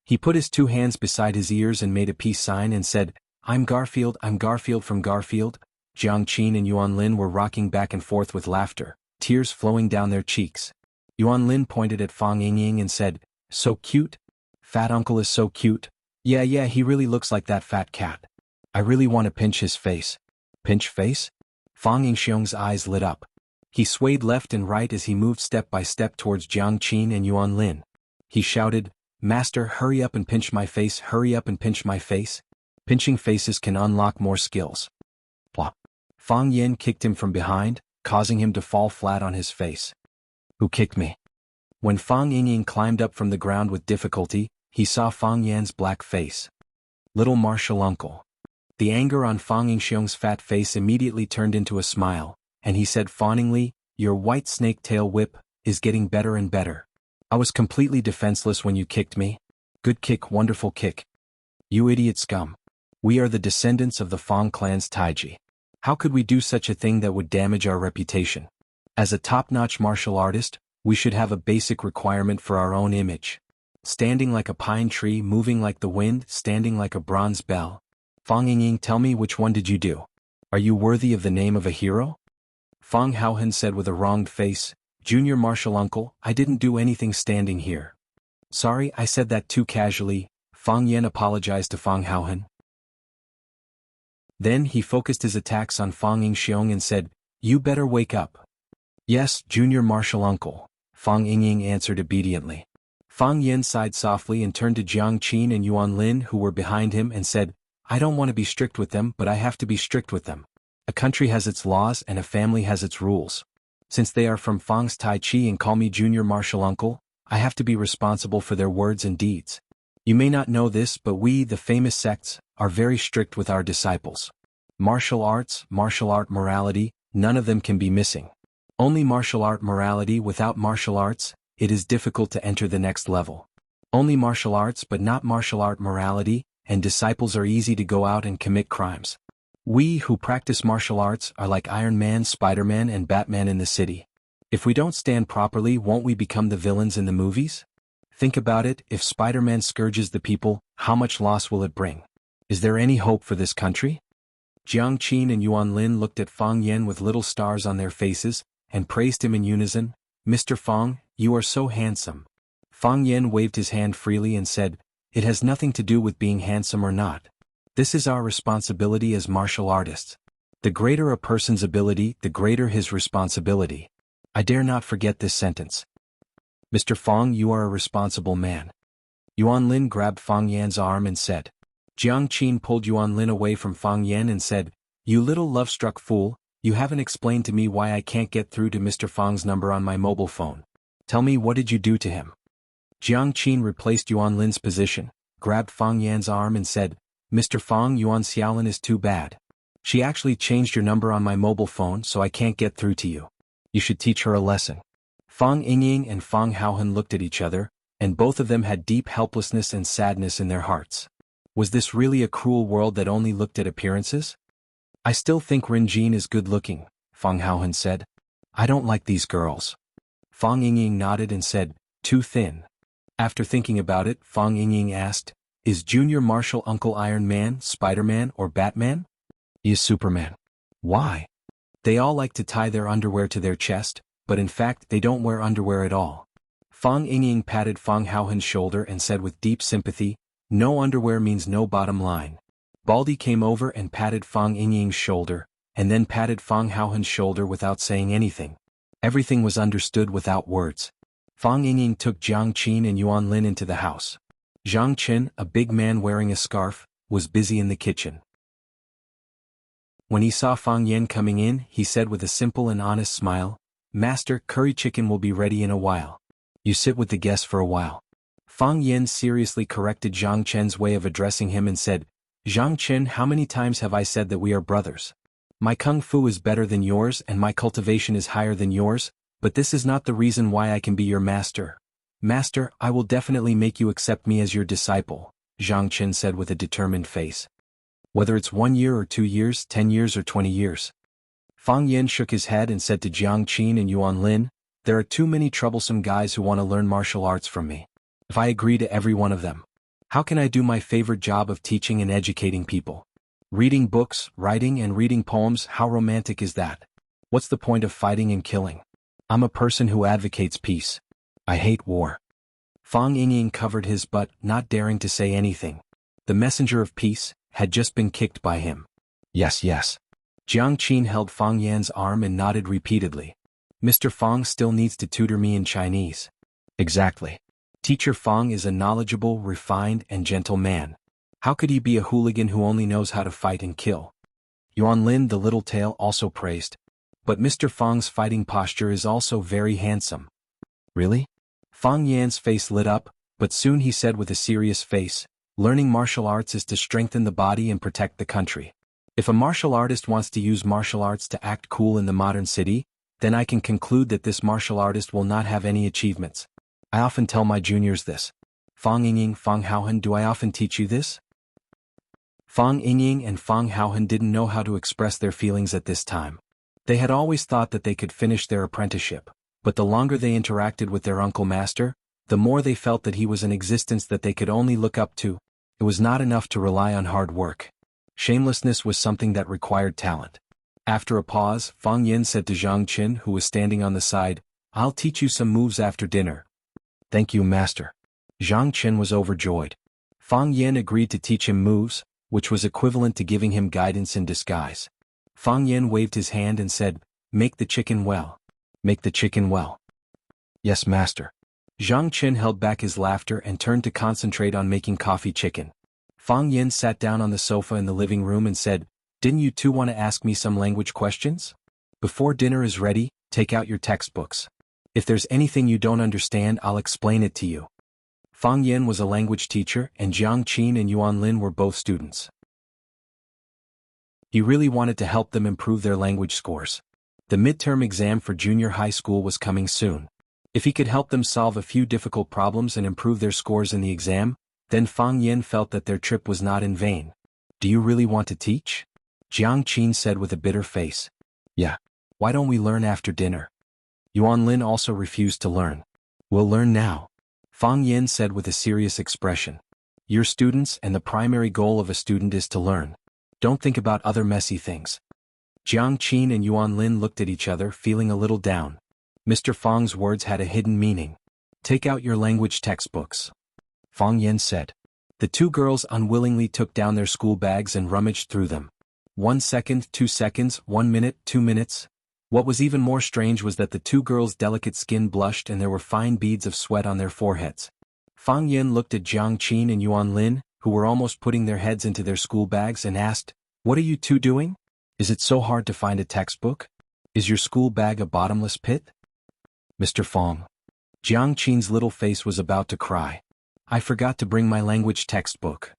He put his two hands beside his ears and made a peace sign and said, I'm Garfield from Garfield. Jiang Qin and Yuan Lin were rocking back and forth with laughter, tears flowing down their cheeks. Yuan Lin pointed at Fang Yingying and said, So cute? Fat uncle is so cute. Yeah, he really looks like that fat cat. I really want to pinch his face. Pinch face? Fang Yingxiong's eyes lit up. He swayed left and right as he moved step by step towards Jiang Qin and Yuan Lin. He shouted, Master, hurry up and pinch my face, hurry up and pinch my face. Pinching faces can unlock more skills. Plop. Fang Yen kicked him from behind, causing him to fall flat on his face. Who kicked me? When Fang Yingying climbed up from the ground with difficulty, he saw Fang Yan's black face. Little martial uncle. The anger on Fang Yingxiong's fat face immediately turned into a smile, and he said fawningly, Your white snake tail whip is getting better and better. I was completely defenseless when you kicked me. Good kick, wonderful kick. You idiot scum. We are the descendants of the Fang clan's Taiji. How could we do such a thing that would damage our reputation? As a top-notch martial artist, we should have a basic requirement for our own image. Standing like a pine tree, moving like the wind, standing like a bronze bell. Fang Yingying, tell me, which one did you do? Are you worthy of the name of a hero? Fang Haohan said with a wronged face, Junior martial uncle, I didn't do anything standing here. Sorry, I said that too casually. Fang Yan apologized to Fang Haohan. Then he focused his attacks on Fang Yingxiong and said, You better wake up. Yes, Junior martial uncle, Fang Yingying answered obediently. Fang Yan sighed softly and turned to Jiang Qin and Yuan Lin, who were behind him, and said, I don't want to be strict with them, but I have to be strict with them. A country has its laws and a family has its rules. Since they are from Fang's Tai Chi and call me Junior martial uncle, I have to be responsible for their words and deeds. You may not know this, but we, the famous sects, are very strict with our disciples. Martial arts, martial art morality, none of them can be missing. Only martial art morality. Without martial arts, it is difficult to enter the next level. Only martial arts but not martial art morality, and disciples are easy to go out and commit crimes. We who practice martial arts are like Iron Man, Spider-Man and Batman in the city. If we don't stand properly, won't we become the villains in the movies? Think about it, if Spider-Man scourges the people, how much loss will it bring? Is there any hope for this country? Jiang Qin and Yuan Lin looked at Fang Yan with little stars on their faces, and praised him in unison. Mr. Fang, you are so handsome. Fang Yan waved his hand freely and said, It has nothing to do with being handsome or not. This is our responsibility as martial artists. The greater a person's ability, the greater his responsibility. I dare not forget this sentence. Mr. Fang, you are a responsible man. Yuan Lin grabbed Fang Yan's arm and said. Jiang Qin pulled Yuan Lin away from Fang Yan and said, You little love-struck fool, you haven't explained to me why I can't get through to Mr. Fang's number on my mobile phone. Tell me, what did you do to him? Jiang Qin replaced Yuan Lin's position, grabbed Fang Yan's arm and said, Mr. Fang, Yuan Xiaolin is too bad. She actually changed your number on my mobile phone so I can't get through to you. You should teach her a lesson. Fang Yingying and Fang Haohan looked at each other, and both of them had deep helplessness and sadness in their hearts. Was this really a cruel world that only looked at appearances? I still think Rin Jin is good-looking, Fang Haohan said. I don't like these girls. Fang Yingying nodded and said, Too thin. After thinking about it, Fang Yingying asked, Is Junior Martial Uncle Iron Man, Spider-Man, or Batman? He is Superman. Why? They all like to tie their underwear to their chest, but in fact they don't wear underwear at all. Fang Yingying patted Fang Haohan's shoulder and said with deep sympathy, No underwear means no bottom line. Baldy came over and patted Fang Yingying's shoulder, and then patted Fang Haohan's shoulder without saying anything. Everything was understood without words. Fang Yingying took Jiang Qin and Yuan Lin into the house. Zhang Chen, a big man wearing a scarf, was busy in the kitchen. When he saw Fang Yan coming in, he said with a simple and honest smile, Master, curry chicken will be ready in a while. You sit with the guests for a while. Fang Yan seriously corrected Zhang Chen's way of addressing him and said, Zhang Chen, how many times have I said that we are brothers? My kung fu is better than yours and my cultivation is higher than yours, but this is not the reason why I can be your master. Master, I will definitely make you accept me as your disciple, Zhang Chen said with a determined face. Whether it's 1 year or 2 years, 10 years or 20 years. Fang Yan shook his head and said to Jiang Qin and Yuan Lin, There are too many troublesome guys who want to learn martial arts from me. If I agree to every one of them, how can I do my favorite job of teaching and educating people? Reading books, writing and reading poems, how romantic is that? What's the point of fighting and killing? I'm a person who advocates peace. I hate war. Fang Yingying covered his butt, not daring to say anything. The messenger of peace had just been kicked by him. Yes, yes. Jiang Qin held Fang Yan's arm and nodded repeatedly. Mr. Fang still needs to tutor me in Chinese. Exactly. Teacher Fang is a knowledgeable, refined, and gentle man. How could he be a hooligan who only knows how to fight and kill? Yuan Lin the little tail also praised. But Mr. Fang's fighting posture is also very handsome. Really? Fang Yan's face lit up, but soon he said with a serious face, Learning martial arts is to strengthen the body and protect the country. If a martial artist wants to use martial arts to act cool in the modern city, then I can conclude that this martial artist will not have any achievements. I often tell my juniors this. Fang Yingying, Fang Haohan, do I often teach you this? Fang Yingying and Fang Haohan didn't know how to express their feelings at this time. They had always thought that they could finish their apprenticeship, but the longer they interacted with their uncle master, the more they felt that he was an existence that they could only look up to. It was not enough to rely on hard work. Shamelessness was something that required talent. After a pause, Fang Yin said to Zhang Qin, who was standing on the side, "I'll teach you some moves after dinner." "Thank you, master." Zhang Qin was overjoyed. Fang Yin agreed to teach him moves, which was equivalent to giving him guidance in disguise. Fang Yin waved his hand and said, "Make the chicken well." "Make the chicken well." "Yes, master." Zhang Qin held back his laughter and turned to concentrate on making coffee chicken. Fang Yin sat down on the sofa in the living room and said, "Didn't you two want to ask me some language questions? Before dinner is ready, take out your textbooks. If there's anything you don't understand, I'll explain it to you." Fang Yin was a language teacher and Jiang Qin and Yuan Lin were both students. He really wanted to help them improve their language scores. The midterm exam for junior high school was coming soon. If he could help them solve a few difficult problems and improve their scores in the exam, then Fang Yin felt that their trip was not in vain. "Do you really want to teach?" Jiang Qin said with a bitter face. "Yeah. Why don't we learn after dinner?" Yuan Lin also refused to learn. "We'll learn now," Fang Yin said with a serious expression. "You're students and the primary goal of a student is to learn. Don't think about other messy things." Jiang Qin and Yuan Lin looked at each other, feeling a little down. Mr. Fang's words had a hidden meaning. "Take out your language textbooks," Fang Yin said. The two girls unwillingly took down their school bags and rummaged through them. 1 second, 2 seconds, 1 minute, 2 minutes. What was even more strange was that the two girls' delicate skin blushed and there were fine beads of sweat on their foreheads. Fang Yin looked at Jiang Qin and Yuan Lin, who were almost putting their heads into their school bags, and asked, "What are you two doing? Is it so hard to find a textbook? Is your school bag a bottomless pit?" "Mr. Fang." Jiang Qin's little face was about to cry. "I forgot to bring my language textbook."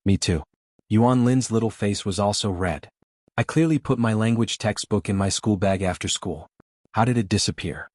"Me too." Yuan Lin's little face was also red. "I clearly put my language textbook in my school bag after school. How did it disappear?"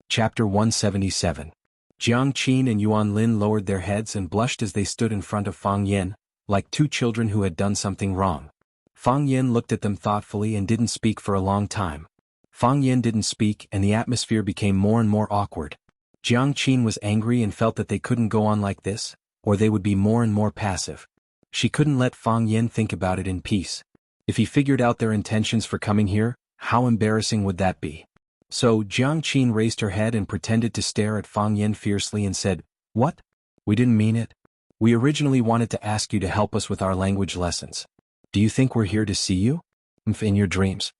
Chapter 177. Jiang Qin and Yuan Lin lowered their heads and blushed as they stood in front of Fang Yin, like two children who had done something wrong. Fang Yin looked at them thoughtfully and didn't speak for a long time. Fang Yin didn't speak and the atmosphere became more and more awkward. Jiang Qin was angry and felt that they couldn't go on like this, or they would be more and more passive. She couldn't let Fang Yin think about it in peace. If he figured out their intentions for coming here, how embarrassing would that be? So Jiang Qin raised her head and pretended to stare at Fang Yin fiercely and said, "What? We didn't mean it. We originally wanted to ask you to help us with our language lessons. Do you think we're here to see you? In your dreams?"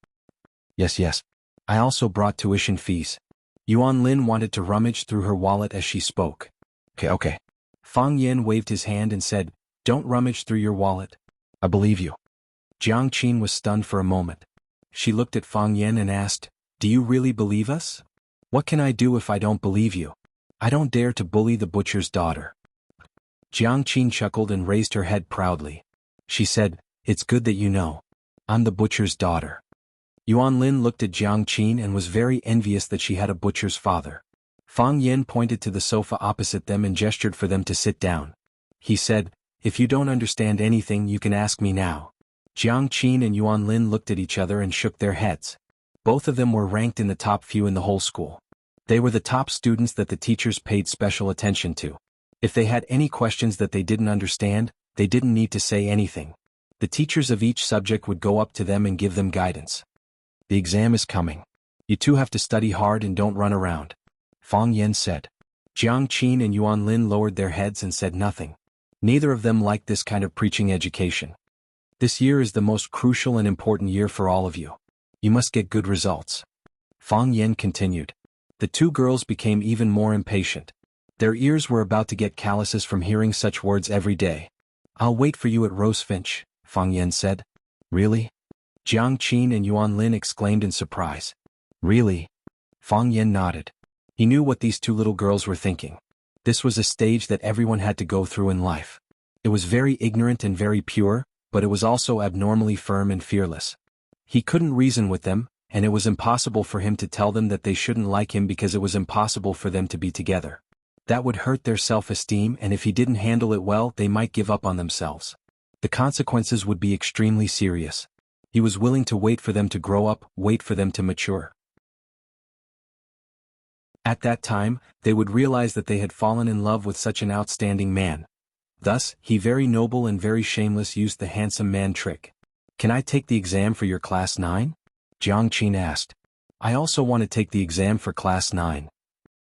Yes. I also brought tuition fees." Yuan Lin wanted to rummage through her wallet as she spoke. Okay. Fang Yin waved his hand and said, "Don't rummage through your wallet." "I believe you." Jiang Qin was stunned for a moment. She looked at Fang Yin and asked, "Do you really believe us? What can I do if I don't believe you? I don't dare to bully the butcher's daughter." Jiang Qin chuckled and raised her head proudly. She said, "It's good that you know. I'm the butcher's daughter." Yuan Lin looked at Jiang Qin and was very envious that she had a butcher's father. Fang Yin pointed to the sofa opposite them and gestured for them to sit down. He said, "If you don't understand anything, you can ask me now." Jiang Qin and Yuan Lin looked at each other and shook their heads. Both of them were ranked in the top few in the whole school. They were the top students that the teachers paid special attention to. If they had any questions that they didn't understand, they didn't need to say anything. The teachers of each subject would go up to them and give them guidance. "The exam is coming. You two have to study hard and don't run around," Fang Yin said. Jiang Qin and Yuan Lin lowered their heads and said nothing. Neither of them liked this kind of preaching education. "This year is the most crucial and important year for all of you. You must get good results," Fang Yin continued. The two girls became even more impatient. Their ears were about to get calluses from hearing such words every day. "I'll wait for you at Rosefinch," Fang Yin said. "Really?" Jiang Qin and Yuan Lin exclaimed in surprise. "Really?" Fang Yin nodded. He knew what these two little girls were thinking. This was a stage that everyone had to go through in life. It was very ignorant and very pure, but it was also abnormally firm and fearless. He couldn't reason with them, and it was impossible for him to tell them that they shouldn't like him because it was impossible for them to be together. That would hurt their self-esteem, and if he didn't handle it well, they might give up on themselves. The consequences would be extremely serious. He was willing to wait for them to grow up, wait for them to mature. At that time, they would realize that they had fallen in love with such an outstanding man. Thus, he, very noble and very shameless, used the handsome man trick. "Can I take the exam for your class 9? Jiang Qin asked. "I also want to take the exam for class 9.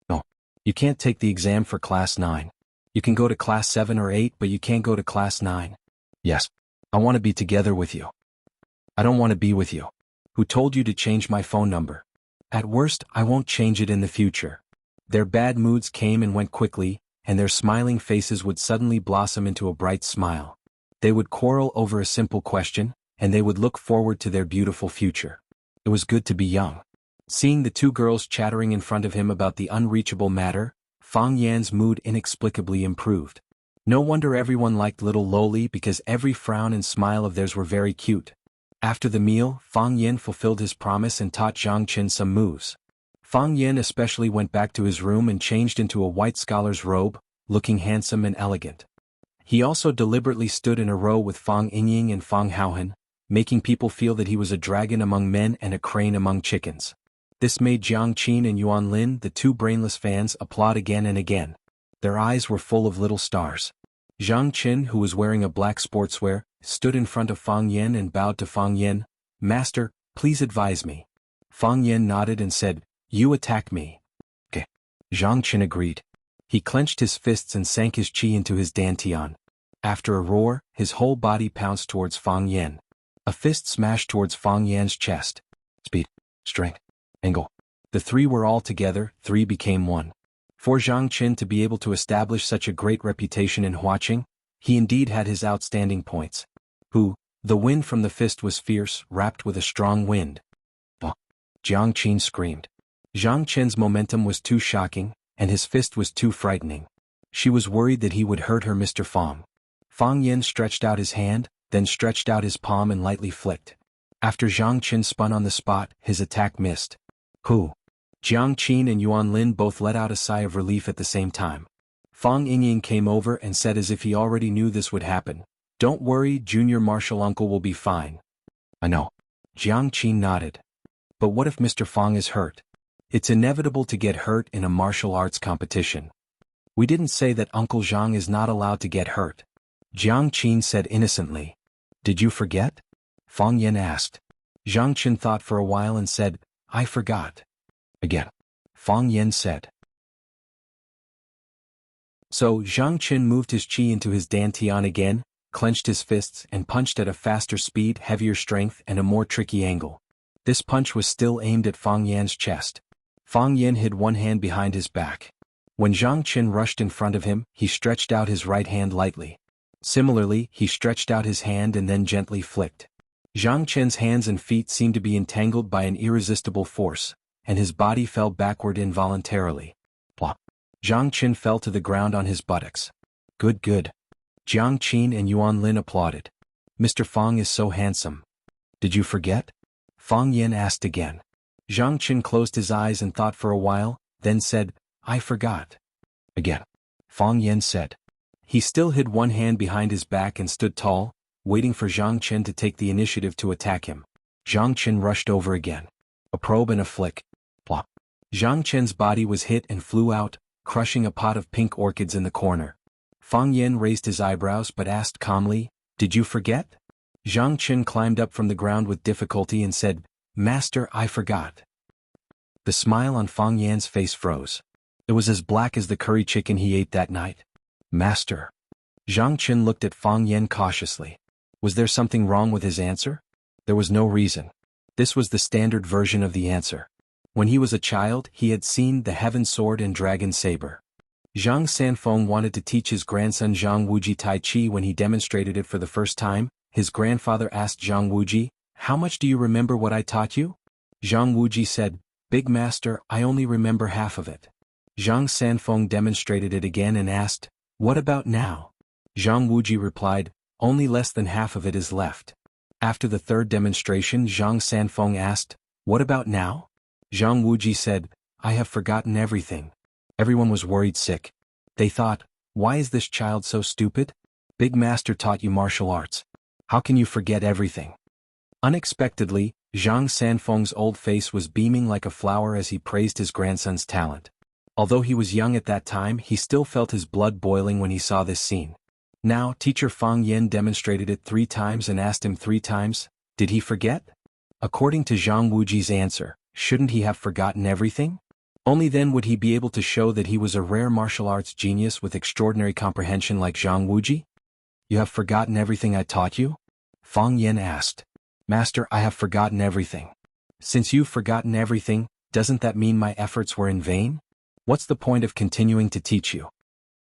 "No. You can't take the exam for class 9. You can go to class 7 or 8, but you can't go to class 9. "Yes. I want to be together with you." "I don't want to be with you. Who told you to change my phone number?" "At worst, I won't change it in the future." Their bad moods came and went quickly, and their smiling faces would suddenly blossom into a bright smile. They would quarrel over a simple question, and they would look forward to their beautiful future. It was good to be young. Seeing the two girls chattering in front of him about the unreachable matter, Fang Yan's mood inexplicably improved. No wonder everyone liked little Loli, because every frown and smile of theirs were very cute. After the meal, Fang Yan fulfilled his promise and taught Jiang Qin some moves. Fang Yan especially went back to his room and changed into a white scholar's robe, looking handsome and elegant. He also deliberately stood in a row with Fang Yingying and Fang Haohan, making people feel that he was a dragon among men and a crane among chickens. This made Jiang Qin and Yuan Lin, the two brainless fans, applaud again and again. Their eyes were full of little stars. Jiang Qin, who was wearing a black sportswear, stood in front of Fang Yan and bowed to Fang Yan. "Master, please advise me." Fang Yan nodded and said, "You attack me." "Okay." Jiang Qin agreed. He clenched his fists and sank his chi into his dantian. After a roar, his whole body pounced towards Fang Yan. A fist smashed towards Fang Yan's chest. Speed, strength, angle. The three were all together, three became one. For Jiang Qin to be able to establish such a great reputation in Huaqing, he indeed had his outstanding points. The wind from the fist was fierce, wrapped with a strong wind. "Bah!" Jiang Qin screamed. Jiang Qin's momentum was too shocking, and his fist was too frightening. She was worried that he would hurt her. Mr. Fang. Fang Yan stretched out his hand, then stretched out his palm and lightly flicked. After Jiang Qin spun on the spot, his attack missed. "Who?" Jiang Qin and Yuan Lin both let out a sigh of relief at the same time. Fang Yingying came over and said as if he already knew this would happen, "Don't worry, Junior Martial Uncle will be fine." "I know." Jiang Qin nodded. "But what if Mr. Fang is hurt? It's inevitable to get hurt in a martial arts competition." "We didn't say that Uncle Zhang is not allowed to get hurt," Jiang Qin said innocently. "Did you forget?" Fang Yan asked. Jiang Qin thought for a while and said, "I forgot." Again. Fang Yan said. So Jiang Qin moved his chi into his dantian again, clenched his fists and punched at a faster speed, heavier strength and a more tricky angle. This punch was still aimed at Fang Yan's chest. Fang Yan hid one hand behind his back. When Jiang Qin rushed in front of him, he stretched out his right hand lightly. Similarly, he stretched out his hand and then gently flicked. Jiang Qin's hands and feet seemed to be entangled by an irresistible force, and his body fell backward involuntarily. Plop. Jiang Qin fell to the ground on his buttocks. "Good, good." Jiang Qin and Yuan Lin applauded. "Mr. Fang is so handsome." "Did you forget?" Fang Yan asked again. Jiang Qin closed his eyes and thought for a while, then said, "I forgot." Again. Fang Yan said. He still hid one hand behind his back and stood tall, waiting for Jiang Qin to take the initiative to attack him. Jiang Qin rushed over again. A probe and a flick. Plop. Jiang Qin's body was hit and flew out, crushing a pot of pink orchids in the corner. Fang Yan raised his eyebrows but asked calmly, "Did you forget?" Jiang Qin climbed up from the ground with difficulty and said, "Master, I forgot." The smile on Fang Yan's face froze. It was as black as the curry chicken he ate that night. "Master." Jiang Qin looked at Fang Yan cautiously. Was there something wrong with his answer? There was no reason. This was the standard version of the answer. When he was a child, he had seen the Heaven Sword and Dragon Saber. Zhang Sanfeng wanted to teach his grandson Zhang Wuji Tai Chi. When he demonstrated it for the first time, his grandfather asked Zhang Wuji, "How much do you remember what I taught you?" Zhang Wuji said, "Big master, I only remember half of it." Zhang Sanfeng demonstrated it again and asked, "What about now?" Zhang Wuji replied, "Only less than half of it is left." After the third demonstration, Zhang Sanfeng asked, What about now? Zhang Wuji said, I have forgotten everything. Everyone was worried sick. They thought, why is this child so stupid? Big Master taught you martial arts. How can you forget everything? Unexpectedly, Zhang Sanfeng's old face was beaming like a flower as he praised his grandson's talent. Although he was young at that time, he still felt his blood boiling when he saw this scene. Now, teacher Fang Yin demonstrated it 3 times and asked him 3 times, did he forget? According to Zhang Wuji's answer, shouldn't he have forgotten everything? Only then would he be able to show that he was a rare martial arts genius with extraordinary comprehension like Zhang Wuji? You have forgotten everything I taught you? Fang Yin asked. Master, I have forgotten everything. Since you've forgotten everything, doesn't that mean my efforts were in vain? What's the point of continuing to teach you?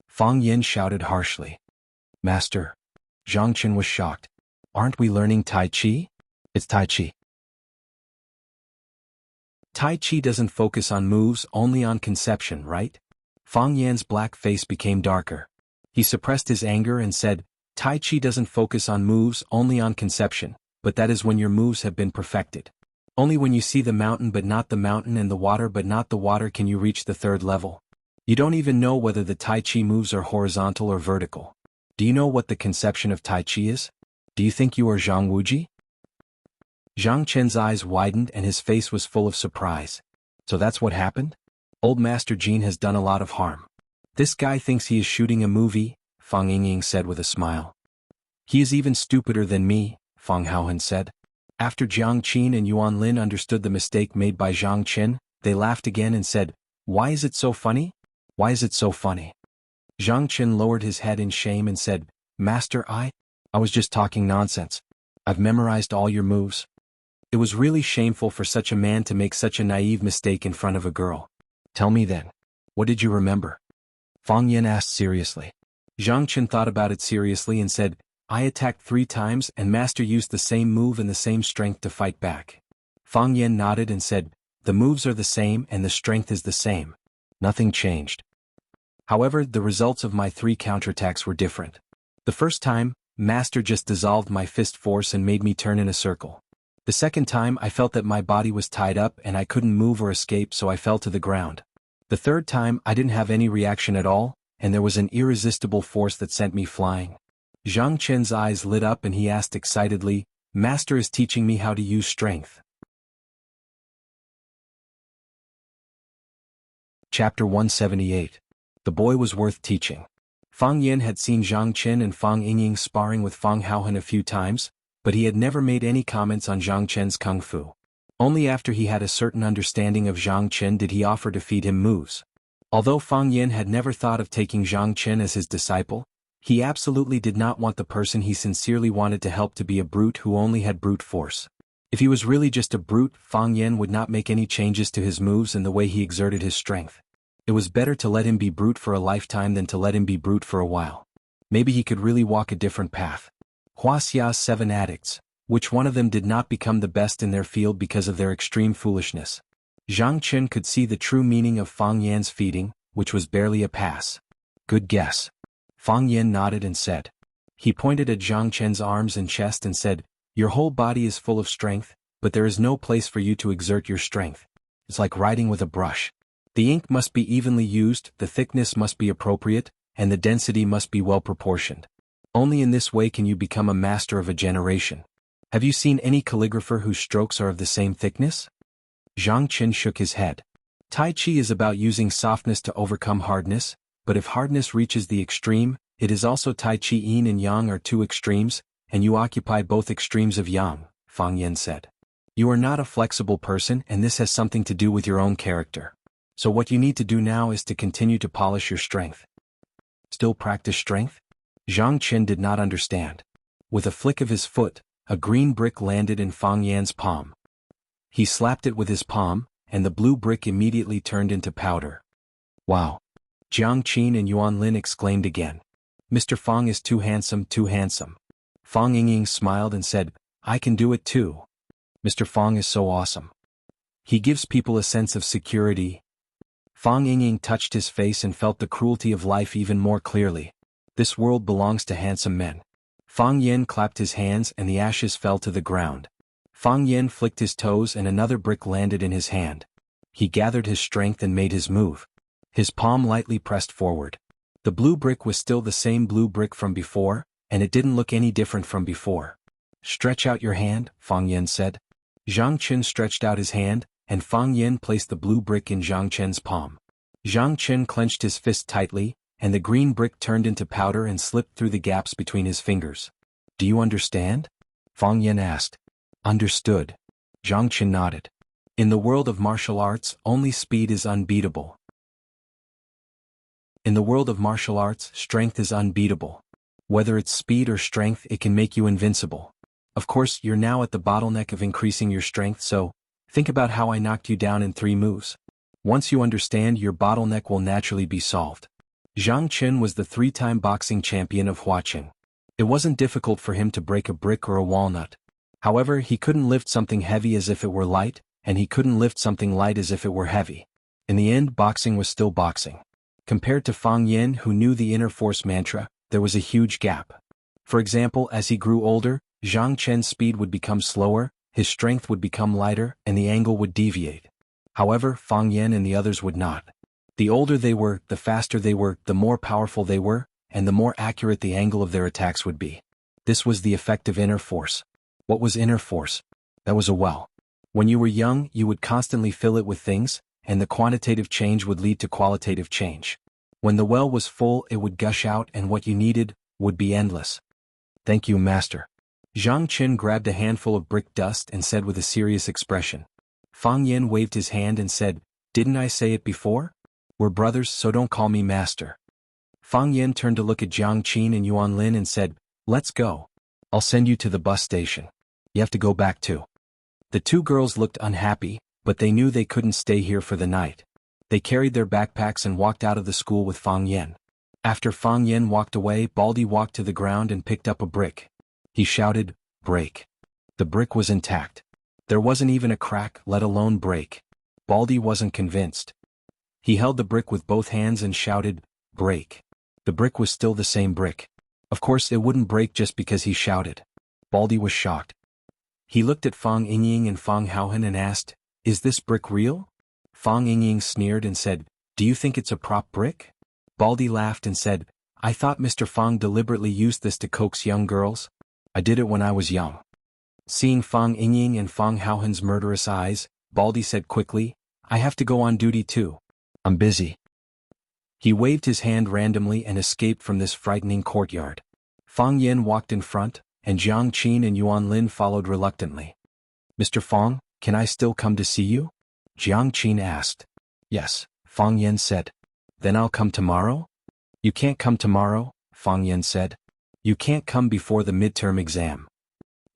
Fang Yin shouted harshly. Master. Zhang Qin was shocked. Aren't we learning Tai Chi? It's Tai Chi. Tai Chi doesn't focus on moves, only on conception, right? Fang Yan's black face became darker. He suppressed his anger and said, Tai Chi doesn't focus on moves, only on conception, but that is when your moves have been perfected. Only when you see the mountain but not the mountain and the water but not the water can you reach the 3rd level. You don't even know whether the Tai Chi moves are horizontal or vertical. Do you know what the conception of Tai Chi is? Do you think you are Zhang Wuji? Zhang Chen's eyes widened and his face was full of surprise. So that's what happened? Old Master Jin has done a lot of harm. This guy thinks he is shooting a movie, Fang Yingying said with a smile. He is even stupider than me, Fang Haohan said. After Jiang Qin and Yuan Lin understood the mistake made by Zhang Qin, they laughed again and said, why is it so funny? Why is it so funny? Zhang Qin lowered his head in shame and said, Master, I was just talking nonsense. I've memorized all your moves. It was really shameful for such a man to make such a naive mistake in front of a girl. Tell me then, what did you remember? Fang Yin asked seriously. Zhang Qin thought about it seriously and said, I attacked 3 times and Master used the same move and the same strength to fight back. Fang Yin nodded and said, the moves are the same and the strength is the same. Nothing changed. However, the results of my 3 counterattacks were different. The first time, Master just dissolved my fist force and made me turn in a circle. The second time I felt that my body was tied up and I couldn't move or escape, so I fell to the ground. The third time I didn't have any reaction at all, and there was an irresistible force that sent me flying. Zhang Chen's eyes lit up and he asked excitedly, Master is teaching me how to use strength. Chapter 178. The boy was worth teaching. Fang Yin had seen Zhang Chen and Fang Yingying sparring with Fang Haohan a few times, but he had never made any comments on Zhang Chen's kung fu. Only after he had a certain understanding of Zhang Chen did he offer to feed him moves. Although Fang Yin had never thought of taking Zhang Chen as his disciple, he absolutely did not want the person he sincerely wanted to help to be a brute who only had brute force. If he was really just a brute, Fang Yin would not make any changes to his moves and the way he exerted his strength. It was better to let him be brute for a lifetime than to let him be brute for a while. Maybe he could really walk a different path. Huaxia's 7 addicts, which one of them did not become the best in their field because of their extreme foolishness? Zhang Chen could see the true meaning of Fang Yan's feeding, which was barely a pass. Good guess. Fang Yan nodded and said. He pointed at Zhang Chen's arms and chest and said, your whole body is full of strength, but there is no place for you to exert your strength. It's like writing with a brush. The ink must be evenly used, the thickness must be appropriate, and the density must be well proportioned. Only in this way can you become a master of a generation. Have you seen any calligrapher whose strokes are of the same thickness? Zhang Qin shook his head. Tai Chi is about using softness to overcome hardness, but if hardness reaches the extreme, it is also Tai Chi. Yin and Yang are 2 extremes, and you occupy both extremes of Yang, Fang Yin said. You are not a flexible person and this has something to do with your own character. So what you need to do now is to continue to polish your strength. Still practice strength? Zhang Qin did not understand. With a flick of his foot, a green brick landed in Fang Yan's palm. He slapped it with his palm, and the blue brick immediately turned into powder. Wow! Jiang Qin and Yuan Lin exclaimed again. Mr. Fang is too handsome, too handsome. Fang Yingying smiled and said, I can do it too. Mr. Fang is so awesome. He gives people a sense of security. Fang Yingying touched his face and felt the cruelty of life even more clearly. This world belongs to handsome men. Fang Yin clapped his hands and the ashes fell to the ground. Fang Yen flicked his toes and another brick landed in his hand. He gathered his strength and made his move. His palm lightly pressed forward. The blue brick was still the same blue brick from before, and it didn't look any different from before. "Stretch out your hand," Fang Yen said. Zhang Chen stretched out his hand, and Fang Yen placed the blue brick in Zhang Chen's palm. Zhang Chen clenched his fist tightly, and the green brick turned into powder and slipped through the gaps between his fingers. "Do you understand?" Fang Yen asked. "Understood." Zhang Chen nodded. In the world of martial arts, only speed is unbeatable. In the world of martial arts, strength is unbeatable. Whether it's speed or strength, it can make you invincible. Of course, you're now at the bottleneck of increasing your strength, so think about how I knocked you down in 3 moves. Once you understand, your bottleneck will naturally be solved. Zhang Chen was the 3-time boxing champion of Huaqing. It wasn't difficult for him to break a brick or a walnut. However, he couldn't lift something heavy as if it were light, and he couldn't lift something light as if it were heavy. In the end, boxing was still boxing. Compared to Fang Yen, who knew the inner force mantra, there was a huge gap. For example, as he grew older, Zhang Chen's speed would become slower, his strength would become lighter, and the angle would deviate. However, Fang Yen and the others would not. The older they were, the faster they were, the more powerful they were, and the more accurate the angle of their attacks would be. This was the effect of inner force. What was inner force? That was a well. When you were young, you would constantly fill it with things, and the quantitative change would lead to qualitative change. When the well was full, it would gush out, and what you needed would be endless. "Thank you, master." Zhang Chen grabbed a handful of brick dust and said with a serious expression. Fang Yen waved his hand and said, "Didn't I say it before? We're brothers, so don't call me master." Fang Yen turned to look at Jiang Qin and Yuan Lin and said, "Let's go. I'll send you to the bus station. You have to go back too." The 2 girls looked unhappy, but they knew they couldn't stay here for the night. They carried their backpacks and walked out of the school with Fang Yen. After Fang Yen walked away, Baldy walked to the ground and picked up a brick. He shouted, "Break." The brick was intact. There wasn't even a crack, let alone break. Baldy wasn't convinced. He held the brick with both hands and shouted, "Break." The brick was still the same brick. Of course, it wouldn't break just because he shouted. Baldy was shocked. He looked at Fang Yingying and Fang Haohan and asked, "Is this brick real?" Fang Yingying sneered and said, "Do you think it's a prop brick?" Baldy laughed and said, "I thought Mr. Fang deliberately used this to coax young girls. I did it when I was young." Seeing Fang Yingying and Fang Haohan's murderous eyes, Baldy said quickly, "I have to go on duty too. I'm busy." He waved his hand randomly and escaped from this frightening courtyard. Fang Yen walked in front, and Jiang Qin and Yuan Lin followed reluctantly. "Mr. Fang, can I still come to see you?" Jiang Qin asked. "Yes," Fang Yen said. "Then I'll come tomorrow?" "You can't come tomorrow," Fang Yen said. "You can't come before the midterm exam."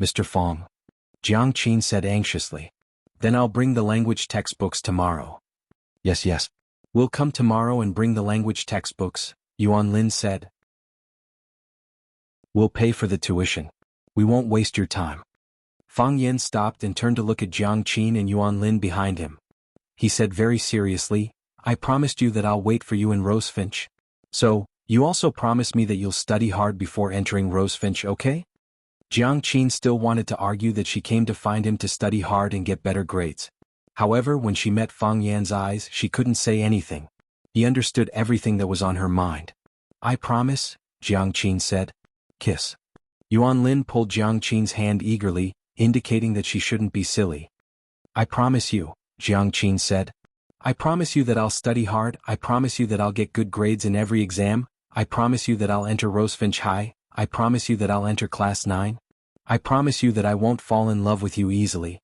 "Mr. Fang," Jiang Qin said anxiously. "Then I'll bring the language textbooks tomorrow." Yes. "We'll come tomorrow and bring the language textbooks," Yuan Lin said. "We'll pay for the tuition. We won't waste your time." Fang Yen stopped and turned to look at Jiang Qin and Yuan Lin behind him. He said very seriously, "I promised you that I'll wait for you in Rosefinch. So, you also promise me that you'll study hard before entering Rosefinch, okay?" Jiang Qin still wanted to argue that she came to find him to study hard and get better grades. However, when she met Fang Yan's eyes, she couldn't say anything. He understood everything that was on her mind. "I promise," Jiang Qin said. "Kiss." Yuan Lin pulled Jiang Qin's hand eagerly, indicating that she shouldn't be silly. "I promise you," Jiang Qin said. "I promise you that I'll study hard, I promise you that I'll get good grades in every exam, I promise you that I'll enter Rosefinch High, I promise you that I'll enter Class 9. I promise you that I won't fall in love with you easily."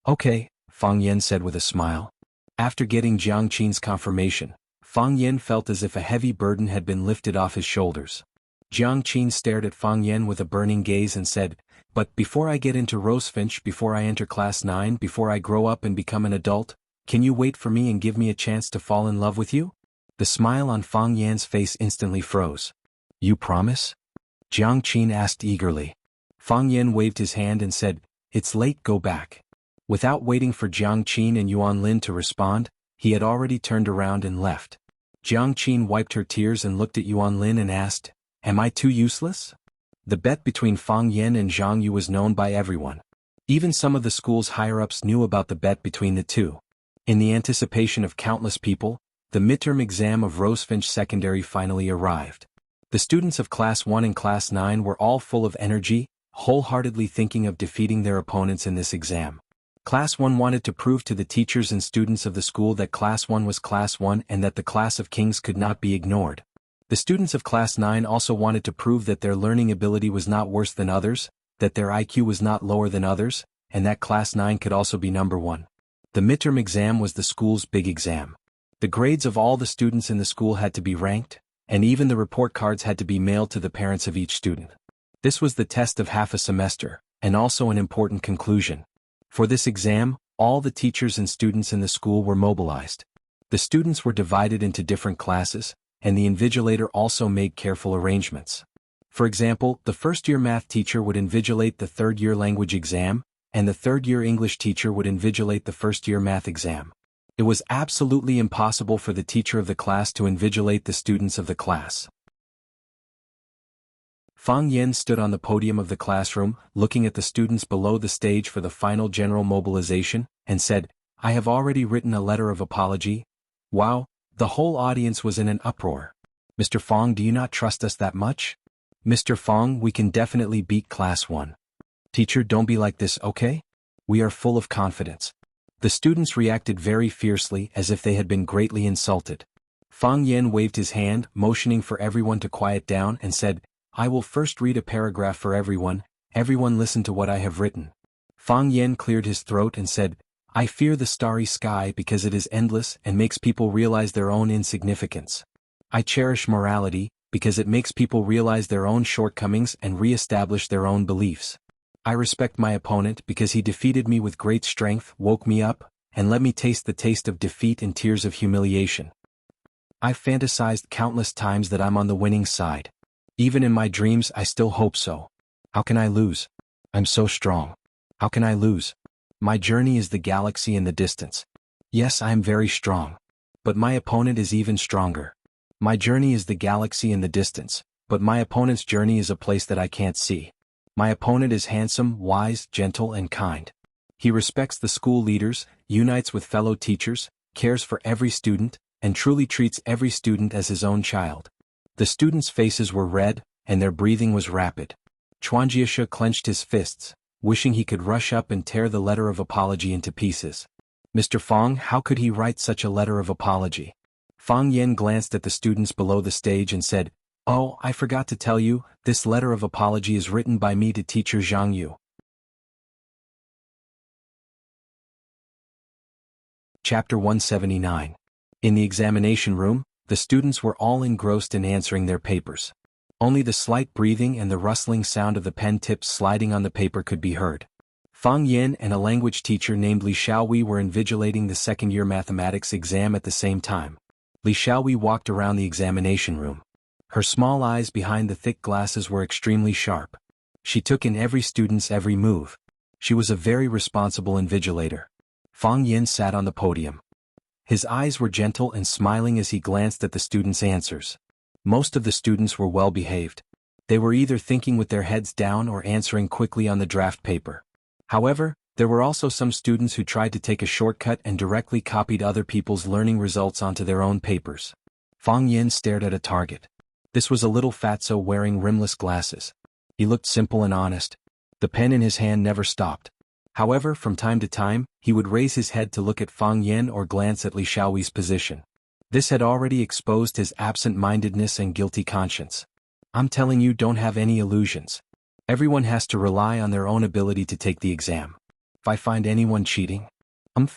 "Okay," Fang Yen said with a smile. After getting Jiang Qin's confirmation, Fang Yen felt as if a heavy burden had been lifted off his shoulders. Jiang Qin stared at Fang Yen with a burning gaze and said, "But before I get into Rosefinch, before I enter Class 9, before I grow up and become an adult, can you wait for me and give me a chance to fall in love with you?" The smile on Fang Yan's face instantly froze. "You promise?" Jiang Qin asked eagerly. Fang Yen waved his hand and said, "It's late, go back." Without waiting for Jiang Qin and Yuan Lin to respond, he had already turned around and left. Jiang Qin wiped her tears and looked at Yuan Lin and asked, "Am I too useless?" The bet between Fang Yen and Zhang Yu was known by everyone. Even some of the school's higher-ups knew about the bet between the two. In the anticipation of countless people, the midterm exam of Rosefinch Secondary finally arrived. The students of Class 1 and Class 9 were all full of energy, wholeheartedly thinking of defeating their opponents in this exam. Class 1 wanted to prove to the teachers and students of the school that Class 1 was Class 1 and that the class of kings could not be ignored. The students of Class 9 also wanted to prove that their learning ability was not worse than others, that their IQ was not lower than others, and that Class 9 could also be number 1. The midterm exam was the school's big exam. The grades of all the students in the school had to be ranked, and even the report cards had to be mailed to the parents of each student. This was the test of half a semester, and also an important conclusion. For this exam, all the teachers and students in the school were mobilized. The students were divided into different classes, and the invigilator also made careful arrangements. For example, the first-year math teacher would invigilate the third-year language exam, and the third-year English teacher would invigilate the first-year math exam. It was absolutely impossible for the teacher of the class to invigilate the students of the class. Fang Yen stood on the podium of the classroom, looking at the students below the stage for the final general mobilization, and said, "I have already written a letter of apology." Wow, the whole audience was in an uproar. "Mr. Fang, do you not trust us that much?" "Mr. Fang, we can definitely beat Class 1. Teacher, don't be like this, okay? We are full of confidence." The students reacted very fiercely as if they had been greatly insulted. Fang Yen waved his hand, motioning for everyone to quiet down, and said, "I will first read a paragraph for everyone. Everyone listen to what I have written." Fang Yen cleared his throat and said, "I fear the starry sky because it is endless and makes people realize their own insignificance. I cherish morality because it makes people realize their own shortcomings and re-establish their own beliefs. I respect my opponent because he defeated me with great strength, woke me up, and let me taste the taste of defeat and tears of humiliation. I've fantasized countless times that I'm on the winning side. Even in my dreams I still hope so. How can I lose? I'm so strong. How can I lose? My journey is the galaxy in the distance. Yes, I am very strong. But my opponent is even stronger. My journey is the galaxy in the distance, but my opponent's journey is a place that I can't see. My opponent is handsome, wise, gentle, and kind. He respects the school leaders, unites with fellow teachers, cares for every student, and truly treats every student as his own child." The students' faces were red, and their breathing was rapid. Chuanjiasha clenched his fists, wishing he could rush up and tear the letter of apology into pieces. "Mr. Fang, how could he write such a letter of apology?" Fang Yen glanced at the students below the stage and said, "Oh, I forgot to tell you, this letter of apology is written by me to teacher Zhang Yu." Chapter 179. In the examination room, the students were all engrossed in answering their papers. Only the slight breathing and the rustling sound of the pen tips sliding on the paper could be heard. Fang Yin and a language teacher named Li Xiaowei were invigilating the second-year mathematics exam at the same time. Li Xiaowei walked around the examination room. Her small eyes behind the thick glasses were extremely sharp. She took in every student's every move. She was a very responsible invigilator. Fang Yin sat on the podium. His eyes were gentle and smiling as he glanced at the students' answers. Most of the students were well behaved. They were either thinking with their heads down or answering quickly on the draft paper. However, there were also some students who tried to take a shortcut and directly copied other people's learning results onto their own papers. Fang Yin stared at a target. This was a little fatso wearing rimless glasses. He looked simple and honest. The pen in his hand never stopped. However, from time to time, he would raise his head to look at Fang Yen or glance at Li Xiaowei's position. This had already exposed his absent-mindedness and guilty conscience. "I'm telling you, don't have any illusions. Everyone has to rely on their own ability to take the exam. If I find anyone cheating,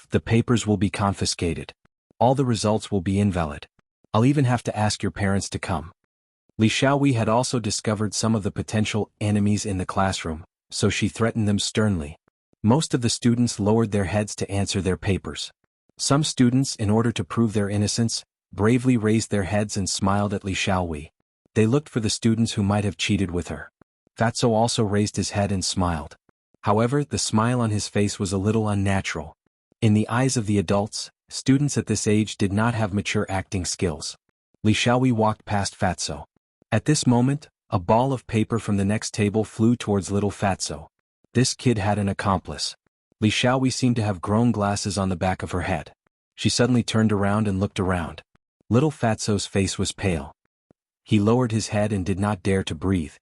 the papers will be confiscated. All the results will be invalid. I'll even have to ask your parents to come." Li Xiaowei had also discovered some of the potential enemies in the classroom, so she threatened them sternly. Most of the students lowered their heads to answer their papers. Some students, in order to prove their innocence, bravely raised their heads and smiled at Li Xiaowei. They looked for the students who might have cheated with her. Fatso also raised his head and smiled. However, the smile on his face was a little unnatural. In the eyes of the adults, students at this age did not have mature acting skills. Li Xiaowei walked past Fatso. At this moment, a ball of paper from the next table flew towards little Fatso. This kid had an accomplice. Li Xiaowei seemed to have grown glasses on the back of her head. She suddenly turned around and looked around. Little Fatso's face was pale. He lowered his head and did not dare to breathe.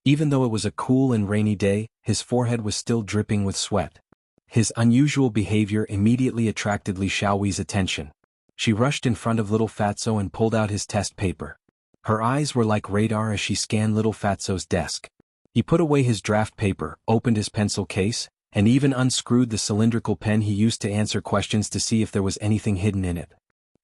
Even though it was a cool and rainy day, his forehead was still dripping with sweat. His unusual behavior immediately attracted Li Xiaowei's attention. She rushed in front of little Fatso and pulled out his test paper. Her eyes were like radar as she scanned little Fatso's desk. He put away his draft paper, opened his pencil case, and even unscrewed the cylindrical pen he used to answer questions to see if there was anything hidden in it.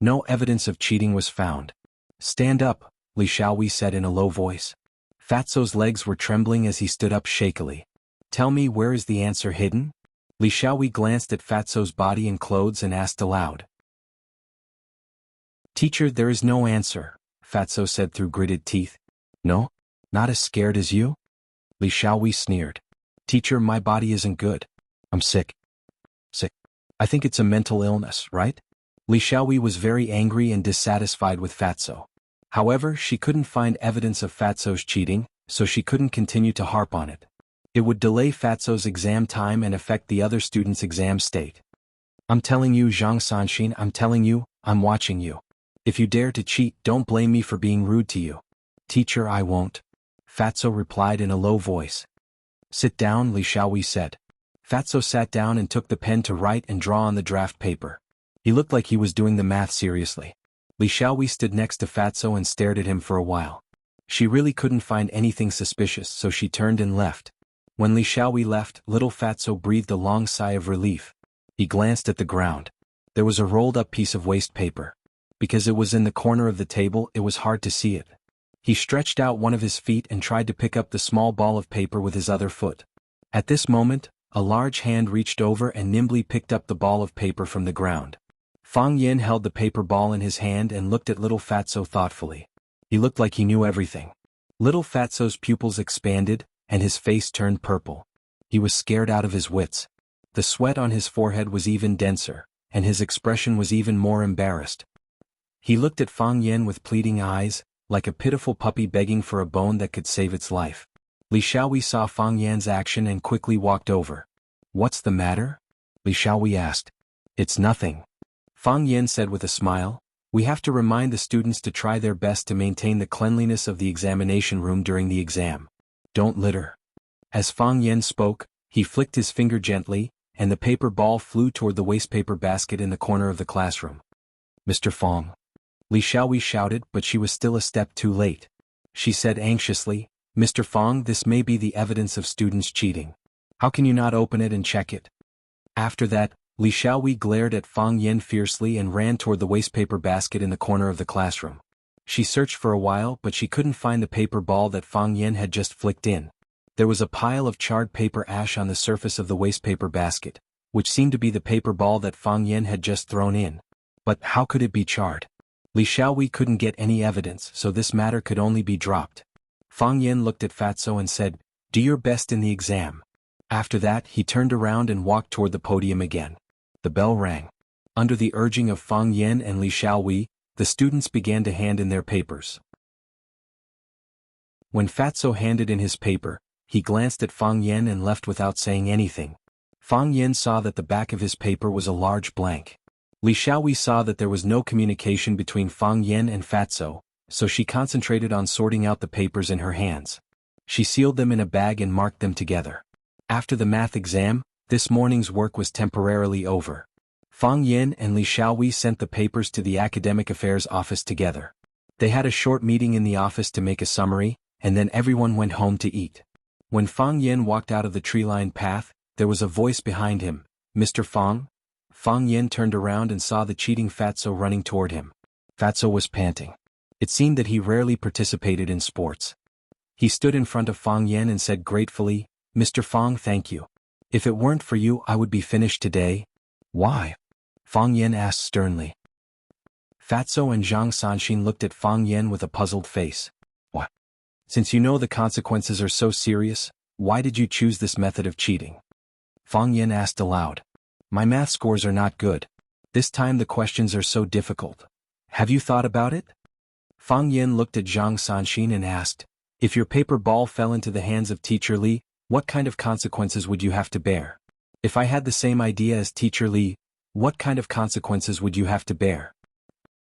No evidence of cheating was found. "Stand up," Li Xiaowei said in a low voice. Fatso's legs were trembling as he stood up shakily. "Tell me, where is the answer hidden?" Li Xiaowei glanced at Fatso's body and clothes and asked aloud. "Teacher, there is no answer," Fatso said through gritted teeth. "No? Not as scared as you?" Li Xiaowei sneered. "Teacher, my body isn't good. I'm sick. Sick. I think it's a mental illness, right?" Li Xiaowei was very angry and dissatisfied with Fatso. However, she couldn't find evidence of Fatso's cheating, so she couldn't continue to harp on it. It would delay Fatso's exam time and affect the other students' exam state. "I'm telling you, Zhang Sanxin, I'm telling you, I'm watching you. If you dare to cheat, don't blame me for being rude to you." "Teacher, I won't," Fatso replied in a low voice. "Sit down," Li Xiaowei said. Fatso sat down and took the pen to write and draw on the draft paper. He looked like he was doing the math seriously. Li Xiaowei stood next to Fatso and stared at him for a while. She really couldn't find anything suspicious, so she turned and left. When Li Xiaowei left, little Fatso breathed a long sigh of relief. He glanced at the ground. There was a rolled-up piece of waste paper. Because it was in the corner of the table, it was hard to see it. He stretched out one of his feet and tried to pick up the small ball of paper with his other foot. At this moment, a large hand reached over and nimbly picked up the ball of paper from the ground. Fang Yin held the paper ball in his hand and looked at little Fatso thoughtfully. He looked like he knew everything. Little Fatso's pupils expanded, and his face turned purple. He was scared out of his wits. The sweat on his forehead was even denser, and his expression was even more embarrassed. He looked at Fang Yin with pleading eyes, like a pitiful puppy begging for a bone that could save its life. Li Xiaowei saw Fang Yan's action and quickly walked over. "What's the matter?" Li Xiaowei asked. "It's nothing," Fang Yin said with a smile. "We have to remind the students to try their best to maintain the cleanliness of the examination room during the exam. Don't litter." As Fang Yin spoke, he flicked his finger gently, and the paper ball flew toward the wastepaper basket in the corner of the classroom. "Mr. Fang," Li Xiaowei shouted, but she was still a step too late. She said anxiously, "Mr. Fang, this may be the evidence of students cheating. How can you not open it and check it?" After that, Li Xiaowei glared at Fang Yin fiercely and ran toward the wastepaper basket in the corner of the classroom. She searched for a while, but she couldn't find the paper ball that Fang Yin had just flicked in. There was a pile of charred paper ash on the surface of the wastepaper basket, which seemed to be the paper ball that Fang Yin had just thrown in. But how could it be charred? Li Xiaowei couldn't get any evidence, so this matter could only be dropped. Fang Yin looked at Fatso and said, "Do your best in the exam." After that, he turned around and walked toward the podium again. The bell rang. Under the urging of Fang Yin and Li Xiaowei, the students began to hand in their papers. When Fatso handed in his paper, he glanced at Fang Yin and left without saying anything. Fang Yin saw that the back of his paper was a large blank. Li Xiaowei saw that there was no communication between Fang Yin and Fatso, so she concentrated on sorting out the papers in her hands. She sealed them in a bag and marked them together. After the math exam, this morning's work was temporarily over. Fang Yin and Li Xiaowei sent the papers to the Academic Affairs office together. They had a short meeting in the office to make a summary, and then everyone went home to eat. When Fang Yin walked out of the tree-lined path, there was a voice behind him. "Mr. Fang?" Fang Yin turned around and saw the cheating Fatso running toward him. Fatso was panting. It seemed that he rarely participated in sports. He stood in front of Fang Yin and said gratefully, "Mr. Fang, thank you. If it weren't for you, I would be finished today." "Why?" Fang Yin asked sternly. Fatso and Zhang Sanxin looked at Fang Yin with a puzzled face. "What? Since you know the consequences are so serious, why did you choose this method of cheating?" Fang Yin asked aloud. "My math scores are not good. This time the questions are so difficult. Have you thought about it?" Fang Yin looked at Zhang Sanxin and asked, "If your paper ball fell into the hands of Teacher Li, What kind of consequences would you have to bear? If I had the same idea as Teacher Li, what kind of consequences would you have to bear?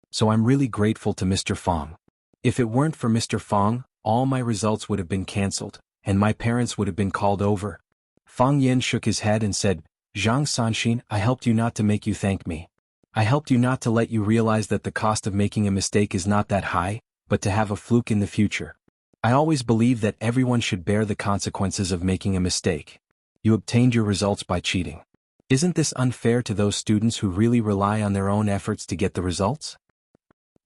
So I'm really grateful to Mr. Fong. If it weren't for Mr. Fong, all my results would have been cancelled, and my parents would have been called over. Fang Yen shook his head and said, Zhang Sanxin, I helped you not to make you thank me. I helped you not to let you realize that the cost of making a mistake is not that high, but to have a fluke in the future. I always believe that everyone should bear the consequences of making a mistake. You obtained your results by cheating. Isn't this unfair to those students who really rely on their own efforts to get the results?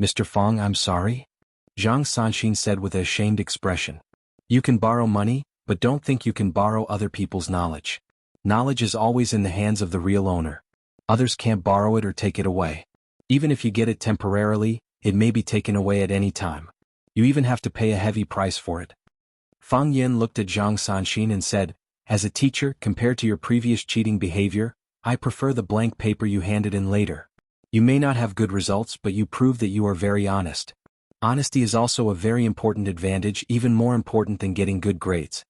Mr. Fong, I'm sorry. Zhang Sanxin said with a ashamed expression. You can borrow money, but don't think you can borrow other people's knowledge. Knowledge is always in the hands of the real owner. Others can't borrow it or take it away. Even if you get it temporarily, it may be taken away at any time. You even have to pay a heavy price for it. Fang Yen looked at Zhang Sanxin and said, as a teacher, compared to your previous cheating behavior, I prefer the blank paper you handed in later. You may not have good results, but you prove that you are very honest. Honesty is also a very important advantage, even more important than getting good grades.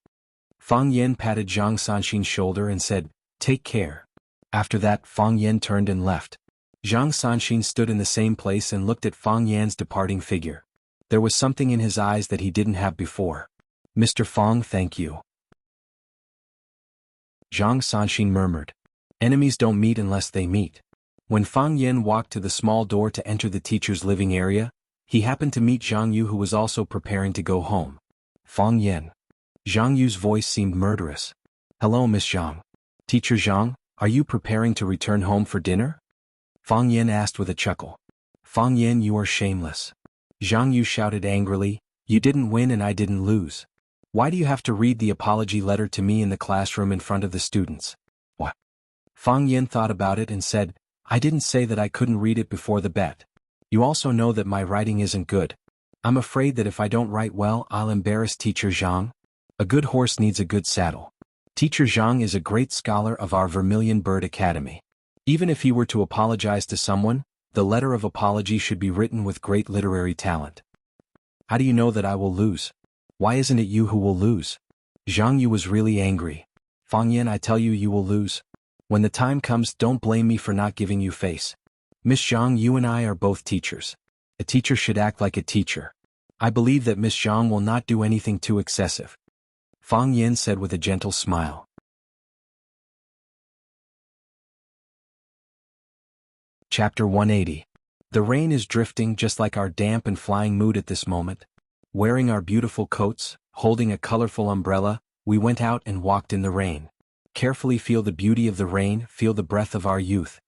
Fang Yen patted Zhang Sanxin's shoulder and said, take care. After that, Fang Yen turned and left. Zhang Sanxin stood in the same place and looked at Fang Yan's departing figure. There was something in his eyes that he didn't have before. Mr. Fang, thank you. Zhang Sanxin murmured. Enemies don't meet unless they meet. When Fang Yen walked to the small door to enter the teacher's living area, he happened to meet Zhang Yu, who was also preparing to go home. Fang Yen. Zhang Yu's voice seemed murderous. Hello, Miss Zhang. Teacher Zhang, are you preparing to return home for dinner? Fang Yen asked with a chuckle. Fang Yen, you are shameless. Zhang Yu shouted angrily, you didn't win and I didn't lose. Why do you have to read the apology letter to me in the classroom in front of the students? What? Fang Yen thought about it and said, I didn't say that I couldn't read it before the bet. You also know that my writing isn't good. I'm afraid that if I don't write well, I'll embarrass Teacher Zhang. A good horse needs a good saddle. Teacher Zhang is a great scholar of our Vermilion Bird Academy. Even if he were to apologize to someone, the letter of apology should be written with great literary talent. How do you know that I will lose? Why isn't it you who will lose? Zhang Yu was really angry. Fang Yen, I tell you, you will lose. When the time comes, don't blame me for not giving you face. Miss Zhang, you and I are both teachers. A teacher should act like a teacher. I believe that Miss Zhang will not do anything too excessive. Fang Yen said with a gentle smile. Chapter 180. The rain is drifting just like our damp and flying mood at this moment. Wearing our beautiful coats, holding a colorful umbrella, we went out and walked in the rain. Carefully feel the beauty of the rain, feel the breath of our youth.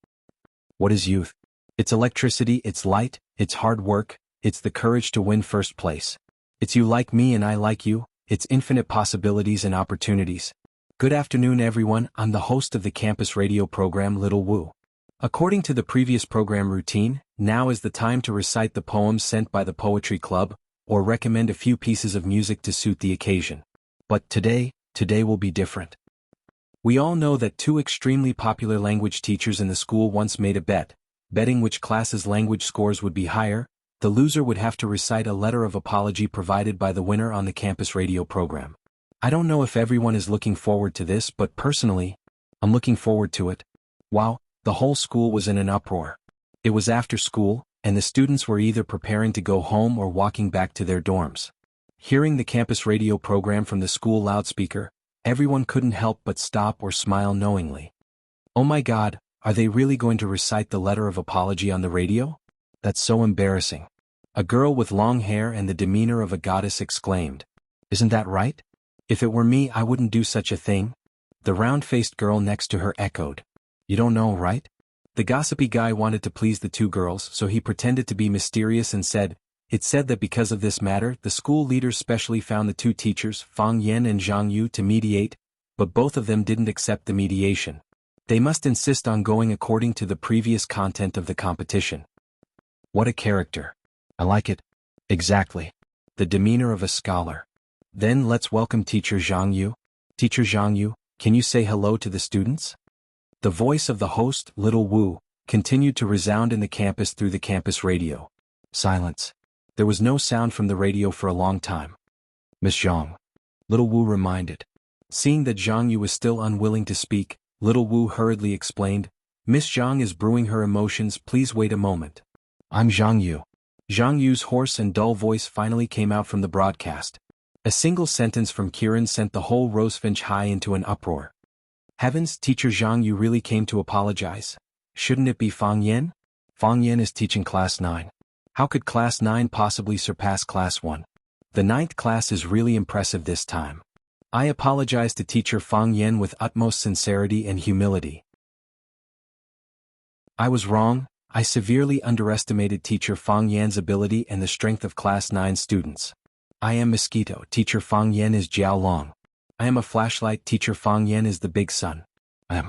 What is youth? It's electricity, it's light, it's hard work, it's the courage to win first place. It's you like me and I like you, it's infinite possibilities and opportunities. Good afternoon everyone, I'm the host of the campus radio program Little Wu. According to the previous program routine, now is the time to recite the poems sent by the Poetry Club, or recommend a few pieces of music to suit the occasion. But today will be different. We all know that two extremely popular language teachers in the school once made a bet, betting which class's language scores would be higher. The loser would have to recite a letter of apology provided by the winner on the campus radio program. I don't know if everyone is looking forward to this, but personally, I'm looking forward to it. Wow, the whole school was in an uproar. It was after school, and the students were either preparing to go home or walking back to their dorms. Hearing the campus radio program from the school loudspeaker, everyone couldn't help but stop or smile knowingly. Oh my God, are they really going to recite the letter of apology on the radio? That's so embarrassing. A girl with long hair and the demeanor of a goddess exclaimed. Isn't that right? If it were me, I wouldn't do such a thing. The round-faced girl next to her echoed. You don't know, right? The gossipy guy wanted to please the two girls, so he pretended to be mysterious and said, it's said that because of this matter, the school leaders specially found the two teachers, Fang Yen and Zhang Yu, to mediate, but both of them didn't accept the mediation. They must insist on going according to the previous content of the competition. What a character. I like it. Exactly. The demeanor of a scholar. Then let's welcome Teacher Zhang Yu. Teacher Zhang Yu, can you say hello to the students? The voice of the host, Little Wu, continued to resound in the campus through the campus radio. Silence. There was no sound from the radio for a long time. Miss Zhang. Little Wu reminded. Seeing that Zhang Yu was still unwilling to speak, little Wu hurriedly explained, Miss Zhang is brewing her emotions, please wait a moment. I'm Zhang Yu. Zhang Yu's hoarse and dull voice finally came out from the broadcast. A single sentence from Kiran sent the whole Rosefinch High into an uproar. Heavens, Teacher Zhang Yu really came to apologize? Shouldn't it be Fang Yan? Fang Yan is teaching Class 9. How could Class 9 possibly surpass Class 1? The 9th class is really impressive this time. I apologize to Teacher Fang Yan with utmost sincerity and humility. I was wrong. I severely underestimated Teacher Fang Yan's ability and the strength of Class 9 students. I am Mosquito, Teacher Fang Yan is Jiao Long. I am a flashlight, Teacher Fang Yan is the big sun. I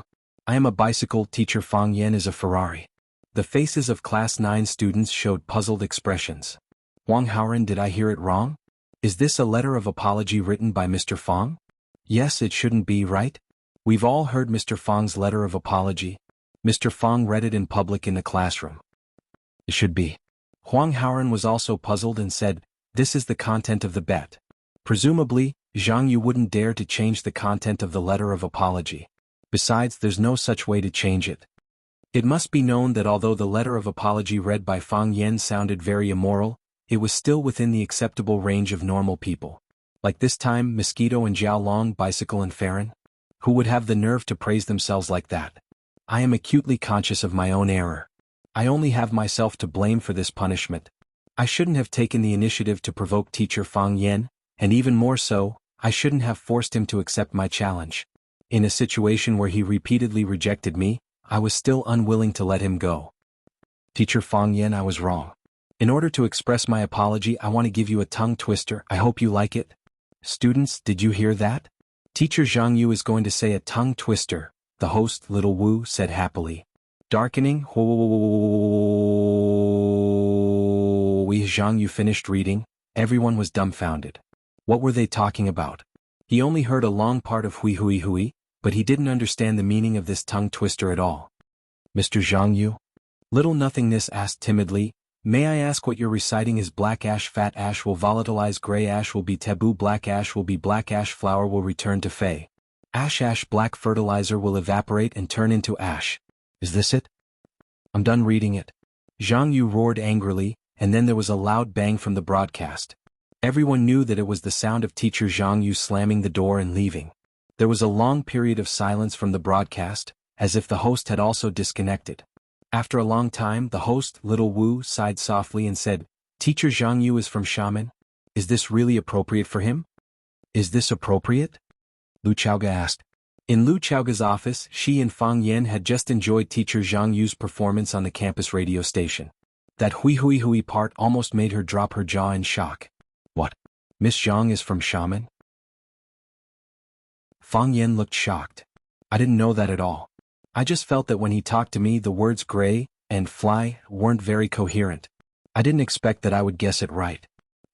am a bicycle, Teacher Fang Yan is a Ferrari. The faces of Class 9 students showed puzzled expressions. Wang Haoran, did I hear it wrong? Is this a letter of apology written by Mr. Fang? Yes, it shouldn't be, right? We've all heard Mr. Fang's letter of apology. Mr. Fang read it in public in the classroom. It should be. Huang Haoran was also puzzled and said, this is the content of the bet. Presumably, Zhang Yu wouldn't dare to change the content of the letter of apology. Besides, there's no such way to change it. It must be known that although the letter of apology read by Fang Yan sounded very immoral, it was still within the acceptable range of normal people. Like this time, Mosquito and Jiao Long, Bicycle and Farron? Who would have the nerve to praise themselves like that? I am acutely conscious of my own error. I only have myself to blame for this punishment. I shouldn't have taken the initiative to provoke Teacher Fang Yan, and even more so, I shouldn't have forced him to accept my challenge. In a situation where he repeatedly rejected me, I was still unwilling to let him go. Teacher Fang Yan, I was wrong. In order to express my apology, I want to give you a tongue twister. I hope you like it. Students, did you hear that? Teacher Zhang Yu is going to say a tongue twister, the host, Little Wu, said happily. Darkening, Zhang Yu finished reading. Everyone was dumbfounded. What were they talking about? He only heard a long part of hui hui hui, but he didn't understand the meaning of this tongue twister at all. Mr. Zhang Yu? Little Nothingness asked timidly, may I ask what you're reciting is black ash, fat ash will volatilize, gray ash will be taboo, black ash will be black ash, flower will return to fey. Ash, black fertilizer will evaporate and turn into ash. Is this it? I'm done reading it. Zhang Yu roared angrily, and then there was a loud bang from the broadcast. Everyone knew that it was the sound of Teacher Zhang Yu slamming the door and leaving. There was a long period of silence from the broadcast, as if the host had also disconnected. After a long time, the host, Little Wu, sighed softly and said, Teacher Zhang Yu is from Shaman? Is this really appropriate for him? Is this appropriate? Lu Chaoga asked. In Lu Chaoga's office, she and Fang Yan had just enjoyed Teacher Zhang Yu's performance on the campus radio station. That hui hui hui part almost made her drop her jaw in shock. What? Miss Zhang is from Shaman? Fang Yan looked shocked. I didn't know that at all. I just felt that when he talked to me the words gray and fly weren't very coherent. I didn't expect that I would guess it right.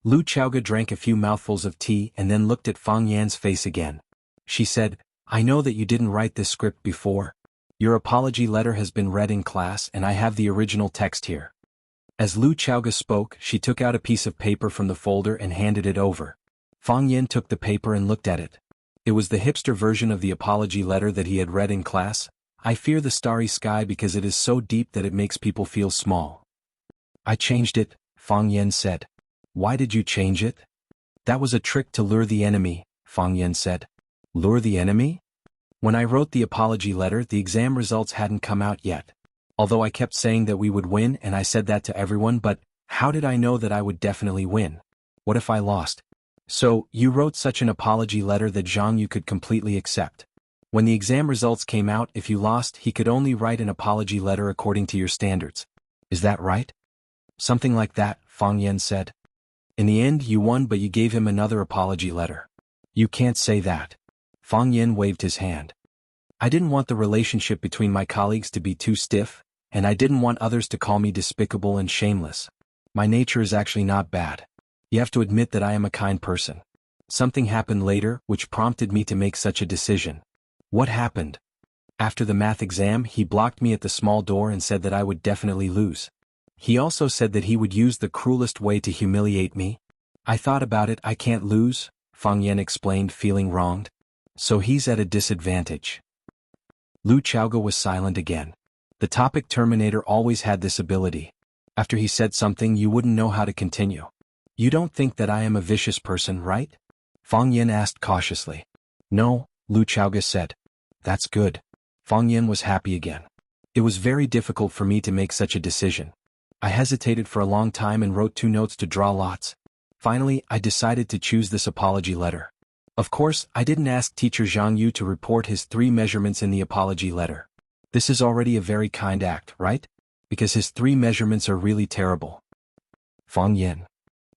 Lu Chaoga drank a few mouthfuls of tea and then looked at Fang Yan's face again. She said, I know that you didn't write this script before. Your apology letter has been read in class and I have the original text here. As Lu Chaoga spoke, she took out a piece of paper from the folder and handed it over. Fang Yan took the paper and looked at it. It was the hipster version of the apology letter that he had read in class. I fear the starry sky because it is so deep that it makes people feel small. I changed it, Fang Yan said. Why did you change it? That was a trick to lure the enemy, Fang Yan said. Lure the enemy? When I wrote the apology letter, the exam results hadn't come out yet. Although I kept saying that we would win and I said that to everyone, but how did I know that I would definitely win? What if I lost? So, you wrote such an apology letter that Zhang Yu could completely accept. When the exam results came out, if you lost, he could only write an apology letter according to your standards. Is that right? Something like that, Fang Yan said. In the end, you won, but you gave him another apology letter. You can't say that. Fang Yan waved his hand. I didn't want the relationship between my colleagues to be too stiff, and I didn't want others to call me despicable and shameless. My nature is actually not bad. You have to admit that I am a kind person. Something happened later, which prompted me to make such a decision. What happened? After the math exam, he blocked me at the small door and said that I would definitely lose. He also said that he would use the cruelest way to humiliate me. I thought about it, I can't lose, Fang Yan explained, feeling wronged. So he's at a disadvantage. Lu Chaoge was silent again. The topic Terminator always had this ability. After he said something you wouldn't know how to continue. You don't think that I am a vicious person, right? Fang Yin asked cautiously. No, Lu Chaoge said. That's good. Fang Yin was happy again. It was very difficult for me to make such a decision. I hesitated for a long time and wrote 2 notes to draw lots. Finally, I decided to choose this apology letter. Of course, I didn't ask teacher Zhang Yu to report his 3 measurements in the apology letter. This is already a very kind act, right? Because his 3 measurements are really terrible. Fang Yin.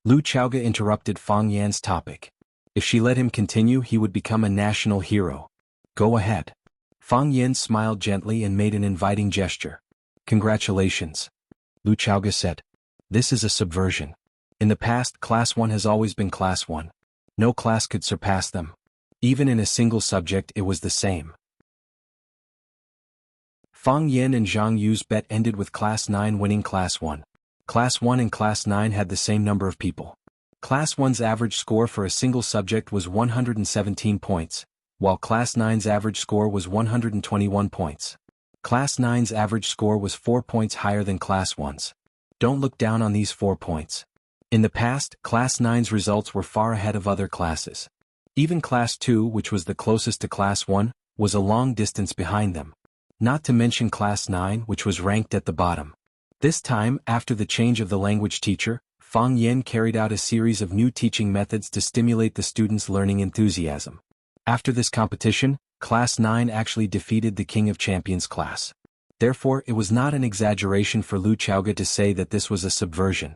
Lu Chaoge interrupted Fang Yan's topic. If she let him continue he would become a national hero. Go ahead. Fang Yin smiled gently and made an inviting gesture. Congratulations. Lu Chaoge said. This is a subversion. In the past, Class 1 has always been Class 1. No class could surpass them. Even in a single subject it was the same. Fang Yin and Zhang Yu's bet ended with Class 9 winning Class 1. Class 1 and Class 9 had the same number of people. Class 1's average score for a single subject was 117 points, while Class 9's average score was 121 points. Class 9's average score was 4 points higher than Class 1's. Don't look down on these 4 points. In the past, Class 9's results were far ahead of other classes. Even Class 2, which was the closest to Class 1, was a long distance behind them. Not to mention Class 9, which was ranked at the bottom. This time, after the change of the language teacher, Fang Yin carried out a series of new teaching methods to stimulate the students' learning enthusiasm. After this competition, Class 9 actually defeated the King of Champions class. Therefore, it was not an exaggeration for Lu Chaoge to say that this was a subversion.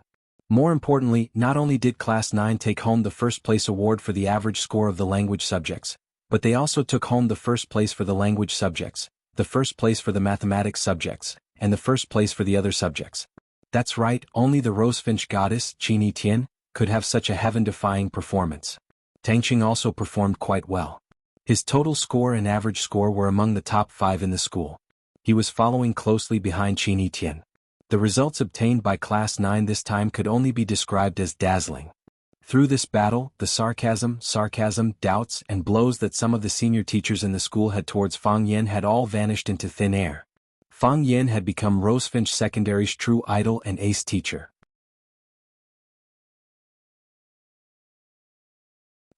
More importantly, not only did Class 9 take home the first place award for the average score of the language subjects, but they also took home the first place for the language subjects, the first place for the mathematics subjects, and the first place for the other subjects. That's right, only the Rosefinch goddess, Qin Tian, could have such a heaven-defying performance. Tangqing also performed quite well. His total score and average score were among the top 5 in the school. He was following closely behind Qin Tian. The results obtained by Class 9 this time could only be described as dazzling. Through this battle, the sarcasm, doubts, and blows that some of the senior teachers in the school had towards Fang Yin had all vanished into thin air. Fang Yin had become Rosefinch Secondary's true idol and ace teacher.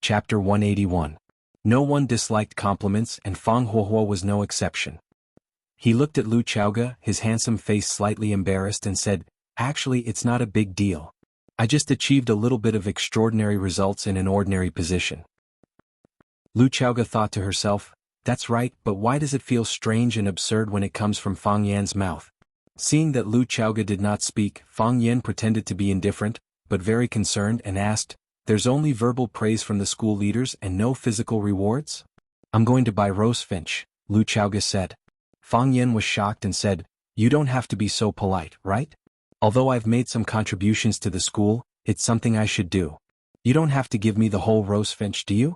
Chapter 181. No one disliked compliments and Fang Huohuo was no exception. He looked at Lu Chaoge, his handsome face slightly embarrassed, and said, "Actually, it's not a big deal. I just achieved a little bit of extraordinary results in an ordinary position." Lu Chaoge thought to herself, "That's right, but why does it feel strange and absurd when it comes from Fang Yan's mouth?" Seeing that Lu Chaoge did not speak, Fang Yan pretended to be indifferent, but very concerned, and asked, "There's only verbal praise from the school leaders and no physical rewards?" "I'm going to buy Rosefinch," Lu Chaoge said. Fang Yin was shocked and said, "You don't have to be so polite, right? Although I've made some contributions to the school, it's something I should do. You don't have to give me the whole Rosefinch, do you?"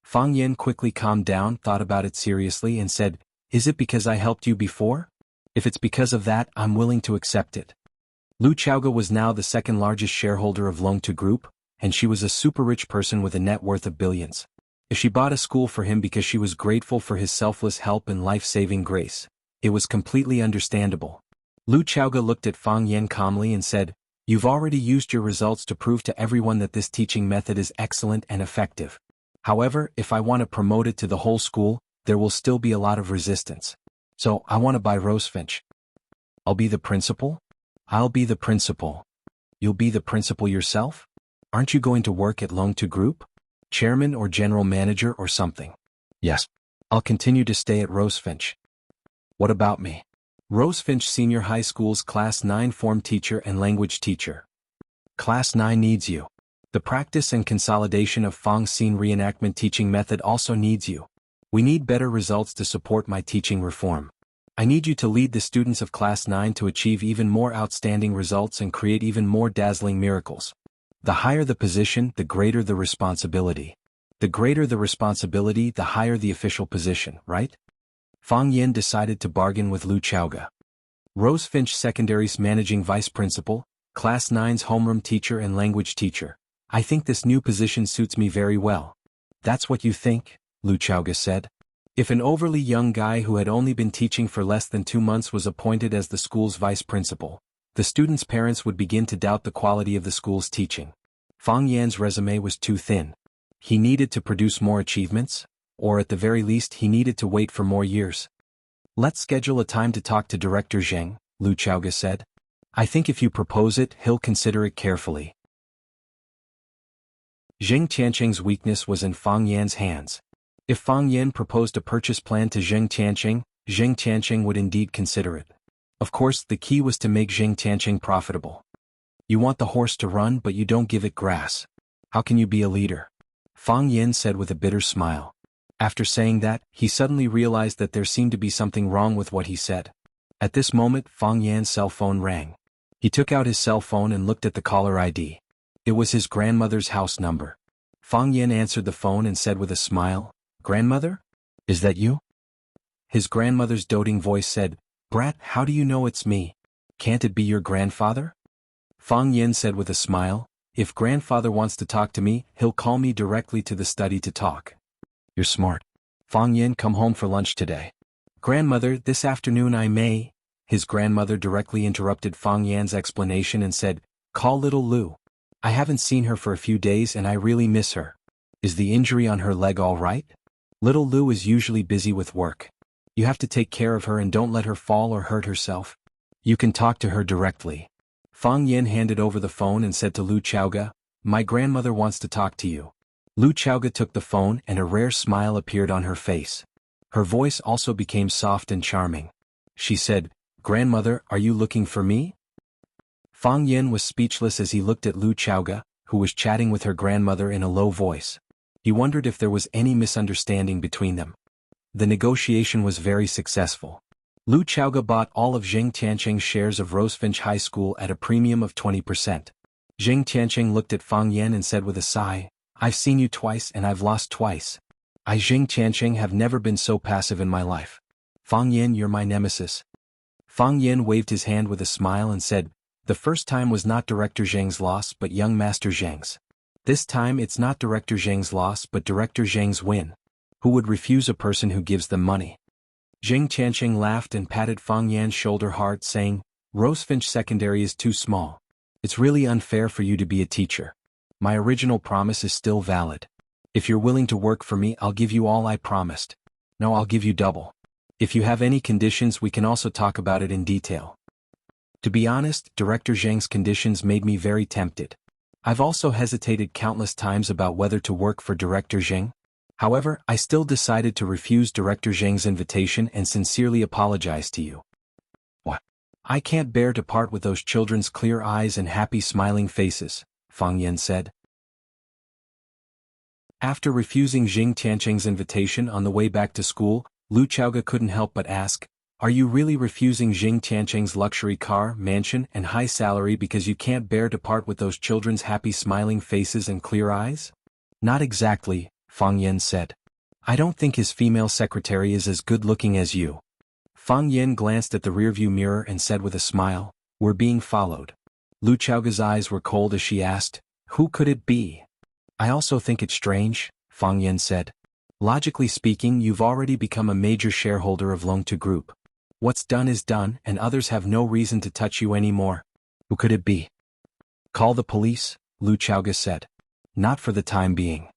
Fang Yin quickly calmed down, thought about it seriously, and said, "Is it because I helped you before? If it's because of that, I'm willing to accept it." Lu Chaoge was now the second largest shareholder of Longtu Group, and she was a super rich person with a net worth of billions. If she bought a school for him because she was grateful for his selfless help and life-saving grace, it was completely understandable. Lu Chaoge looked at Fang Yin calmly and said, "You've already used your results to prove to everyone that this teaching method is excellent and effective. However, if I want to promote it to the whole school, there will still be a lot of resistance. So, I want to buy Rosefinch." "I'll be the principal?" "I'll be the principal." "You'll be the principal yourself? Aren't you going to work at Longtu Group? Chairman or general manager or something?" "Yes. I'll continue to stay at Rosefinch." "What about me?" "Rosefinch Senior High School's Class 9 form teacher and language teacher. Class 9 needs you. The practice and consolidation of Fang Xin reenactment teaching method also needs you. We need better results to support my teaching reform. I need you to lead the students of Class 9 to achieve even more outstanding results and create even more dazzling miracles. The higher the position, the greater the responsibility. The greater the responsibility, the higher the official position, right?" Fang Yin decided to bargain with Lu Chaoge. Rosefinch Secondary's managing vice principal, Class 9's homeroom teacher and language teacher. I think this new position suits me very well. "That's what you think?" Lu Chaoga said. If an overly young guy who had only been teaching for less than 2 months was appointed as the school's vice principal, the students' parents would begin to doubt the quality of the school's teaching. Fang Yan's resume was too thin. He needed to produce more achievements, or at the very least he needed to wait for more years. Let's schedule a time to talk to Director Zheng, Lu Chaoga said. I think if you propose it, he'll consider it carefully. Zheng Tianqing's weakness was in Fang Yan's hands. If Fang Yan proposed a purchase plan to Zheng Tianqing would indeed consider it. Of course, the key was to make Zheng Tianqing profitable. You want the horse to run but you don't give it grass. How can you be a leader? Fang Yan said with a bitter smile. After saying that, he suddenly realized that there seemed to be something wrong with what he said. At this moment, Fang Yan's cell phone rang. He took out his cell phone and looked at the caller ID. It was his grandmother's house number. Fang Yan answered the phone and said with a smile, "Grandmother? Is that you?" His grandmother's doting voice said, "Brat, how do you know it's me? Can't it be your grandfather?" Fang Yan said with a smile, "If grandfather wants to talk to me, he'll call me directly to the study to talk." "You're smart. Fang Yan, come home for lunch today." "Grandmother, this afternoon I may." His grandmother directly interrupted Fang Yan's explanation and said, "Call little Lu. I haven't seen her for a few days and I really miss her. Is the injury on her leg all right? Little Lu is usually busy with work. You have to take care of her and don't let her fall or hurt herself. You can talk to her directly." Fang Yan handed over the phone and said to Lu Chaoga, "My grandmother wants to talk to you." Lu Chaoga took the phone and a rare smile appeared on her face. Her voice also became soft and charming. She said, "Grandmother, are you looking for me?" Fang Yan was speechless as he looked at Lu Chaoga, who was chatting with her grandmother in a low voice. He wondered if there was any misunderstanding between them. The negotiation was very successful. Lu Chaoga bought all of Zheng Tianqing's shares of Rosefinch High School at a premium of 20%. Zheng Tianqing looked at Fang Yan and said with a sigh, "I've seen you twice and I've lost twice. I, Zheng Tianqing, have never been so passive in my life. Fang Yan, you're my nemesis." Fang Yan waved his hand with a smile and said, "The first time was not Director Zheng's loss but young Master Zheng's. This time it's not Director Zheng's loss but Director Zheng's win. Who would refuse a person who gives them money?" Zheng Tianqing laughed and patted Fang Yan's shoulder hard, saying, "Rosefinch Secondary is too small. It's really unfair for you to be a teacher. My original promise is still valid. If you're willing to work for me, I'll give you all I promised. No, I'll give you double. If you have any conditions, we can also talk about it in detail." To be honest, Director Zheng's conditions made me very tempted. I've also hesitated countless times about whether to work for Director Zheng. However, I still decided to refuse Director Zheng's invitation and sincerely apologize to you. "What? I can't bear to part with those children's clear eyes and happy smiling faces," Fang Yan said. After refusing Zheng Tianqing's invitation on the way back to school, Lu Chaoga couldn't help but ask, "Are you really refusing Zheng Tianqing's luxury car, mansion, and high salary because you can't bear to part with those children's happy smiling faces and clear eyes?" "Not exactly," Fang Yan said. "I don't think his female secretary is as good-looking as you." Fang Yan glanced at the rearview mirror and said with a smile, "We're being followed." Lu Chaoga's eyes were cold as she asked, "Who could it be?" "I also think it's strange," Fang Yan said. "Logically speaking, you've already become a major shareholder of Longtu Group. What's done is done and others have no reason to touch you anymore. Who could it be?" "Call the police," Lu Chaoga said. "Not for the time being."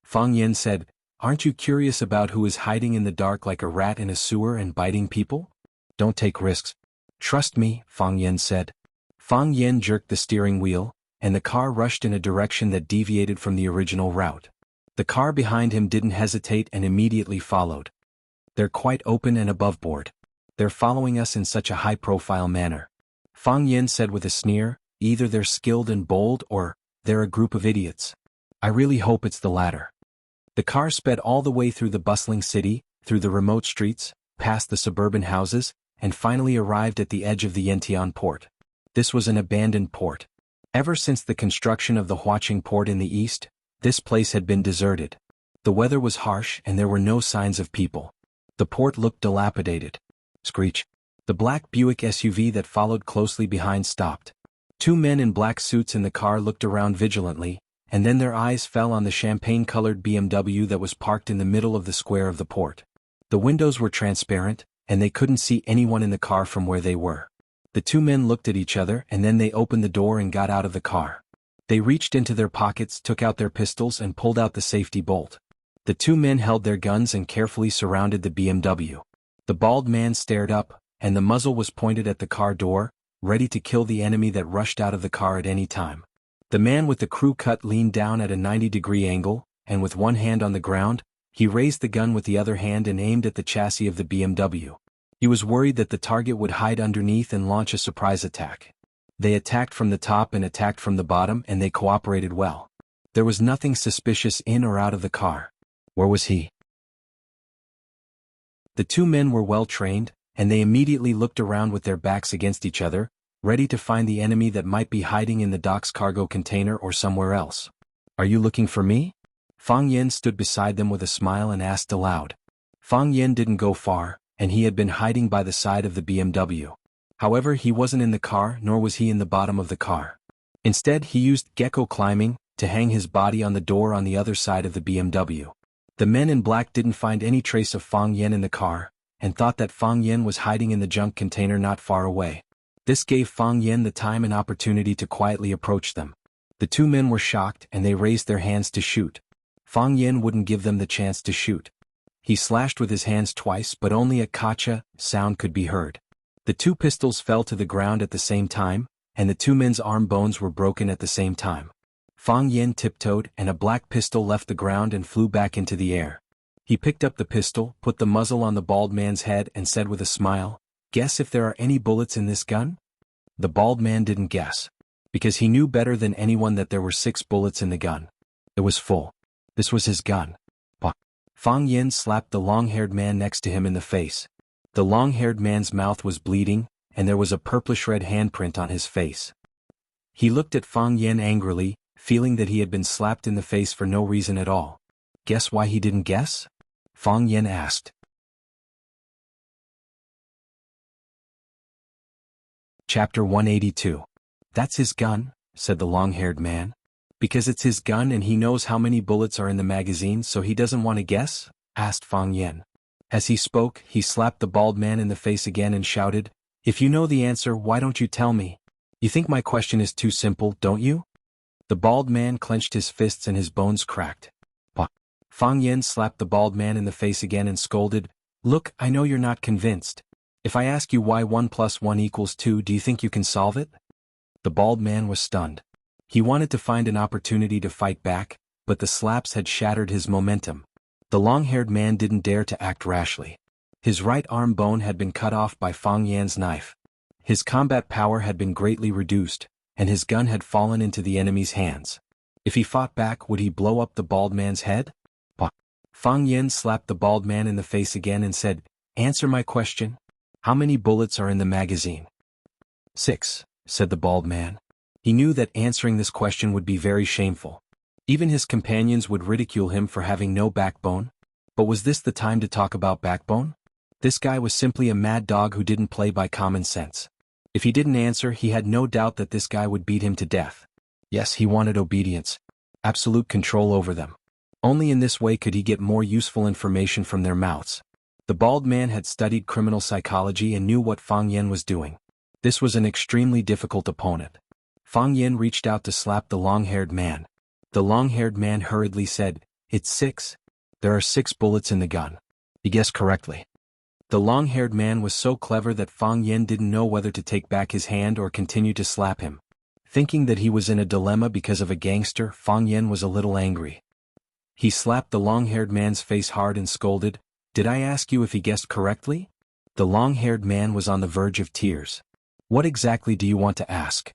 Fang Yan said, "Aren't you curious about who is hiding in the dark like a rat in a sewer and biting people? Don't take risks." "Trust me," Fang Yan said. Fang Yan jerked the steering wheel, and the car rushed in a direction that deviated from the original route. The car behind him didn't hesitate and immediately followed. "They're quite open and aboveboard. They're following us in such a high-profile manner," Fang Yan said with a sneer. "Either they're skilled and bold or they're a group of idiots. I really hope it's the latter." The car sped all the way through the bustling city, through the remote streets, past the suburban houses, and finally arrived at the edge of the Yantian port. This was an abandoned port. Ever since the construction of the Huaqing port in the east, this place had been deserted. The weather was harsh and there were no signs of people. The port looked dilapidated. Screech. The black Buick SUV that followed closely behind stopped. Two men in black suits in the car looked around vigilantly, and then their eyes fell on the champagne-colored BMW that was parked in the middle of the square of the port. The windows were transparent, and they couldn't see anyone in the car from where they were. The two men looked at each other and then they opened the door and got out of the car. They reached into their pockets, took out their pistols and pulled out the safety bolt. The two men held their guns and carefully surrounded the BMW. The bald man stared up, and the muzzle was pointed at the car door, ready to kill the enemy that rushed out of the car at any time. The man with the crew cut leaned down at a 90-degree angle, and with one hand on the ground, he raised the gun with the other hand and aimed at the chassis of the BMW. He was worried that the target would hide underneath and launch a surprise attack. They attacked from the top and attacked from the bottom, and they cooperated well. There was nothing suspicious in or out of the car. Where was he? The two men were well trained, and they immediately looked around with their backs against each other, ready to find the enemy that might be hiding in the dock's cargo container or somewhere else. Are you looking for me? Fang Yen stood beside them with a smile and asked aloud. Fang Yen didn't go far, and he had been hiding by the side of the BMW. However, he wasn't in the car, nor was he in the bottom of the car. Instead, he used gecko climbing to hang his body on the door on the other side of the BMW. The men in black didn't find any trace of Fang Yen in the car, and thought that Fang Yen was hiding in the junk container not far away. This gave Fang Yen the time and opportunity to quietly approach them. The two men were shocked and they raised their hands to shoot. Fang Yen wouldn't give them the chance to shoot. He slashed with his hands twice, but only a kacha sound could be heard. The two pistols fell to the ground at the same time, and the two men's arm bones were broken at the same time. Fang Yen tiptoed, and a black pistol left the ground and flew back into the air. He picked up the pistol, put the muzzle on the bald man's head and said with a smile, "Guess if there are any bullets in this gun?" The bald man didn't guess, because he knew better than anyone that there were 6 bullets in the gun. It was full. This was his gun. Fang Yen slapped the long-haired man next to him in the face. The long-haired man's mouth was bleeding, and there was a purplish-red handprint on his face. He looked at Fang Yen angrily, feeling that he had been slapped in the face for no reason at all. Guess why he didn't guess? Fang Yen asked. Chapter 182. That's his gun, said the long-haired man. Because it's his gun and he knows how many bullets are in the magazine, so he doesn't want to guess? Asked Fang Yen. As he spoke, he slapped the bald man in the face again and shouted, "If you know the answer, why don't you tell me? You think my question is too simple, don't you?" The bald man clenched his fists and his bones cracked. Fang Yen slapped the bald man in the face again and scolded, "Look, I know you're not convinced. If I ask you why 1 + 1 = 2, do you think you can solve it?" The bald man was stunned. He wanted to find an opportunity to fight back, but the slaps had shattered his momentum. The long-haired man didn't dare to act rashly. His right arm bone had been cut off by Fang Yan's knife. His combat power had been greatly reduced, and his gun had fallen into the enemy's hands. If he fought back, would he blow up the bald man's head? Fang Yen slapped the bald man in the face again and said, "Answer my question. How many bullets are in the magazine?" 6, said the bald man. He knew that answering this question would be very shameful. Even his companions would ridicule him for having no backbone. But was this the time to talk about backbone? This guy was simply a mad dog who didn't play by common sense. If he didn't answer, he had no doubt that this guy would beat him to death. Yes, he wanted obedience. Absolute control over them. Only in this way could he get more useful information from their mouths. The bald man had studied criminal psychology and knew what Fang Yen was doing. This was an extremely difficult opponent. Fang Yen reached out to slap the long-haired man. The long-haired man hurriedly said, "It's 6. There are 6 bullets in the gun." He guessed correctly. The long-haired man was so clever that Fang Yen didn't know whether to take back his hand or continue to slap him. Thinking that he was in a dilemma because of a gangster, Fang Yen was a little angry. He slapped the long-haired man's face hard and scolded, "Did I ask you if he guessed correctly?" The long-haired man was on the verge of tears. "What exactly do you want to ask?"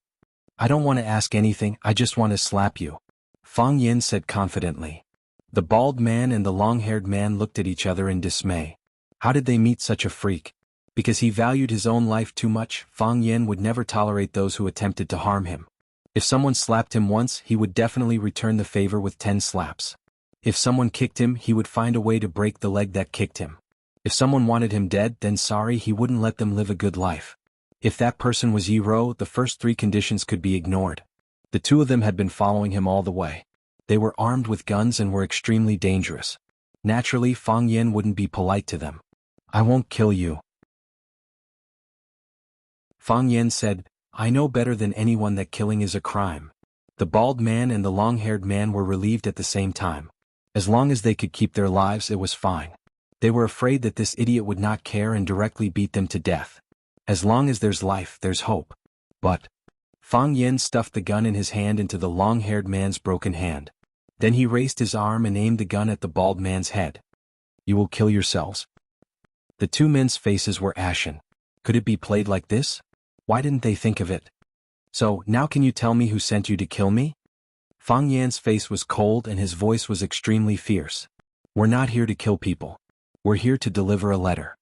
"I don't want to ask anything, I just want to slap you," Fang Yen said confidently. The bald man and the long-haired man looked at each other in dismay. How did they meet such a freak? Because he valued his own life too much, Fang Yen would never tolerate those who attempted to harm him. If someone slapped him once, he would definitely return the favor with 10 slaps. If someone kicked him, he would find a way to break the leg that kicked him. If someone wanted him dead, then sorry, he wouldn't let them live a good life. If that person was Yi Ro, the first 3 conditions could be ignored. The two of them had been following him all the way. They were armed with guns and were extremely dangerous. Naturally, Fang Yen wouldn't be polite to them. "I won't kill you," Fang Yen said. "I know better than anyone that killing is a crime." The bald man and the long-haired man were relieved at the same time. As long as they could keep their lives, it was fine. They were afraid that this idiot would not care and directly beat them to death. As long as there's life, there's hope. But Fang Yen stuffed the gun in his hand into the long-haired man's broken hand. Then he raised his arm and aimed the gun at the bald man's head. "You will kill yourselves." The two men's faces were ashen. Could it be played like this? Why didn't they think of it? "So, now can you tell me who sent you to kill me?" Fang Yan's face was cold and his voice was extremely fierce. "We're not here to kill people. We're here to deliver a letter."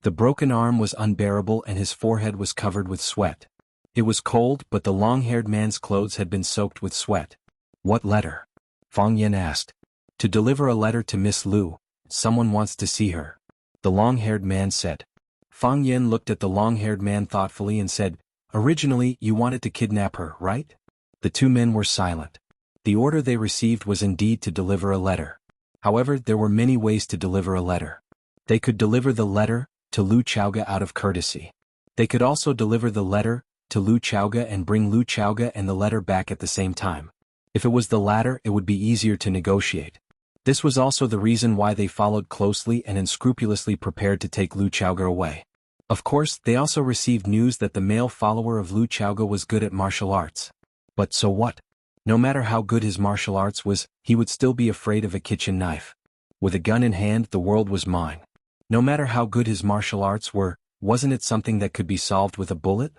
The broken arm was unbearable and his forehead was covered with sweat. It was cold, but the long-haired man's clothes had been soaked with sweat. "What letter?" Fang Yan asked. "To deliver a letter to Miss Lu. Someone wants to see her," the long-haired man said. Fang Yan looked at the long-haired man thoughtfully and said, "Originally, you wanted to kidnap her, right?" The two men were silent. The order they received was indeed to deliver a letter. However, there were many ways to deliver a letter. They could deliver the letter to Lu Chaoga out of courtesy. They could also deliver the letter to Lu Chaoga and bring Lu Chaoga and the letter back at the same time. If it was the latter, it would be easier to negotiate. This was also the reason why they followed closely and unscrupulously prepared to take Lu Chaoga away. Of course, they also received news that the male follower of Lu Chaoga was good at martial arts. But so what? No matter how good his martial arts was, he would still be afraid of a kitchen knife. With a gun in hand, the world was mine. No matter how good his martial arts were, wasn't it something that could be solved with a bullet?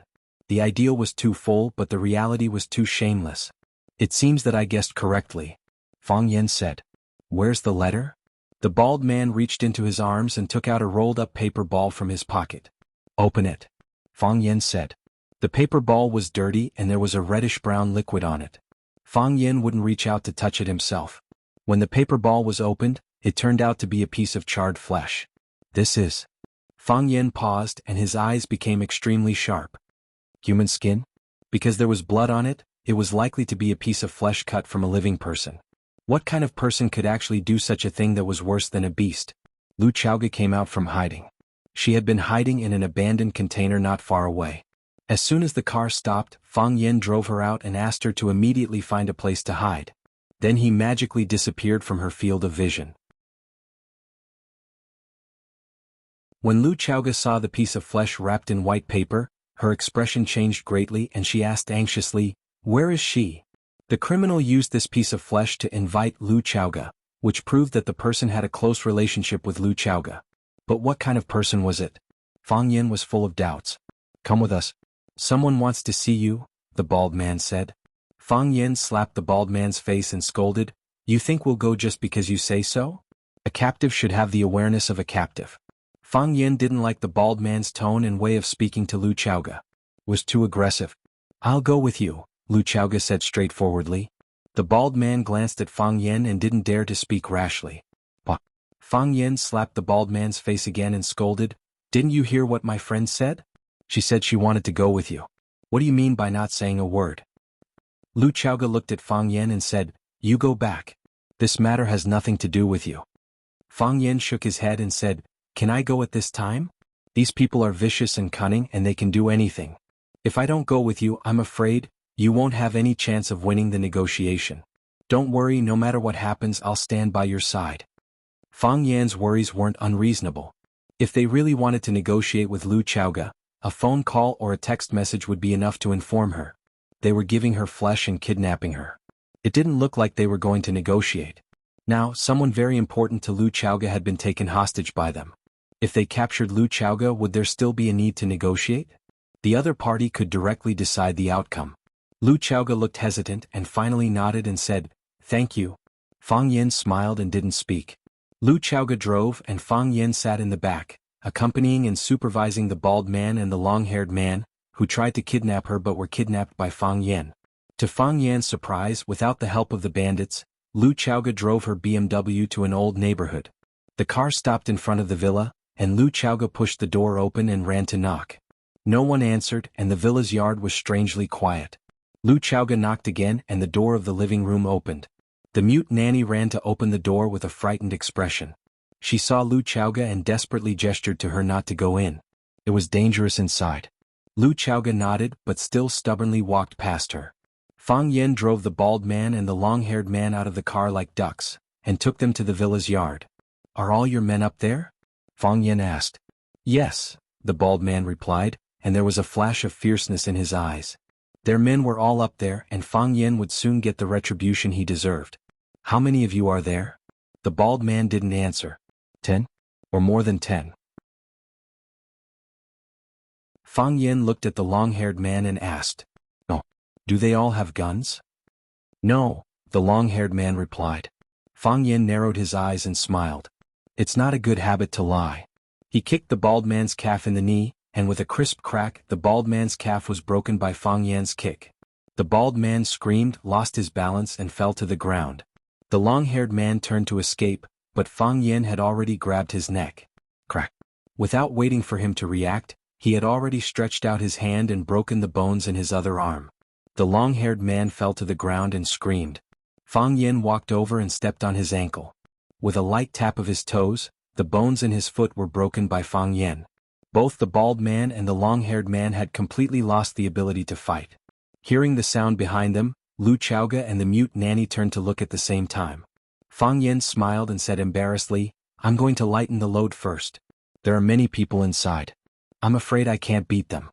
The ideal was too full, but the reality was too shameless. "It seems that I guessed correctly," Fang Yan said. "Where's the letter?" The bald man reached into his arms and took out a rolled-up paper ball from his pocket. "Open it," Fang Yan said. The paper ball was dirty and there was a reddish-brown liquid on it. Fang Yan wouldn't reach out to touch it himself. When the paper ball was opened, it turned out to be a piece of charred flesh. "This is..." Fang Yan paused and his eyes became extremely sharp. "Human skin?" Because there was blood on it, it was likely to be a piece of flesh cut from a living person. What kind of person could actually do such a thing that was worse than a beast? Lu Chaoga came out from hiding. She had been hiding in an abandoned container not far away. As soon as the car stopped, Fang Yan drove her out and asked her to immediately find a place to hide. Then he magically disappeared from her field of vision. When Lu Chaoga saw the piece of flesh wrapped in white paper, her expression changed greatly and she asked anxiously, "Where is she?" The criminal used this piece of flesh to invite Lu Chaoga, which proved that the person had a close relationship with Lu Chaoga. But what kind of person was it? Fang Yan was full of doubts. "Come with us. Someone wants to see you," the bald man said. Fang Yan slapped the bald man's face and scolded, "You think we'll go just because you say so? A captive should have the awareness of a captive." Fang Yan didn't like the bald man's tone and way of speaking to Lu Chaoga. It was too aggressive. "I'll go with you," Lu Chaoga said straightforwardly. The bald man glanced at Fang Yan and didn't dare to speak rashly. But Fang Yan slapped the bald man's face again and scolded, "Didn't you hear what my friend said? She said she wanted to go with you. What do you mean by not saying a word?" Lu Chaoga looked at Fang Yan and said, "You go back. This matter has nothing to do with you." Fang Yan shook his head and said, "Can I go at this time? These people are vicious and cunning and they can do anything. If I don't go with you, I'm afraid you won't have any chance of winning the negotiation. Don't worry, no matter what happens, I'll stand by your side." Fang Yan's worries weren't unreasonable. If they really wanted to negotiate with Lu Chaoga, a phone call or a text message would be enough to inform her. They were giving her flesh and kidnapping her. It didn't look like they were going to negotiate. Now, someone very important to Lu Chaoga had been taken hostage by them. If they captured Lu Chaoga, would there still be a need to negotiate? The other party could directly decide the outcome. Lu Chaoga looked hesitant and finally nodded and said, "Thank you." Fang Yan smiled and didn't speak. Lu Chaoga drove and Fang Yan sat in the back, accompanying and supervising the bald man and the long-haired man, who tried to kidnap her but were kidnapped by Fang Yan. To Fang Yan's surprise, without the help of the bandits, Lu Chaoga drove her BMW to an old neighborhood. The car stopped in front of the villa, and Lu Chaoga pushed the door open and ran to knock. No one answered and the villa's yard was strangely quiet. Lu Chaoga knocked again and the door of the living room opened. The mute nanny ran to open the door with a frightened expression. She saw Lu Chaoga and desperately gestured to her not to go in. It was dangerous inside. Lu Chaoga nodded but still stubbornly walked past her. Fang Yen drove the bald man and the long-haired man out of the car like ducks, and took them to the villa's yard. "Are all your men up there?" Fang Yen asked. "Yes," the bald man replied, and there was a flash of fierceness in his eyes. Their men were all up there, and Fang Yen would soon get the retribution he deserved. "How many of you are there?" The bald man didn't answer. 10? Or more than 10? Fang Yen looked at the long-haired man and asked, "Oh, do they all have guns?" "No," the long-haired man replied. Fang Yen narrowed his eyes and smiled. It's not a good habit to lie. He kicked the bald man's calf in the knee, and with a crisp crack, the bald man's calf was broken by Fang Yen's kick. The bald man screamed, lost his balance and fell to the ground. The long-haired man turned to escape, but Fang Yen had already grabbed his neck. Crack. Without waiting for him to react, he had already stretched out his hand and broken the bones in his other arm. The long-haired man fell to the ground and screamed. Fang Yen walked over and stepped on his ankle. With a light tap of his toes, the bones in his foot were broken by Fang Yen. Both the bald man and the long-haired man had completely lost the ability to fight. Hearing the sound behind them, Lu Chaoga and the mute nanny turned to look at the same time. Fang Yen smiled and said embarrassedly, "I'm going to lighten the load first. There are many people inside. I'm afraid I can't beat them."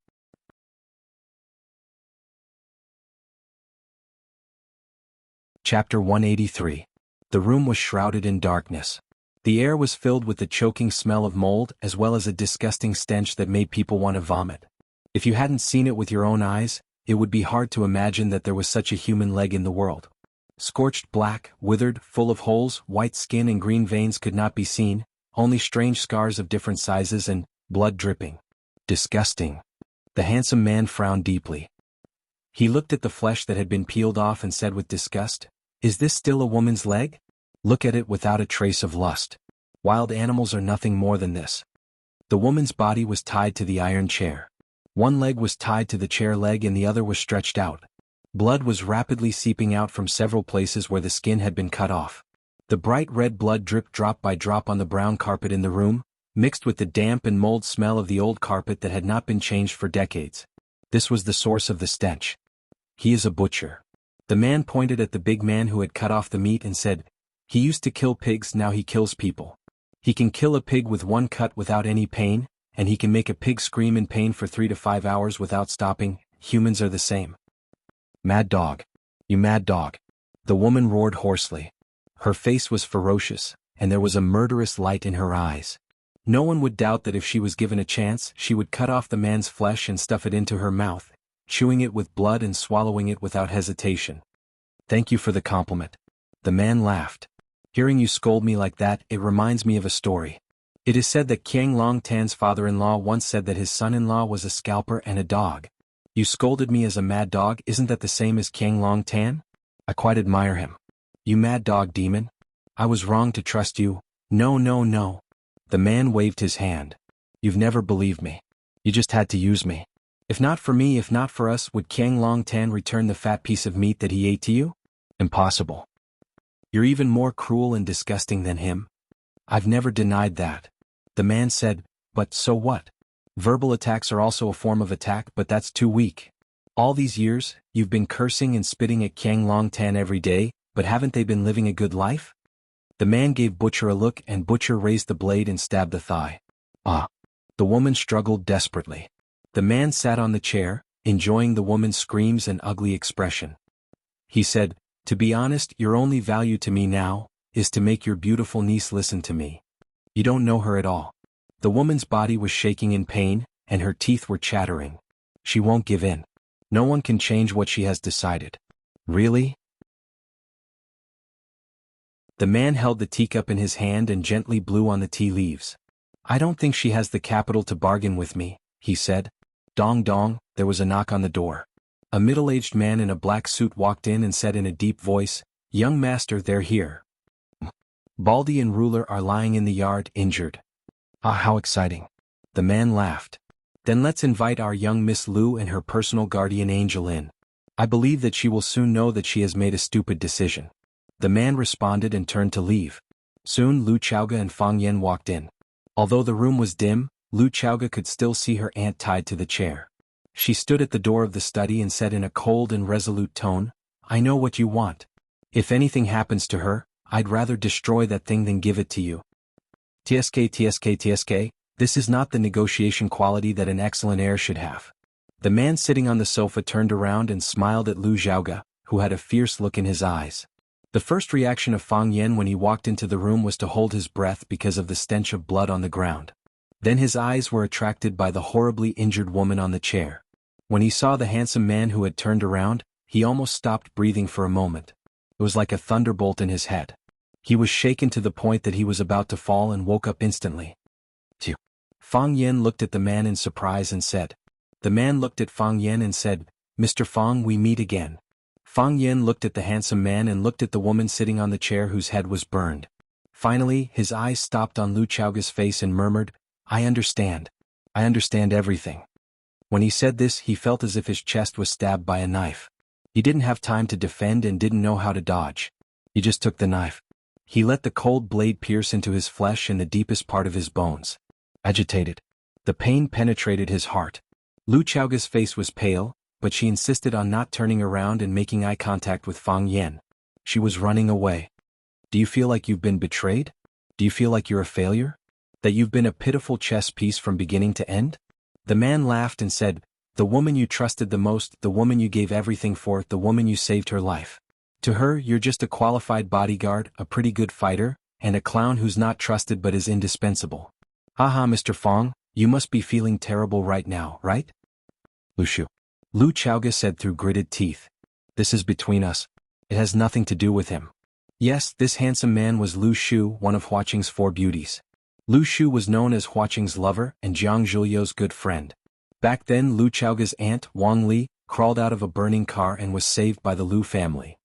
Chapter 183. The room was shrouded in darkness. The air was filled with the choking smell of mold as well as a disgusting stench that made people want to vomit. If you hadn't seen it with your own eyes, it would be hard to imagine that there was such a human leg in the world. Scorched black, withered, full of holes, white skin and green veins could not be seen, only strange scars of different sizes and blood dripping. Disgusting. The handsome man frowned deeply. He looked at the flesh that had been peeled off and said with disgust, "Is this still a woman's leg? Look at it without a trace of lust. Wild animals are nothing more than this." The woman's body was tied to the iron chair. One leg was tied to the chair leg and the other was stretched out. Blood was rapidly seeping out from several places where the skin had been cut off. The bright red blood dripped drop by drop on the brown carpet in the room, mixed with the damp and mold smell of the old carpet that had not been changed for decades. This was the source of the stench. "He is a butcher." The man pointed at the big man who had cut off the meat and said, "He used to kill pigs, now he kills people. He can kill a pig with one cut without any pain, and he can make a pig scream in pain for 3 to 5 hours without stopping. Humans are the same." "Mad dog. You mad dog." The woman roared hoarsely. Her face was ferocious, and there was a murderous light in her eyes. No one would doubt that if she was given a chance, she would cut off the man's flesh and stuff it into her mouth, chewing it with blood and swallowing it without hesitation. "Thank you for the compliment." The man laughed. "Hearing you scold me like that, it reminds me of a story. It is said that Qiang Long Tan's father-in-law once said that his son-in-law was a scalper and a dog. You scolded me as a mad dog, isn't that the same as Qiang Long Tan? I quite admire him. You mad dog demon. I was wrong to trust you. No, no, no." The man waved his hand. "You've never believed me. You just had to use me. If not for me, if not for us, would Qiang Long Tan return the fat piece of meat that he ate to you? Impossible. You're even more cruel and disgusting than him." "I've never denied that." The man said, "But so what? Verbal attacks are also a form of attack, but that's too weak. All these years, you've been cursing and spitting at Qiang Long Tan every day, but haven't they been living a good life?" The man gave Butcher a look and Butcher raised the blade and stabbed the thigh. "Ah." The woman struggled desperately. The man sat on the chair, enjoying the woman's screams and ugly expression. He said, "To be honest, your only value to me now is to make your beautiful niece listen to me. You don't know her at all." The woman's body was shaking in pain, and her teeth were chattering. She won't give in. No one can change what she has decided. Really? The man held the teacup in his hand and gently blew on the tea leaves. "I don't think she has the capital to bargain with me," he said. Dong dong, there was a knock on the door. A middle-aged man in a black suit walked in and said in a deep voice, "Young master, they're here. Baldy and Ruler are lying in the yard, injured." "Ah, how exciting." The man laughed. "Then let's invite our young Miss Lu and her personal guardian angel in. I believe that she will soon know that she has made a stupid decision." The man responded and turned to leave. Soon Lu Chaoga and Fang Yan walked in. Although the room was dim, Lu Chaoga could still see her aunt tied to the chair. She stood at the door of the study and said in a cold and resolute tone, "I know what you want. If anything happens to her, I'd rather destroy that thing than give it to you. TSK, this is not the negotiation quality that an excellent heir should have." The man sitting on the sofa turned around and smiled at Lu Xiaoga, who had a fierce look in his eyes. The first reaction of Fang Yan when he walked into the room was to hold his breath because of the stench of blood on the ground. Then his eyes were attracted by the horribly injured woman on the chair. When he saw the handsome man who had turned around, he almost stopped breathing for a moment. It was like a thunderbolt in his head. He was shaken to the point that he was about to fall and woke up instantly. Phew. Fang Yan looked at the man in surprise and said. The man looked at Fang Yan and said, "Mr. Fang, we meet again." Fang Yan looked at the handsome man and looked at the woman sitting on the chair whose head was burned. Finally, his eyes stopped on Lu Chaoga's face and murmured, "I understand. I understand everything." When he said this, he felt as if his chest was stabbed by a knife. He didn't have time to defend and didn't know how to dodge. He just took the knife. He let the cold blade pierce into his flesh and the deepest part of his bones. Agitated. The pain penetrated his heart. Lu Chaoga's face was pale, but she insisted on not turning around and making eye contact with Fang Yan. She was running away. "Do you feel like you've been betrayed? Do you feel like you're a failure? That you've been a pitiful chess piece from beginning to end?" The man laughed and said, "The woman you trusted the most, the woman you gave everything for, the woman you saved her life. To her, you're just a qualified bodyguard, a pretty good fighter, and a clown who's not trusted but is indispensable. Haha, Mr. Fang, you must be feeling terrible right now, right?" Lu Chaoga said through gritted teeth. "This is between us. It has nothing to do with him." Yes, this handsome man was Lu Shu, one of Hua Qing's four beauties. Lu Shu was known as Hua Qing's lover and Jiang Zhuliu's good friend. Back then, Lu Chaoga's aunt, Wang Li, crawled out of a burning car and was saved by the Lu family.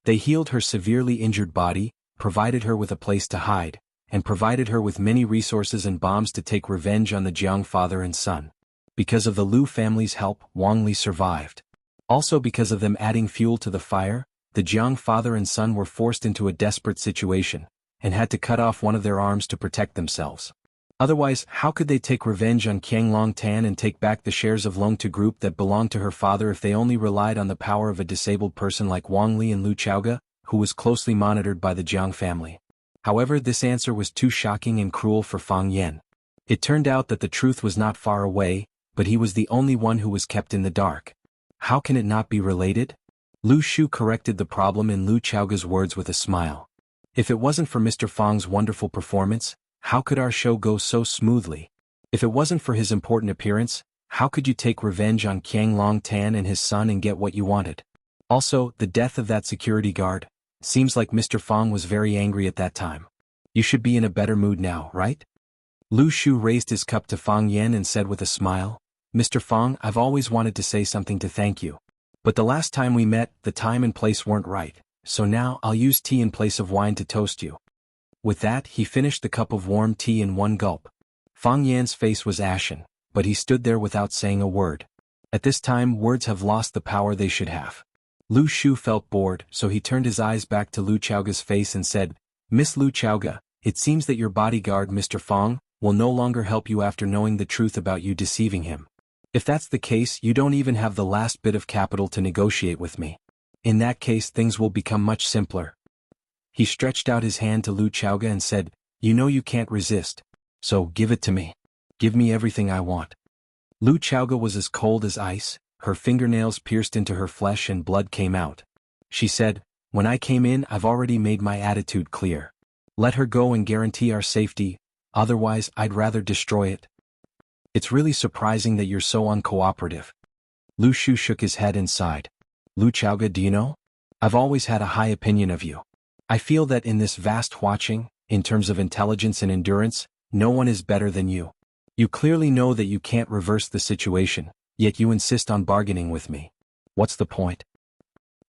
They healed her severely injured body, provided her with a place to hide, and provided her with many resources and bombs to take revenge on the Jiang father and son. Because of the Lu family's help, Wang Li survived. Also because of them adding fuel to the fire, the Jiang father and son were forced into a desperate situation, and had to cut off one of their arms to protect themselves. Otherwise, how could they take revenge on Qiang Longtan and take back the shares of Longtu Group that belonged to her father if they only relied on the power of a disabled person like Wang Li and Lu Chaoga, who was closely monitored by the Jiang family? However, this answer was too shocking and cruel for Fang Yan. It turned out that the truth was not far away, but he was the only one who was kept in the dark. How can it not be related? Lu Shu corrected the problem in Lu Chaoga's words with a smile. "If it wasn't for Mr. Fang's wonderful performance, how could our show go so smoothly? If it wasn't for his important appearance, how could you take revenge on Qiang Longtan and his son and get what you wanted? Also, the death of that security guard. Seems like Mr. Fang was very angry at that time. You should be in a better mood now, right?" Lu Shu raised his cup to Fang Yan and said with a smile, "Mr. Fang, I've always wanted to say something to thank you. But the last time we met, the time and place weren't right, so now I'll use tea in place of wine to toast you." With that, he finished the cup of warm tea in one gulp. Fang Yan's face was ashen, but he stood there without saying a word. At this time, words have lost the power they should have. Lu Shu felt bored, so he turned his eyes back to Lu Chaoga's face and said, "Miss Lu Chaoga, it seems that your bodyguard, Mr. Fang, will no longer help you after knowing the truth about you deceiving him. If that's the case, you don't even have the last bit of capital to negotiate with me. In that case, things will become much simpler." He stretched out his hand to Lu Chaoga and said, "You know you can't resist. So give it to me. Give me everything I want." Lu Chaoga was as cold as ice, her fingernails pierced into her flesh and blood came out. She said, "When I came in, I've already made my attitude clear. Let her go and guarantee our safety, otherwise I'd rather destroy it." "It's really surprising that you're so uncooperative." Lu Shu shook his head and sighed. "Lu Chaoga, do you know? I've always had a high opinion of you. I feel that in this vast watching, in terms of intelligence and endurance, no one is better than you. You clearly know that you can't reverse the situation, yet you insist on bargaining with me. What's the point?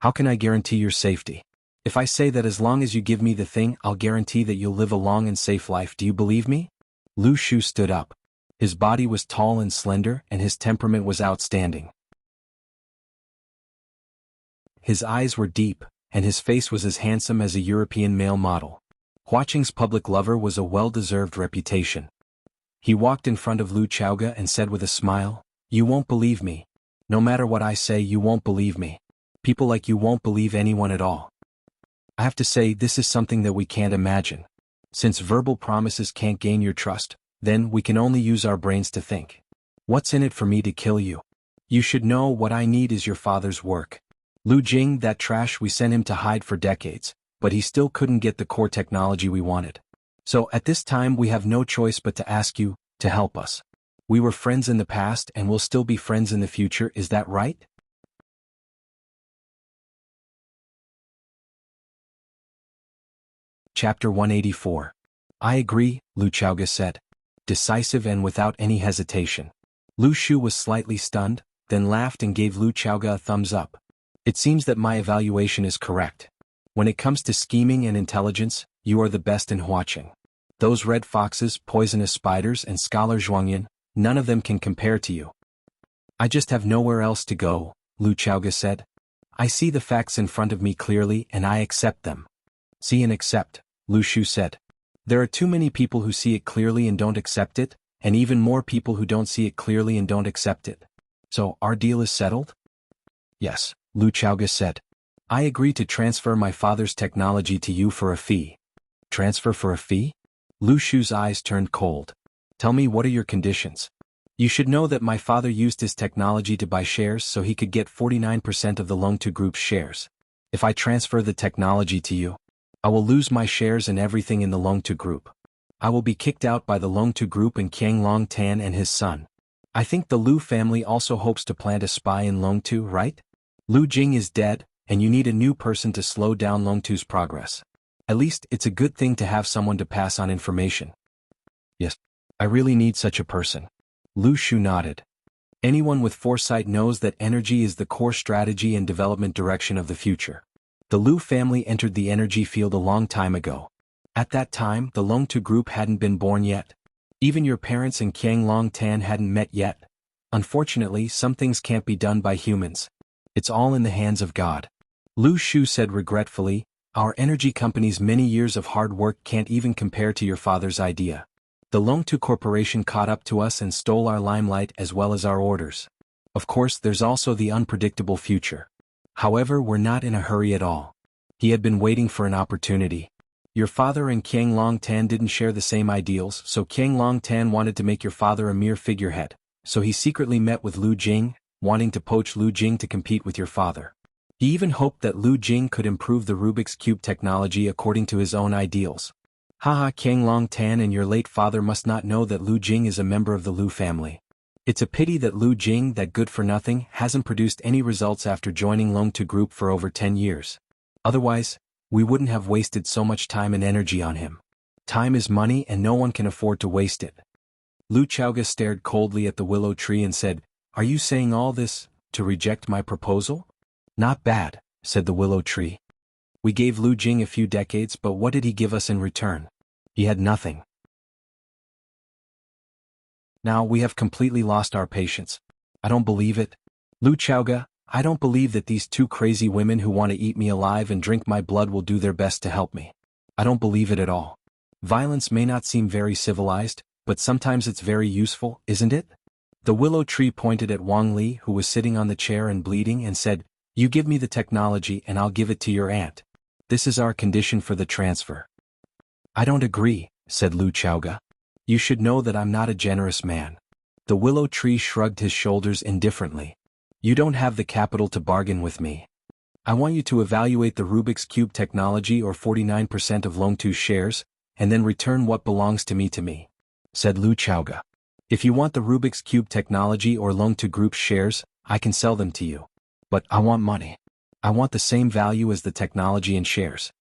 How can I guarantee your safety? If I say that as long as you give me the thing, I'll guarantee that you'll live a long and safe life, do you believe me?" Lu Shu stood up. His body was tall and slender, and his temperament was outstanding. His eyes were deep, and his face was as handsome as a European male model. Huaqing's public lover was a well-deserved reputation. He walked in front of Lu Chaoga and said with a smile, "You won't believe me. No matter what I say, you won't believe me. People like you won't believe anyone at all. I have to say, this is something that we can't imagine. Since verbal promises can't gain your trust, then we can only use our brains to think. What's in it for me to kill you? You should know what I need is your father's work. Lu Jing, that trash, we sent him to hide for decades, but he still couldn't get the core technology we wanted. So at this time we have no choice but to ask you to help us. We were friends in the past and will still be friends in the future, is that right?" Chapter 184. "I agree," Lu Chaoga said. Decisive and without any hesitation. Lu Shu was slightly stunned, then laughed and gave Lu Chaoga a thumbs up. "It seems that my evaluation is correct. When it comes to scheming and intelligence, you are the best in Huaqing. Those red foxes, poisonous spiders, and Scholar Zhuangyan, none of them can compare to you." "I just have nowhere else to go," Lu Chaoga said. "I see the facts in front of me clearly and I accept them." "See and accept," Lu Shu said. "There are too many people who see it clearly and don't accept it, and even more people who don't see it clearly and don't accept it. So, our deal is settled?" "Yes," Lu Chaoga said. "I agree to transfer my father's technology to you for a fee." "Transfer for a fee?" Lu Shu's eyes turned cold. "Tell me, what are your conditions?" "You should know that my father used his technology to buy shares so he could get 49% of the Longtu Group's shares. If I transfer the technology to you, I will lose my shares and everything in the Longtu Group. I will be kicked out by the Longtu Group and Qiang Long Tan and his son. I think the Lu family also hopes to plant a spy in Longtu, right? Lu Jing is dead, and you need a new person to slow down Longtu's progress. At least it's a good thing to have someone to pass on information." "Yes, I really need such a person." Lu Shu nodded. Anyone with foresight knows that energy is the core strategy and development direction of the future. The Lu family entered the energy field a long time ago. At that time, the Longtu Group hadn't been born yet. Even your parents and Qiang Long Tan hadn't met yet. Unfortunately, some things can't be done by humans. It's all in the hands of God. Lu Shu said regretfully, "Our energy company's many years of hard work can't even compare to your father's idea. The Longtu Corporation caught up to us and stole our limelight as well as our orders. Of course, there's also the unpredictable future. However, we're not in a hurry at all." He had been waiting for an opportunity. Your father and Qiang Long Tan didn't share the same ideals, so Qiang Long Tan wanted to make your father a mere figurehead, so he secretly met with Lu Jing, wanting to poach Lu Jing to compete with your father. He even hoped that Lu Jing could improve the Rubik's Cube technology according to his own ideals. Haha, Qiang Long Tan and your late father must not know that Lu Jing is a member of the Lu family. It's a pity that Lu Jing, that good-for-nothing, hasn't produced any results after joining Longtu Group for over 10 years. Otherwise, we wouldn't have wasted so much time and energy on him. Time is money and no one can afford to waste it." Lu Chaoga stared coldly at the willow tree and said, "Are you saying all this to reject my proposal?" "Not bad," said the willow tree. "We gave Lu Jing a few decades, but what did he give us in return? He had nothing. Now we have completely lost our patience. I don't believe it. Lu Chaoga, I don't believe that these two crazy women who want to eat me alive and drink my blood will do their best to help me. I don't believe it at all. Violence may not seem very civilized, but sometimes it's very useful, isn't it?" The willow tree pointed at Wang Li, who was sitting on the chair and bleeding, and said, "You give me the technology and I'll give it to your aunt. This is our condition for the transfer." "I don't agree," said Lu Chaoga. "You should know that I'm not a generous man." The willow tree shrugged his shoulders indifferently. "You don't have the capital to bargain with me. I want you to evaluate the Rubik's Cube technology or 49% of Longtu's shares, and then return what belongs to me, said Lu Chaoga. "If you want the Rubik's Cube technology or Longtu Group's shares, I can sell them to you. But I want money. I want the same value as the technology and shares.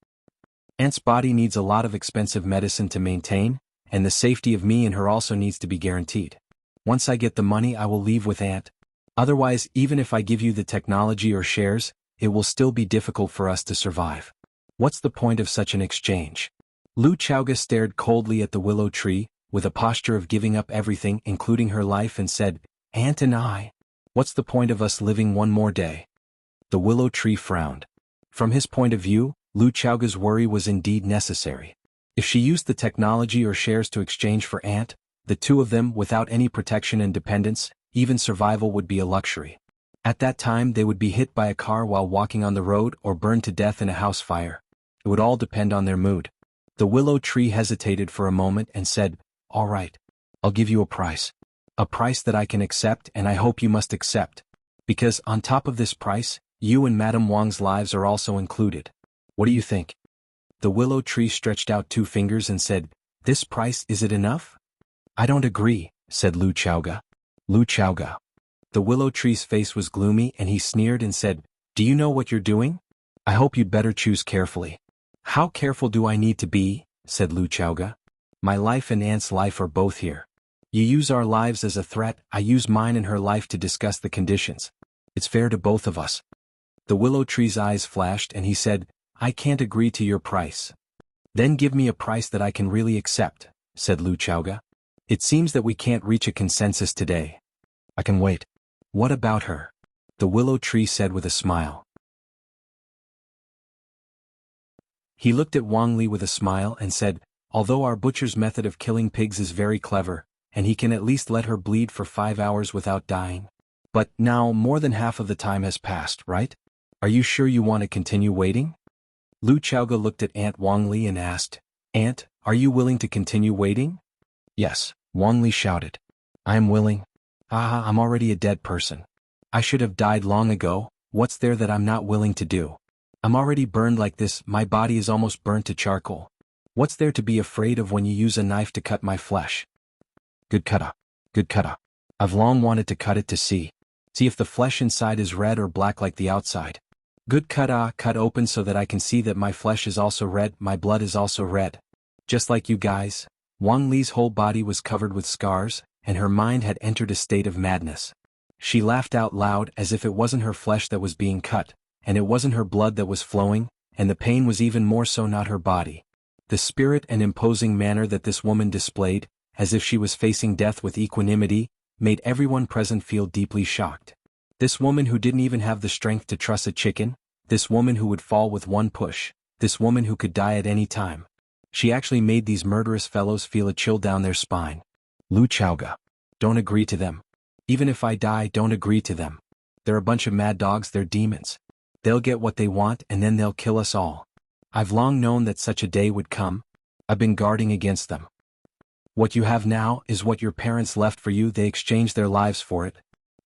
Aunt's body needs a lot of expensive medicine to maintain, and the safety of me and her also needs to be guaranteed. Once I get the money, I will leave with Aunt. Otherwise, even if I give you the technology or shares, it will still be difficult for us to survive. What's the point of such an exchange?" Lu Chaoga stared coldly at the willow tree, with a posture of giving up everything including her life, and said, "Aunt and I, what's the point of us living one more day? The willow tree frowned. From his point of view, Lu Chaoga's worry was indeed necessary. If she used the technology or shares to exchange for Ant, the two of them, without any protection and dependence, even survival would be a luxury. At that time they would be hit by a car while walking on the road or burned to death in a house fire. It would all depend on their mood. The willow tree hesitated for a moment and said, "All right. I'll give you a price. A price that I can accept, and I hope you must accept. Because, on top of this price, you and Madame Wang's lives are also included. What do you think?" The willow tree stretched out 2 fingers and said, "This price, is it enough?" "I don't agree," said Lu Chaoga. Lu Chaoga. The willow tree's face was gloomy and he sneered and said, "Do you know what you're doing? I hope you'd better choose carefully." "How careful do I need to be?" said Lu Chaoga. "My life and Ant's life are both here. You use our lives as a threat, I use mine and her life to discuss the conditions. It's fair to both of us." The willow tree's eyes flashed and he said, "I can't agree to your price." "Then give me a price that I can really accept," said Lu Chaoga. "It seems that we can't reach a consensus today." "I can wait." "What about her?" the willow tree said with a smile. He looked at Wang Li with a smile and said, "Although our butcher's method of killing pigs is very clever, and he can at least let her bleed for 5 hours without dying. But now more than half of the time has passed, right? Are you sure you want to continue waiting?" Lu Chaoga looked at Aunt Wang Li and asked, "Aunt, are you willing to continue waiting?" "Yes," Wang Li shouted. "I am willing. I'm already a dead person. I should have died long ago. What's there that I'm not willing to do? I'm already burned like this, my body is almost burnt to charcoal. What's there to be afraid of when you use a knife to cut my flesh?" Good kata. Good kata. I've long wanted to cut it to see if the flesh inside is red or black like the outside. Good kata, cut open so that I can see that my flesh is also red, my blood is also red. Just like you guys. Wang Li's whole body was covered with scars, and her mind had entered a state of madness. She laughed out loud as if it wasn't her flesh that was being cut, and it wasn't her blood that was flowing, and the pain was even more so not her body. The spirit and imposing manner that this woman displayed, as if she was facing death with equanimity, made everyone present feel deeply shocked. This woman who didn't even have the strength to truss a chicken, this woman who would fall with one push, this woman who could die at any time. She actually made these murderous fellows feel a chill down their spine. Lu Chaoga. Don't agree to them. Even if I die, don't agree to them. They're a bunch of mad dogs, they're demons. They'll get what they want and then they'll kill us all. I've long known that such a day would come. I've been guarding against them. What you have now is what your parents left for you, they exchanged their lives for it.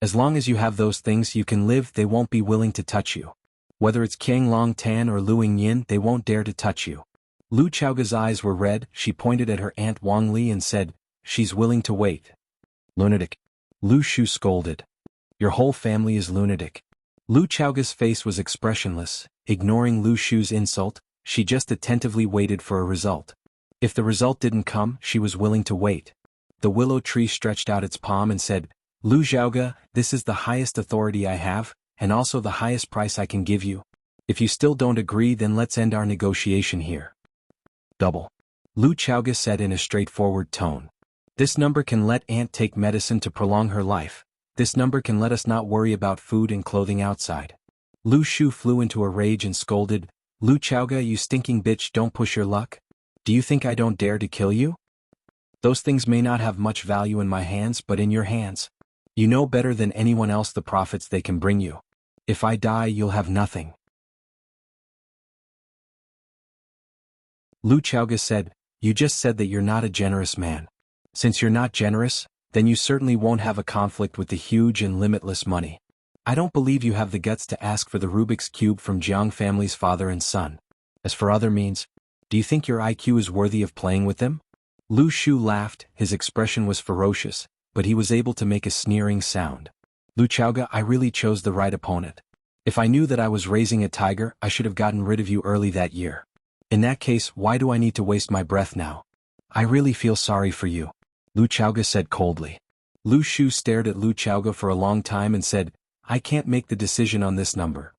As long as you have those things you can live, they won't be willing to touch you. Whether it's Qiang Long Tan or Luing Yin, they won't dare to touch you. Lu Chaoga's eyes were red, she pointed at her Aunt Wang Li and said, "She's willing to wait." Lunatic. Lu Shu scolded. "Your whole family is lunatic." Lu Chaoga's face was expressionless, ignoring Lu Shu's insult, she just attentively waited for a result. If the result didn't come, she was willing to wait. The willow tree stretched out its palm and said, "Lu Chaoga, this is the highest authority I have, and also the highest price I can give you. If you still don't agree, then let's end our negotiation here." Double. Lu Chaoga said in a straightforward tone. "This number can let Aunt take medicine to prolong her life. This number can let us not worry about food and clothing outside." Lu Shu flew into a rage and scolded, "Lu Chaoga, you stinking bitch, don't push your luck. Do you think I don't dare to kill you? Those things may not have much value in my hands, but in your hands. You know better than anyone else the profits they can bring you. If I die, you'll have nothing." Lu Chaoga said, "You just said that you're not a generous man. Since you're not generous, then you certainly won't have a conflict with the huge and limitless money. I don't believe you have the guts to ask for the Rubik's Cube from Jiang family's father and son. As for other means, do you think your IQ is worthy of playing with them?" Lu Shu laughed, his expression was ferocious, but he was able to make a sneering sound. "Lu Chaoga, I really chose the right opponent. If I knew that I was raising a tiger, I should have gotten rid of you early that year. In that case, why do I need to waste my breath now? I really feel sorry for you," Lu Chaoga said coldly. Lu Shu stared at Lu Chaoga for a long time and said, "I can't make the decision on this number."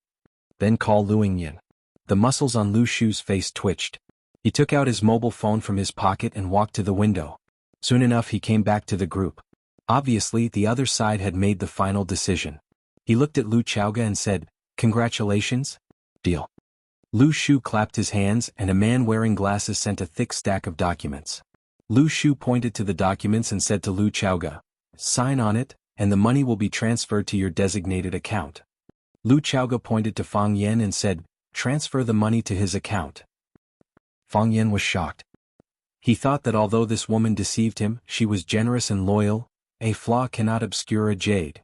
"Then call Luing Yin." The muscles on Lu Shu's face twitched. He took out his mobile phone from his pocket and walked to the window. Soon enough he came back to the group. Obviously, the other side had made the final decision. He looked at Lu Chaoga and said, Congratulations? Deal. Lu Shu clapped his hands and a man wearing glasses sent a thick stack of documents. Lu Shu pointed to the documents and said to Lu Chaoga, "Sign on it, and the money will be transferred to your designated account." Lu Chaoga pointed to Fang Yan and said, "Transfer the money to his account." Fang Yan was shocked. He thought that although this woman deceived him, she was generous and loyal. A flaw cannot obscure a jade.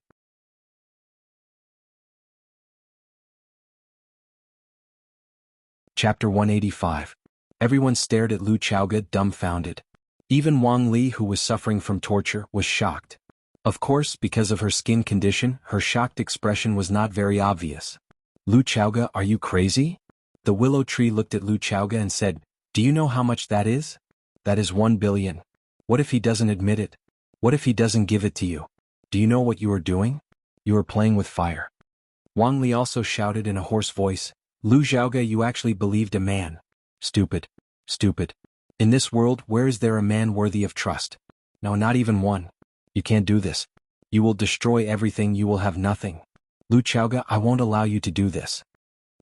Chapter 185. Everyone stared at Lu Chaoga dumbfounded. Even Wang Li, who was suffering from torture, was shocked. Of course, because of her skin condition, her shocked expression was not very obvious. "Lu Chaoga, are you crazy?" The willow tree looked at Lu Chaoga and said, "Do you know how much that is? That is 1 billion. What if he doesn't admit it? What if he doesn't give it to you? Do you know what you are doing? You are playing with fire." Wang Li also shouted in a hoarse voice, "Lu Chaoga, you actually believed a man. Stupid. Stupid. In this world, where is there a man worthy of trust? No, not even one. You can't do this. You will destroy everything, you will have nothing. Lu Chaoga, I won't allow you to do this."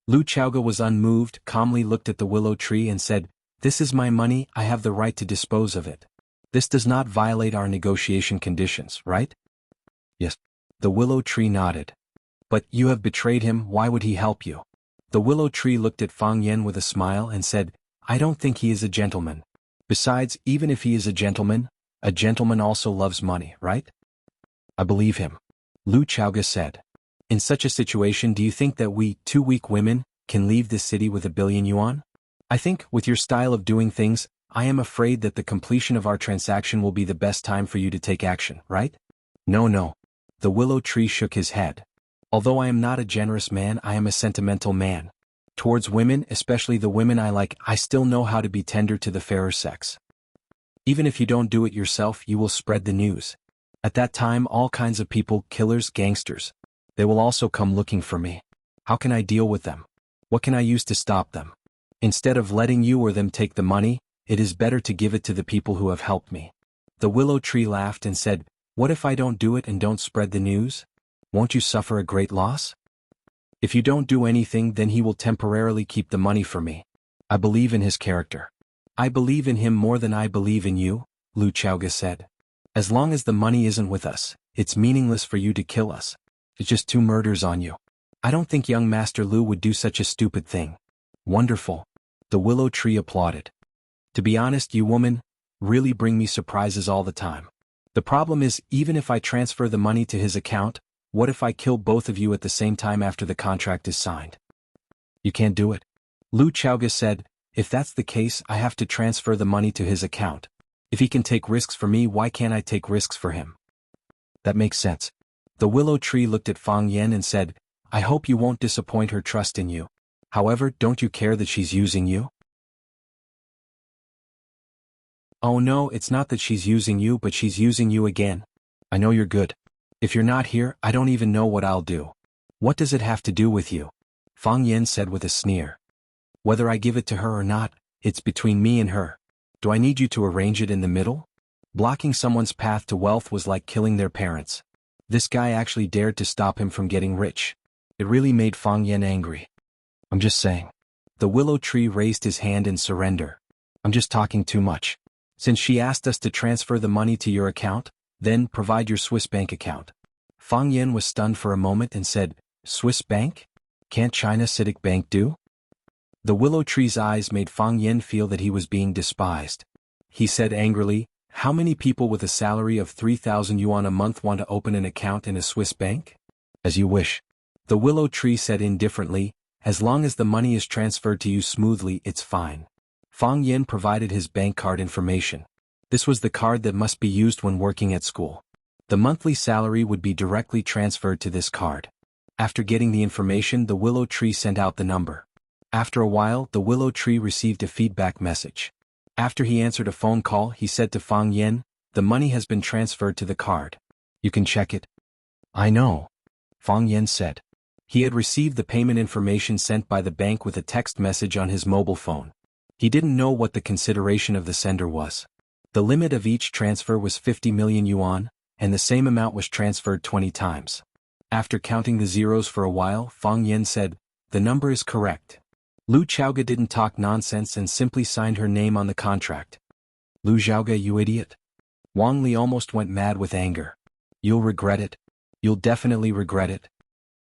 Lu Chaoga was unmoved, calmly looked at the willow tree and said, "This is my money, I have the right to dispose of it. This does not violate our negotiation conditions, right?" "Yes." The willow tree nodded. "But you have betrayed him, why would he help you?" The willow tree looked at Fang Yan with a smile and said, "I don't think he is a gentleman. Besides, even if he is a gentleman also loves money, right?" "I believe him," Lu Chaoga said. "In such a situation, do you think that we, 2 weak women, can leave this city with 1 billion yuan? I think, with your style of doing things, I am afraid that the completion of our transaction will be the best time for you to take action, right?" No. The willow tree shook his head. "Although I am not a generous man, I am a sentimental man. Towards women, especially the women I like, I still know how to be tender to the fairer sex. Even if you don't do it yourself, you will spread the news. At that time, all kinds of people, killers, gangsters, they will also come looking for me. How can I deal with them? What can I use to stop them? Instead of letting you or them take the money, it is better to give it to the people who have helped me." The willow tree laughed and said, "What if I don't do it and don't spread the news? Won't you suffer a great loss? If you don't do anything, then he will temporarily keep the money for me. I believe in his character. I believe in him more than I believe in you," Lu Chaoga said. "As long as the money isn't with us, it's meaningless for you to kill us. It's just 2 murders on you. I don't think young Master Lu would do such a stupid thing." "Wonderful." The willow tree applauded. "To be honest, you woman, really bring me surprises all the time. The problem is, even if I transfer the money to his account, what if I kill both of you at the same time after the contract is signed?" "You can't do it." Lu Chaoga said, "If that's the case, I have to transfer the money to his account. If he can take risks for me, why can't I take risks for him?" "That makes sense." The willow tree looked at Fang Yan and said, "I hope you won't disappoint her trust in you. However, don't you care that she's using you?" "Oh no, it's not that she's using you, but she's using you again. I know you're good. If you're not here, I don't even know what I'll do." "What does it have to do with you?" Fang Yan said with a sneer. "Whether I give it to her or not, it's between me and her. Do I need you to arrange it in the middle? Blocking someone's path to wealth was like killing their parents. This guy actually dared to stop him from getting rich. It really made Fang Yan angry. I'm just saying." The willow tree raised his hand in surrender. "I'm just talking too much. Since she asked us to transfer the money to your account, then provide your Swiss bank account." Fang Yan was stunned for a moment and said, "Swiss bank? Can't China CITIC Bank do?" The willow tree's eyes made Fang Yan feel that he was being despised. He said angrily, "How many people with a salary of 3,000 yuan a month want to open an account in a Swiss bank?" "As you wish." The willow tree said indifferently, "As long as the money is transferred to you smoothly, it's fine." Fang Yan provided his bank card information. This was the card that must be used when working at school. The monthly salary would be directly transferred to this card. After getting the information, the willow tree sent out the number. After a while, the willow tree received a feedback message. After he answered a phone call, he said to Fang Yan, "The money has been transferred to the card. You can check it." "I know," Fang Yan said. He had received the payment information sent by the bank with a text message on his mobile phone. He didn't know what the consideration of the sender was. The limit of each transfer was 50 million yuan, and the same amount was transferred 20 times. After counting the zeros for a while, Fang Yen said, "The number is correct." Lu Chaoga didn't talk nonsense and simply signed her name on the contract. "Lu Xiaoga, you idiot." Wang Li almost went mad with anger. "You'll regret it. You'll definitely regret it."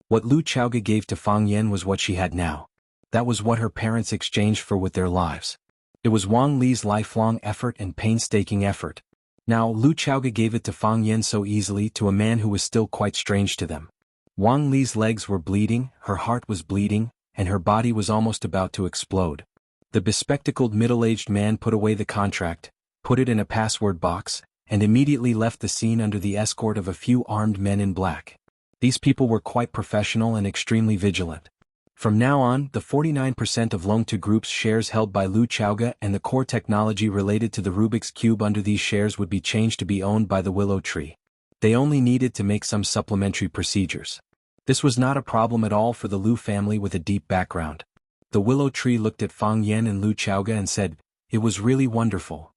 What Lu Chaoga gave to Fang Yen was what she had now. That was what her parents exchanged for with their lives. It was Wang Li's lifelong effort and painstaking effort. Now Lu Chaoga gave it to Fang Yen so easily to a man who was still quite strange to them. Wang Li's legs were bleeding, her heart was bleeding, and her body was almost about to explode. The bespectacled middle-aged man put away the contract, put it in a password box, and immediately left the scene under the escort of a few armed men in black. These people were quite professional and extremely vigilant. From now on, the 49% of Longtu Group's shares held by Lu Chaoga and the core technology related to the Rubik's Cube under these shares would be changed to be owned by the Willow Tree. They only needed to make some supplementary procedures. This was not a problem at all for the Lu family with a deep background. The Willow Tree looked at Fang Yen and Lu Chaoga and said, "It was really wonderful.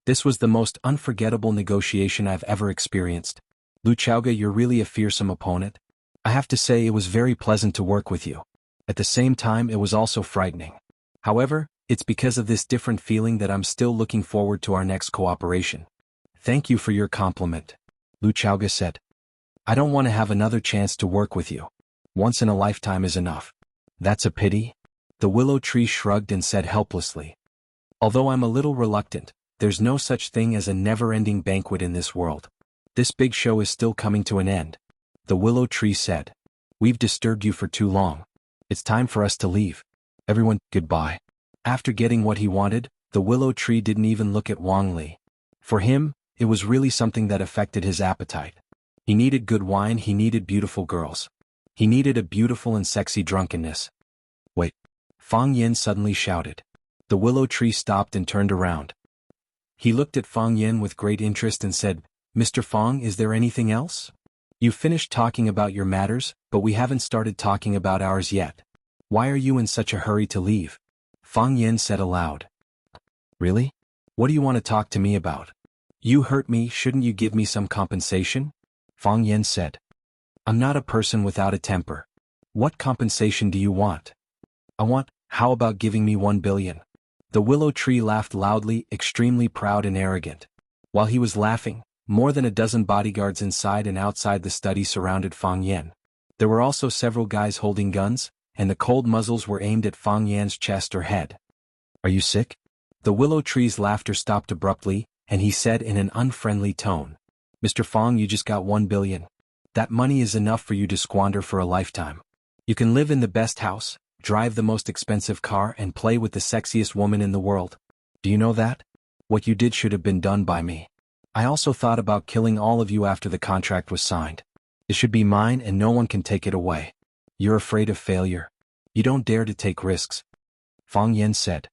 This was the most unforgettable negotiation I've ever experienced. Lu Chaoga, you're really a fearsome opponent. I have to say it was very pleasant to work with you. At the same time it was also frightening. However, it's because of this different feeling that I'm still looking forward to our next cooperation." "Thank you for your compliment," Lu Chaoga said. "I don't want to have another chance to work with you. Once in a lifetime is enough." "That's a pity." The Willow Tree shrugged and said helplessly. "Although I'm a little reluctant, there's no such thing as a never-ending banquet in this world. This big show is still coming to an end." The Willow Tree said, "We've disturbed you for too long. It's time for us to leave. Everyone, goodbye." After getting what he wanted, the Willow Tree didn't even look at Wang Li. For him, it was really something that affected his appetite. He needed good wine, he needed beautiful girls. He needed a beautiful and sexy drunkenness. "Wait!" Fang Yen suddenly shouted. The Willow Tree stopped and turned around. He looked at Fang Yen with great interest and said, "Mr. Fang, is there anything else? You finished talking about your matters, but we haven't started talking about ours yet. Why are you in such a hurry to leave?" Fang Yen said aloud. "Really? What do you want to talk to me about? You hurt me, shouldn't you give me some compensation?" Fang Yen said. "I'm not a person without a temper. What compensation do you want?" How about giving me 1 billion? The Willow Tree laughed loudly, extremely proud and arrogant. While he was laughing, more than a dozen bodyguards inside and outside the study surrounded Fang Yen. There were also several guys holding guns, and the cold muzzles were aimed at Fang Yan's chest or head. "Are you sick?" The Willow Tree's laughter stopped abruptly, and he said in an unfriendly tone, "Mr. Fang, you just got 1 billion. That money is enough for you to squander for a lifetime. You can live in the best house, drive the most expensive car and play with the sexiest woman in the world. Do you know that? What you did should have been done by me. I also thought about killing all of you after the contract was signed. It should be mine and no one can take it away. You're afraid of failure. You don't dare to take risks." Fang Yen said.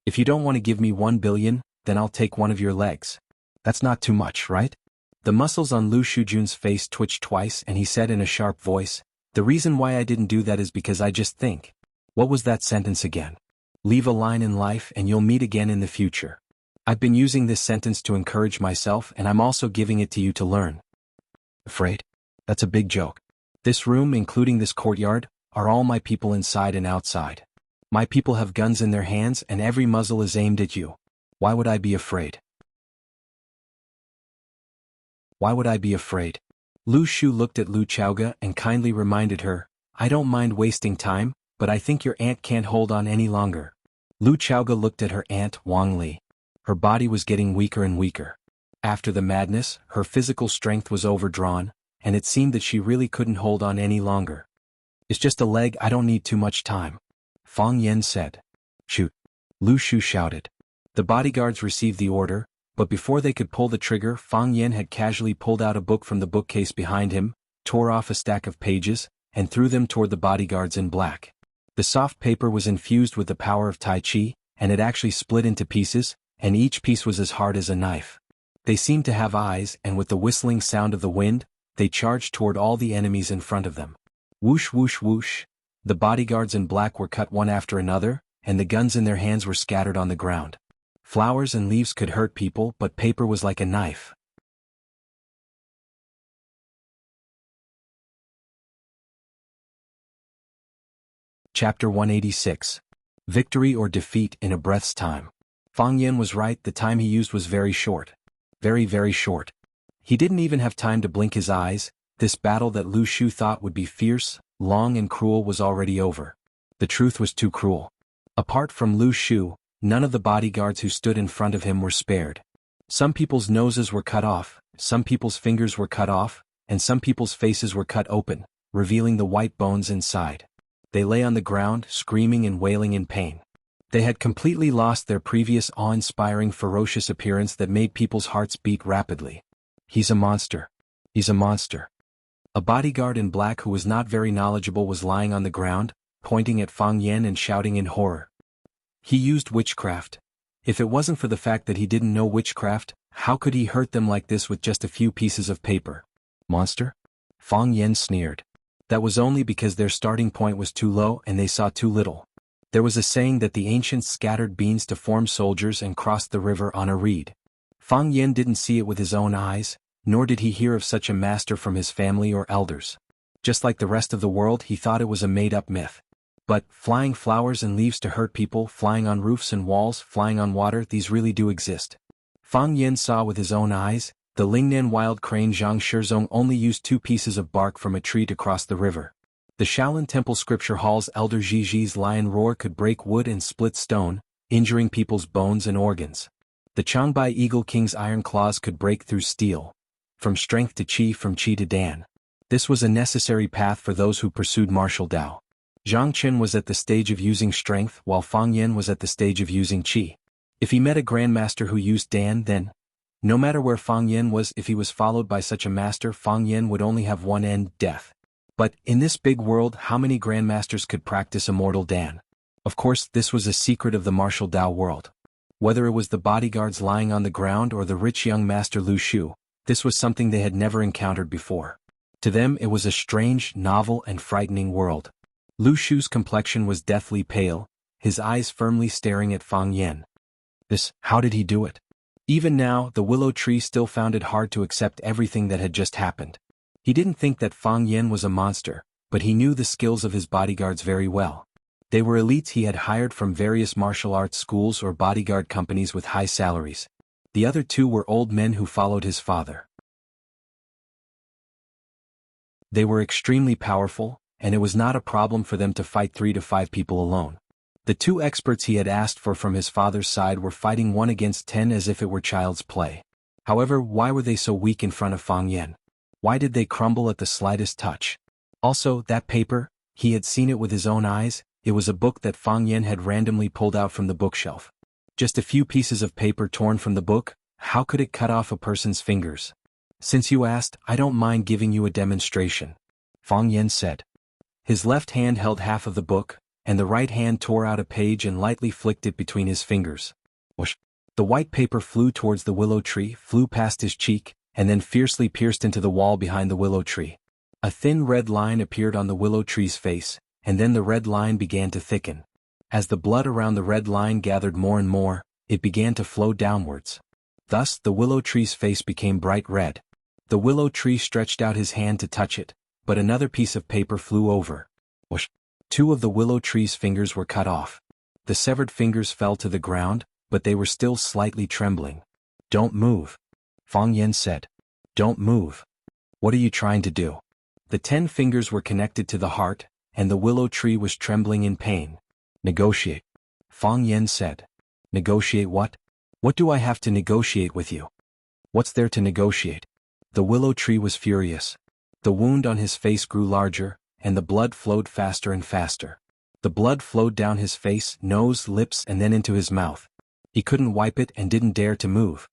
"If you don't want to give me 1 billion, then I'll take one of your legs. That's not too much, right?" The muscles on Lu Shujun's face twitched twice and he said in a sharp voice, "The reason why I didn't do that is because I just think." What was that sentence again? "Leave a line in life and you'll meet again in the future." I've been using this sentence to encourage myself and I'm also giving it to you to learn. Afraid? That's a big joke. This room, including this courtyard, are all my people inside and outside. My people have guns in their hands and every muzzle is aimed at you. Why would I be afraid? Why would I be afraid? Lu Shu looked at Lu Chaoga and kindly reminded her, "I don't mind wasting time, but I think your aunt can't hold on any longer." Lu Chaoga looked at her aunt, Wang Li. Her body was getting weaker and weaker. After the madness, her physical strength was overdrawn, and it seemed that she really couldn't hold on any longer. "It's just a leg, I don't need too much time," Fang Yen said. "Shoot!" Lu Shu shouted. The bodyguards received the order, but before they could pull the trigger, Fang Yen had casually pulled out a book from the bookcase behind him, tore off a stack of pages, and threw them toward the bodyguards in black. The soft paper was infused with the power of Tai Chi, and it actually split into pieces, and each piece was as hard as a knife. They seemed to have eyes, and with the whistling sound of the wind, they charged toward all the enemies in front of them. Whoosh whoosh whoosh. The bodyguards in black were cut one after another, and the guns in their hands were scattered on the ground. Flowers and leaves could hurt people, but paper was like a knife. Chapter 186. Victory or defeat in a breath's time. Fang Yen was right, the time he used was very short. Very, very short. He didn't even have time to blink his eyes. This battle that Lu Shu thought would be fierce, long and cruel was already over. The truth was too cruel. Apart from Lu Shu, none of the bodyguards who stood in front of him were spared. Some people's noses were cut off, some people's fingers were cut off, and some people's faces were cut open, revealing the white bones inside. They lay on the ground, screaming and wailing in pain. They had completely lost their previous awe-inspiring ferocious appearance that made people's hearts beat rapidly. He's a monster. He's a monster. A bodyguard in black who was not very knowledgeable was lying on the ground, pointing at Fang Yen and shouting in horror. He used witchcraft. If it wasn't for the fact that he didn't know witchcraft, how could he hurt them like this with just a few pieces of paper? Monster? Fang Yen sneered. That was only because their starting point was too low and they saw too little. There was a saying that the ancients scattered beans to form soldiers and crossed the river on a reed. Fang Yen didn't see it with his own eyes, nor did he hear of such a master from his family or elders. Just like the rest of the world, he thought it was a made-up myth. But, flying flowers and leaves to hurt people, flying on roofs and walls, flying on water, these really do exist. Fang Yen saw with his own eyes, the Lingnan wild crane Zhang Shizong only used 2 pieces of bark from a tree to cross the river. The Shaolin Temple Scripture Hall's elder Zhi's lion roar could break wood and split stone, injuring people's bones and organs. The Changbai Eagle King's iron claws could break through steel. From strength to qi, from qi to dan. This was a necessary path for those who pursued martial Dao. Zhang Chen was at the stage of using strength while Fang Yen was at the stage of using qi. If he met a grandmaster who used dan, then, no matter where Fang Yen was, if he was followed by such a master, Fang Yen would only have one end, death. But, in this big world, how many grandmasters could practice immortal dan? Of course, this was a secret of the martial Dao world. Whether it was the bodyguards lying on the ground or the rich young master Lu Shu, this was something they had never encountered before. To them it was a strange, novel and frightening world. Lu Shu's complexion was deathly pale, his eyes firmly staring at Fang Yen. How did he do it? Even now, the willow tree still found it hard to accept everything that had just happened. He didn't think that Fang Yen was a monster, but he knew the skills of his bodyguards very well. They were elites he had hired from various martial arts schools or bodyguard companies with high salaries. The other 2 were old men who followed his father. They were extremely powerful, and it was not a problem for them to fight 3 to 5 people alone. The 2 experts he had asked for from his father's side were fighting 1 against 10 as if it were child's play. However, why were they so weak in front of Fang Yen? Why did they crumble at the slightest touch? Also, that paper, he had seen it with his own eyes, it was a book that Fang Yen had randomly pulled out from the bookshelf. Just a few pieces of paper torn from the book, how could it cut off a person's fingers? Since you asked, I don't mind giving you a demonstration, Fang Yen said. His left hand held half of the book, and the right hand tore out a page and lightly flicked it between his fingers. Whoosh! The white paper flew towards the willow tree, flew past his cheek, and then fiercely pierced into the wall behind the willow tree. A thin red line appeared on the willow tree's face, and then the red line began to thicken. As the blood around the red line gathered more and more, it began to flow downwards. Thus, the willow tree's face became bright red. The willow tree stretched out his hand to touch it, but another piece of paper flew over. Whoosh! 2 of the willow tree's fingers were cut off. The severed fingers fell to the ground, but they were still slightly trembling. Don't move, Fang Yen said. Don't move. What are you trying to do? The 10 fingers were connected to the heart, and the willow tree was trembling in pain. Negotiate, Fang Yen said. Negotiate what? What do I have to negotiate with you? What's there to negotiate? The willow tree was furious. The wound on his face grew larger, and the blood flowed faster and faster. The blood flowed down his face, nose, lips, and then into his mouth. He couldn't wipe it and didn't dare to move.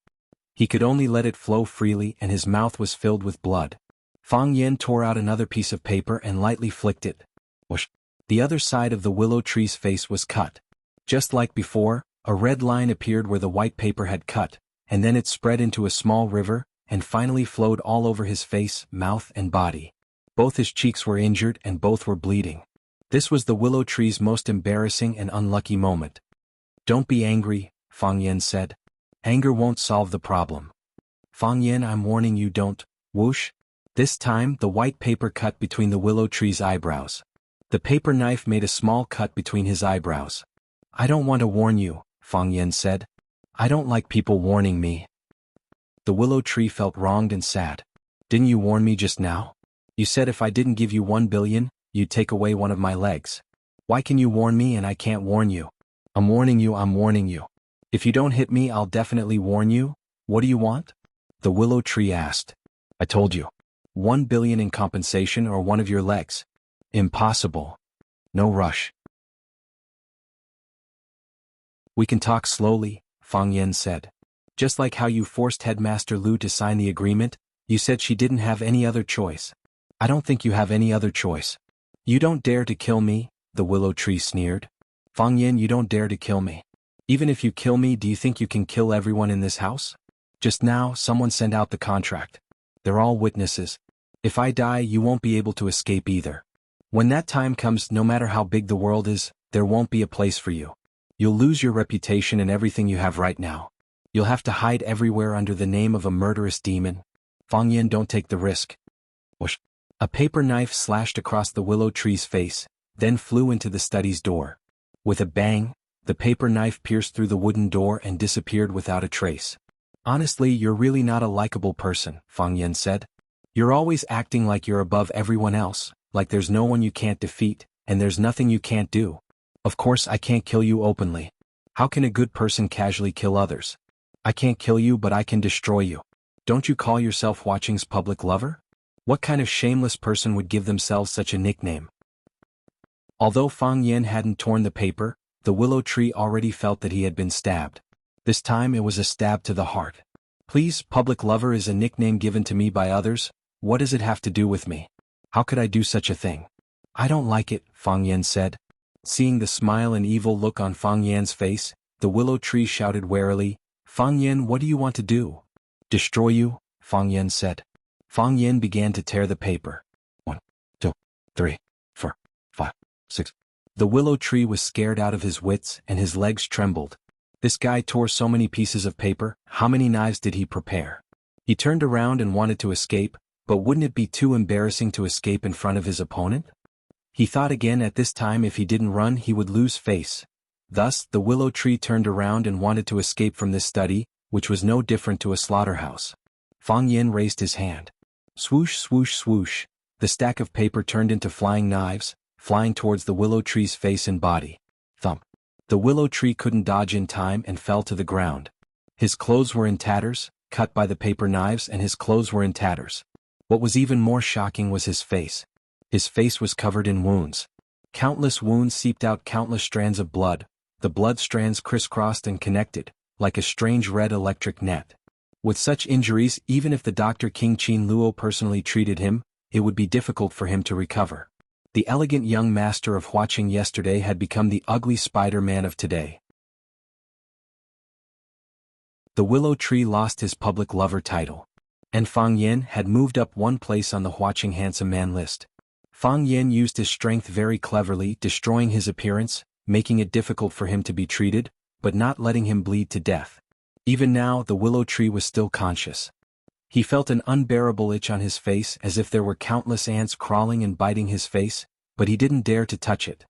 He could only let it flow freely, and his mouth was filled with blood. Fang Yen tore out another piece of paper and lightly flicked it. Whoosh! The other side of the willow tree's face was cut. Just like before, a red line appeared where the white paper had cut, and then it spread into a small river, and finally flowed all over his face, mouth, and body. Both his cheeks were injured and both were bleeding. This was the willow tree's most embarrassing and unlucky moment. Don't be angry, Fang Yen said. Anger won't solve the problem. Fang Yen, I'm warning you, don't. Whoosh! This time, the white paper cut between the willow tree's eyebrows. The paper knife made a small cut between his eyebrows. I don't want to warn you, Fang Yan said. I don't like people warning me. The willow tree felt wronged and sad. Didn't you warn me just now? You said if I didn't give you 1 billion, you'd take away one of my legs. Why can you warn me and I can't warn you? I'm warning you. If you don't hit me, I'll definitely warn you. What do you want? The willow tree asked. I told you. 1 billion in compensation or one of your legs. Impossible. No rush. We can talk slowly, Fang Yan said. Just like how you forced Headmaster Lu to sign the agreement, you said she didn't have any other choice. I don't think you have any other choice. You don't dare to kill me, the willow tree sneered. Fang Yan, you don't dare to kill me. Even if you kill me, do you think you can kill everyone in this house? Just now, someone sent out the contract. They're all witnesses. If I die, you won't be able to escape either. When that time comes, no matter how big the world is, there won't be a place for you. You'll lose your reputation and everything you have right now. You'll have to hide everywhere under the name of a murderous demon. Fang Yan, don't take the risk. Whoosh. A paper knife slashed across the willow tree's face, then flew into the study's door. With a bang, the paper knife pierced through the wooden door and disappeared without a trace. Honestly, you're really not a likable person, Fang Yan said. You're always acting like you're above everyone else, like there's no one you can't defeat, and there's nothing you can't do. Of course I can't kill you openly. How can a good person casually kill others? I can't kill you, but I can destroy you. Don't you call yourself Watching's public lover? What kind of shameless person would give themselves such a nickname? Although Fang Yan hadn't torn the paper, the willow tree already felt that he had been stabbed. This time it was a stab to the heart. Please, public lover is a nickname given to me by others. What does it have to do with me? How could I do such a thing? I don't like it, Fang Yan said. Seeing the smile and evil look on Fang Yan's face, the willow tree shouted warily, Fang Yan, what do you want to do? Destroy you, Fang Yan said. Fang Yan began to tear the paper. 1, 2, 3, 4, 5, 6. The willow tree was scared out of his wits and his legs trembled. This guy tore so many pieces of paper, how many knives did he prepare? He turned around and wanted to escape, but wouldn't it be too embarrassing to escape in front of his opponent? He thought again. At this time if he didn't run he would lose face. Thus, the willow tree turned around and wanted to escape from this study, which was no different to a slaughterhouse. Fang Yan raised his hand. Swoosh, swoosh, swoosh. The stack of paper turned into flying knives, flying towards the willow tree's face and body. Thump. The willow tree couldn't dodge in time and fell to the ground. His clothes were in tatters, cut by the paper knives, and his clothes were in tatters. What was even more shocking was his face. His face was covered in wounds. Countless wounds seeped out countless strands of blood. The blood strands crisscrossed and connected, like a strange red electric net. With such injuries, even if the Dr. King Qin Luo personally treated him, it would be difficult for him to recover. The elegant young master of Huaqing yesterday had become the ugly Spider-Man of today. The willow tree lost his public lover title. And Fang Yan had moved up one place on the Huaqing handsome man list. Fang Yan used his strength very cleverly, destroying his appearance, making it difficult for him to be treated, but not letting him bleed to death. Even now, the willow tree was still conscious. He felt an unbearable itch on his face as if there were countless ants crawling and biting his face, but he didn't dare to touch it.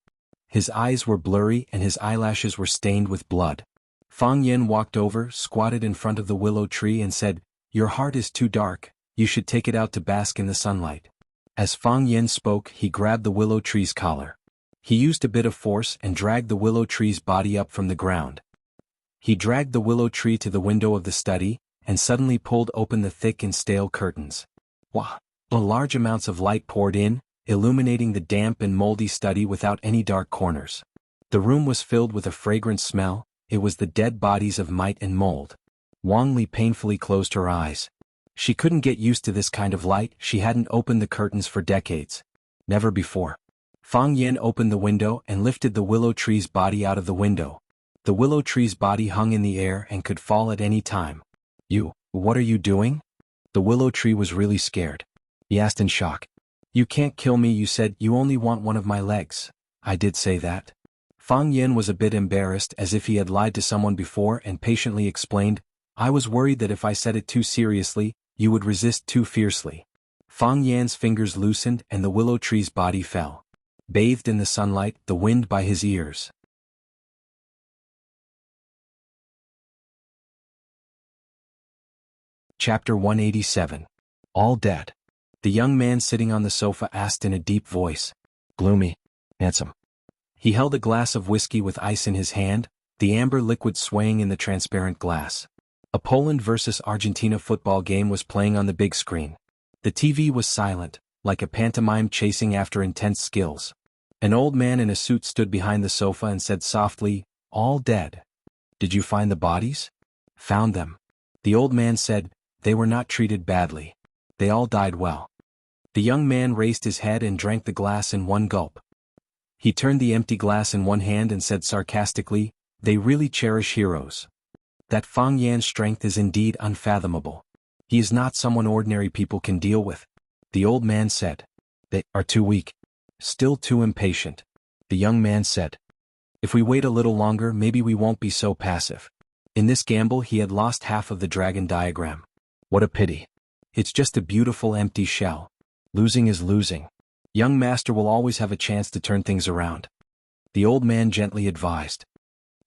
His eyes were blurry and his eyelashes were stained with blood. Fang Yan walked over, squatted in front of the willow tree and said, Your heart is too dark, you should take it out to bask in the sunlight. As Fang Yan spoke, he grabbed the willow tree's collar. He used a bit of force and dragged the willow tree's body up from the ground. He dragged the willow tree to the window of the study, and suddenly pulled open the thick and stale curtains. Wah! Large amounts of light poured in, illuminating the damp and moldy study without any dark corners. The room was filled with a fragrant smell. It was the dead bodies of mite and mold. Wang Li painfully closed her eyes. She couldn't get used to this kind of light. She hadn't opened the curtains for decades. Never before. Fang Yan opened the window and lifted the willow tree's body out of the window. The willow tree's body hung in the air and could fall at any time. What are you doing? The willow tree was really scared. He asked in shock. You can't kill me, you said you only want one of my legs. I did say that. Fang Yan was a bit embarrassed, as if he had lied to someone before, and patiently explained, I was worried that if I said it too seriously, you would resist too fiercely. Fang Yan's fingers loosened and the willow tree's body fell. bathed in the sunlight, the wind by his ears. Chapter 187. All dead. The young man sitting on the sofa asked in a deep voice. Gloomy. Handsome. He held a glass of whiskey with ice in his hand, the amber liquid swaying in the transparent glass. A Poland versus Argentina football game was playing on the big screen. The TV was silent, like a pantomime chasing after intense skills. An old man in a suit stood behind the sofa and said softly, "All dead. Did you find the bodies?" "Found them." The old man said, "They were not treated badly. They all died well." The young man raised his head and drank the glass in one gulp. He turned the empty glass in one hand and said sarcastically, "They really cherish heroes. That Fang Yan's strength is indeed unfathomable. He is not someone ordinary people can deal with." The old man said, "They are too weak. Still too impatient." The young man said, "If we wait a little longer, maybe we won't be so passive." In this gamble he had lost half of the dragon diagram. What a pity. It's just a beautiful empty shell. Losing is losing. Young master will always have a chance to turn things around. The old man gently advised.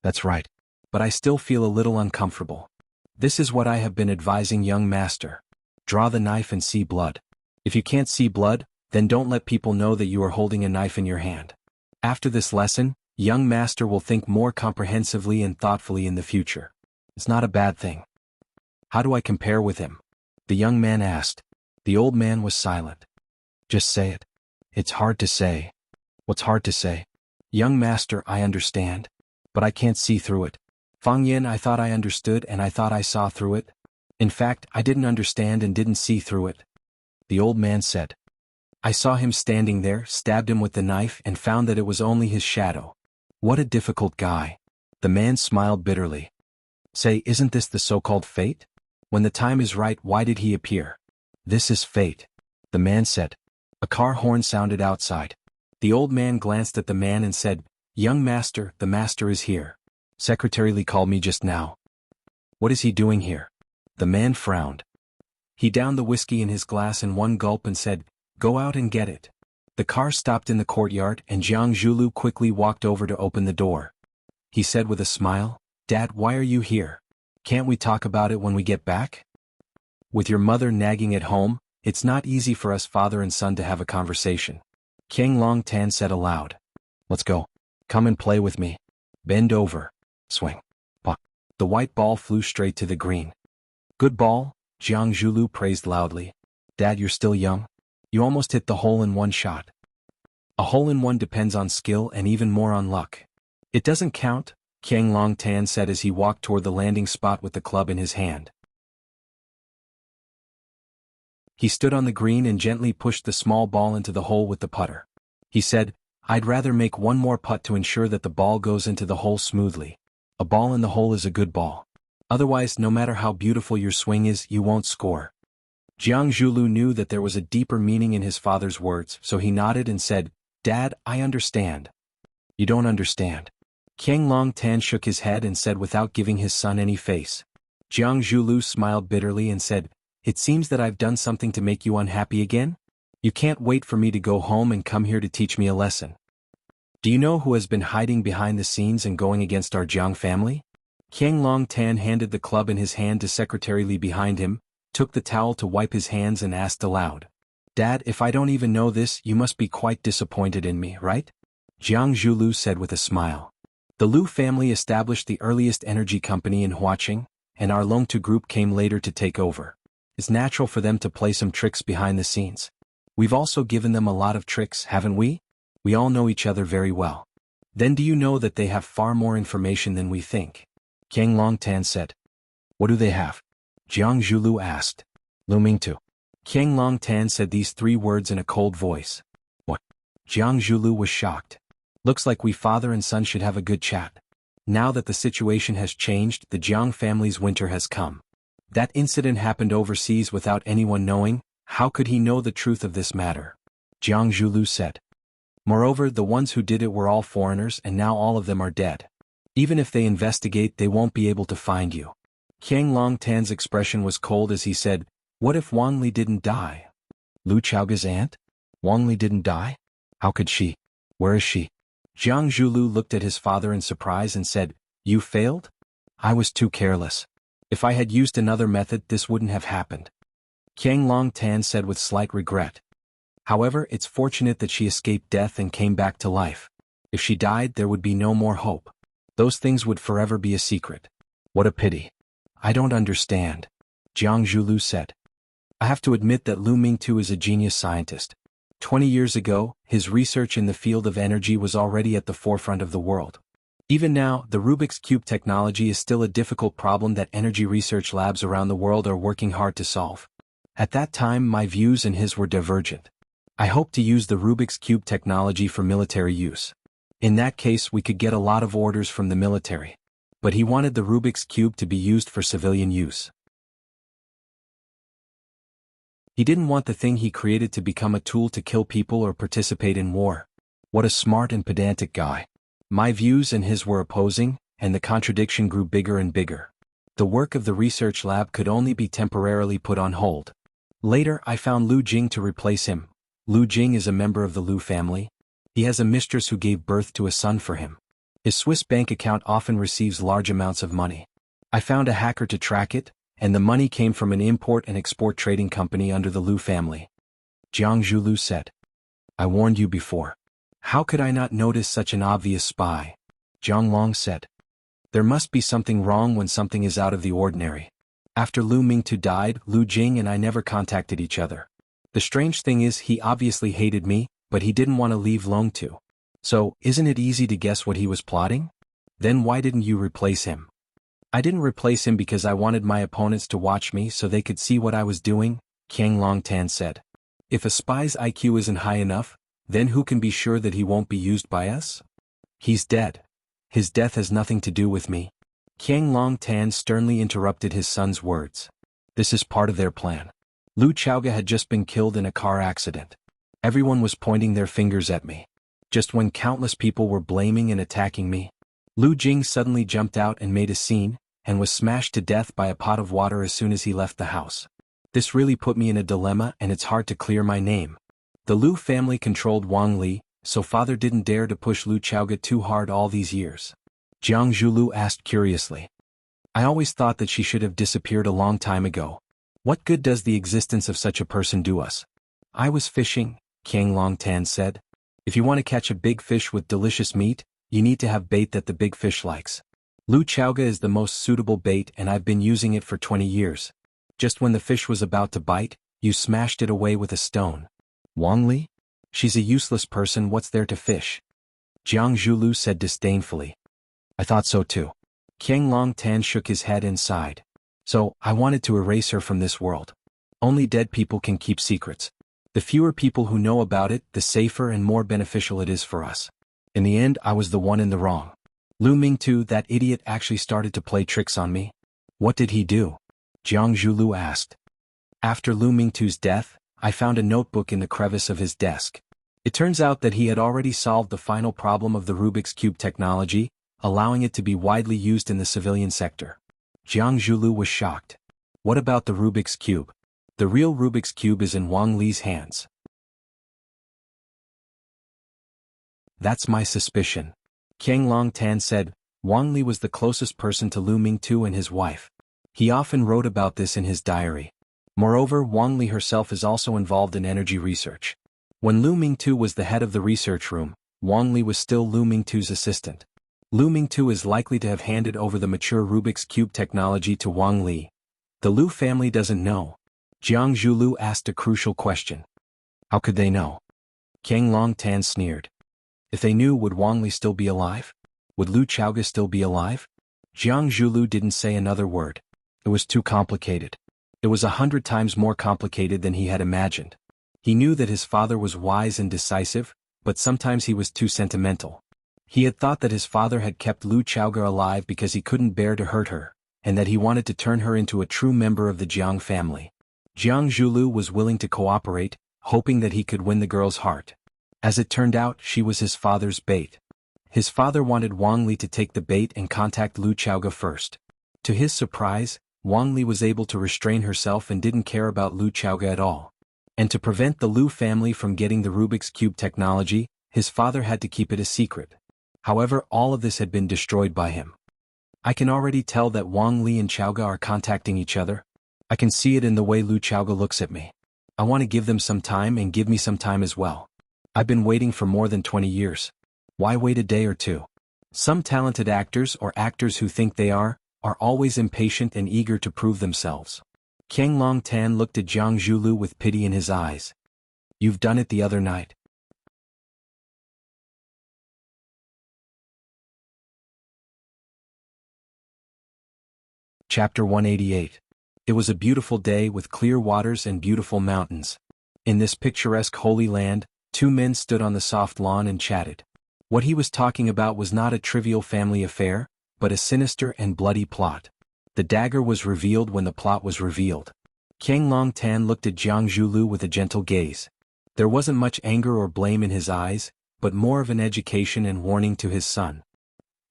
"That's right. But I still feel a little uncomfortable. This is what I have been advising young master. Draw the knife and see blood. If you can't see blood, then don't let people know that you are holding a knife in your hand. After this lesson, young master will think more comprehensively and thoughtfully in the future. It's not a bad thing." "How do I compare with him?" the young man asked. The old man was silent. "Just say it." "It's hard to say." "What's hard to say?" "Young master, I understand. But I can't see through it. Fang Yan, I thought I understood and I thought I saw through it. In fact, I didn't understand and didn't see through it." The old man said. "I saw him standing there, stabbed him with the knife and found that it was only his shadow. What a difficult guy." The man smiled bitterly. "Say, isn't this the so-called fate? When the time is right, why did he appear?" "This is fate," the man said. A car horn sounded outside. The old man glanced at the man and said, "Young master, the master is here. Secretary Li called me just now." "What is he doing here?" The man frowned. He downed the whiskey in his glass in one gulp and said, "Go out and get it." The car stopped in the courtyard and Jiang Zhulu quickly walked over to open the door. He said with a smile, "Dad, why are you here? Can't we talk about it when we get back? With your mother nagging at home, it's not easy for us father and son to have a conversation." King Long Tan said aloud. "Let's go. Come and play with me. Bend over. Swing. Pop." The white ball flew straight to the green. "Good ball," Jiang Zhulu praised loudly. "Dad, you're still young. You almost hit the hole in one shot." "A hole in one depends on skill and even more on luck. It doesn't count," King Long Tan said as he walked toward the landing spot with the club in his hand. He stood on the green and gently pushed the small ball into the hole with the putter. He said, "I'd rather make one more putt to ensure that the ball goes into the hole smoothly. A ball in the hole is a good ball. Otherwise, no matter how beautiful your swing is, you won't score." Jiang Zhulu knew that there was a deeper meaning in his father's words, so he nodded and said, "Dad, I understand." "You don't understand." King Long Tan shook his head and said without giving his son any face. Jiang Zhulu smiled bitterly and said, "It seems that I've done something to make you unhappy again? You can't wait for me to go home and come here to teach me a lesson. Do you know who has been hiding behind the scenes and going against our Jiang family?" King Long Tan handed the club in his hand to Secretary Li behind him, took the towel to wipe his hands and asked aloud, "Dad, if I don't even know this, you must be quite disappointed in me, right?" Jiang Zhulu said with a smile. "The Lu family established the earliest energy company in Huaqing, and our Longtu group came later to take over. It's natural for them to play some tricks behind the scenes. We've also given them a lot of tricks, haven't we? We all know each other very well. Then do you know that they have far more information than we think?" King Long Tan said. "What do they have?" Jiang Zhulu asked. "Lumingtu." King Long Tan said these three words in a cold voice. "What?" Jiang Zhulu was shocked. "Looks like we father and son should have a good chat. Now that the situation has changed, the Jiang family's winter has come. That incident happened overseas without anyone knowing. How could he know the truth of this matter?" Jiang Zhulu said. "Moreover, the ones who did it were all foreigners and now all of them are dead. Even if they investigate, they won't be able to find you." King Long Tan's expression was cold as he said, "What if Wang Li didn't die?" "Lu Chaoga's aunt? Wang Li didn't die? How could she?" Where is she? Jiang Zhulu looked at his father in surprise and said, You failed? I was too careless. If I had used another method, this wouldn't have happened. Qiang Longtan said with slight regret. However, it's fortunate that she escaped death and came back to life. If she died, there would be no more hope. Those things would forever be a secret. What a pity. I don't understand, Jiang Zhulu said. I have to admit that Lu Mingtu is a genius scientist. 20 years ago, his research in the field of energy was already at the forefront of the world. Even now, the Rubik's Cube technology is still a difficult problem that energy research labs around the world are working hard to solve. At that time, my views and his were divergent. I hoped to use the Rubik's Cube technology for military use. In that case, we could get a lot of orders from the military. But he wanted the Rubik's Cube to be used for civilian use. He didn't want the thing he created to become a tool to kill people or participate in war. What a smart and pedantic guy. My views and his were opposing, and the contradiction grew bigger and bigger. The work of the research lab could only be temporarily put on hold. Later, I found Lu Jing to replace him. Lu Jing is a member of the Lu family. He has a mistress who gave birth to a son for him. His Swiss bank account often receives large amounts of money. I found a hacker to track it, and the money came from an import and export trading company under the Lu family. Jiang Zhulu said. I warned you before. How could I not notice such an obvious spy? Zhang Long said. There must be something wrong when something is out of the ordinary. After Lu Mingtu died, Lu Jing and I never contacted each other. The strange thing is he obviously hated me, but he didn't want to leave Longtu. So, isn't it easy to guess what he was plotting? Then why didn't you replace him? I didn't replace him because I wanted my opponents to watch me so they could see what I was doing, Qiang Longtan said. If a spy's IQ isn't high enough, then who can be sure that he won't be used by us? He's dead. His death has nothing to do with me. Qiang Longtan sternly interrupted his son's words. This is part of their plan. Lu Chaoga had just been killed in a car accident. Everyone was pointing their fingers at me. Just when countless people were blaming and attacking me, Lu Jing suddenly jumped out and made a scene, and was smashed to death by a pot of water as soon as he left the house. This really put me in a dilemma, and it's hard to clear my name. The Lu family controlled Wang Li, so father didn't dare to push Lu Chaoga too hard all these years. Jiang Zhulu asked curiously. I always thought that she should have disappeared a long time ago. What good does the existence of such a person do us? I was fishing, Qiang Longtan said. If you want to catch a big fish with delicious meat, you need to have bait that the big fish likes. Lu Chaoga is the most suitable bait, and I've been using it for 20 years. Just when the fish was about to bite, you smashed it away with a stone. Wang Li? She's a useless person, what's there to fish? Jiang Zhulu said disdainfully. I thought so too. Qiang Longtan shook his head and sighed. So, I wanted to erase her from this world. Only dead people can keep secrets. The fewer people who know about it, the safer and more beneficial it is for us. In the end, I was the one in the wrong. Lu Mingtu, that idiot, actually started to play tricks on me. What did he do? Jiang Zhulu asked. After Lu Mingtu's death, I found a notebook in the crevice of his desk. It turns out that he had already solved the final problem of the Rubik's Cube technology, allowing it to be widely used in the civilian sector. Jiang Zhulu was shocked. What about the Rubik's Cube? The real Rubik's Cube is in Wang Li's hands. That's my suspicion. Qiang Longtan said. Wang Li was the closest person to Lu Mingtu and his wife. He often wrote about this in his diary. Moreover, Wang Li herself is also involved in energy research. When Lu Mingtu was the head of the research room, Wang Li was still Lu Mingtu's assistant. Lu Mingtu is likely to have handed over the mature Rubik's Cube technology to Wang Li. The Lu family doesn't know. Jiang Zhulu asked a crucial question. How could they know? Qiang Longtan sneered. If they knew, would Wang Li still be alive? Would Lu Chaoga still be alive? Jiang Zhulu didn't say another word. It was too complicated. It was 100 times more complicated than he had imagined. He knew that his father was wise and decisive, but sometimes he was too sentimental. He had thought that his father had kept Lu Chaoga alive because he couldn't bear to hurt her, and that he wanted to turn her into a true member of the Jiang family. Jiang Zhulu was willing to cooperate, hoping that he could win the girl's heart. As it turned out, she was his father's bait. His father wanted Wang Li to take the bait and contact Lu Chaoga first. To his surprise, Wang Li was able to restrain herself and didn't care about Lu Chaoga at all. And to prevent the Lu family from getting the Rubik's Cube technology, his father had to keep it a secret. However, all of this had been destroyed by him. I can already tell that Wang Li and Chaoga are contacting each other. I can see it in the way Lu Chaoga looks at me. I want to give them some time and give me some time as well. I've been waiting for more than 20 years. Why wait a day or two? Some talented actors or actors who think they are always impatient and eager to prove themselves. Qiang Longtan looked at Jiang Zhulu with pity in his eyes. You've done it the other night. Chapter 188. It was a beautiful day with clear waters and beautiful mountains. In this picturesque holy land, two men stood on the soft lawn and chatted. What he was talking about was not a trivial family affair, but a sinister and bloody plot. The dagger was revealed when the plot was revealed. Qiang Longtan looked at Jiang Zhulu with a gentle gaze. There wasn't much anger or blame in his eyes, but more of an education and warning to his son.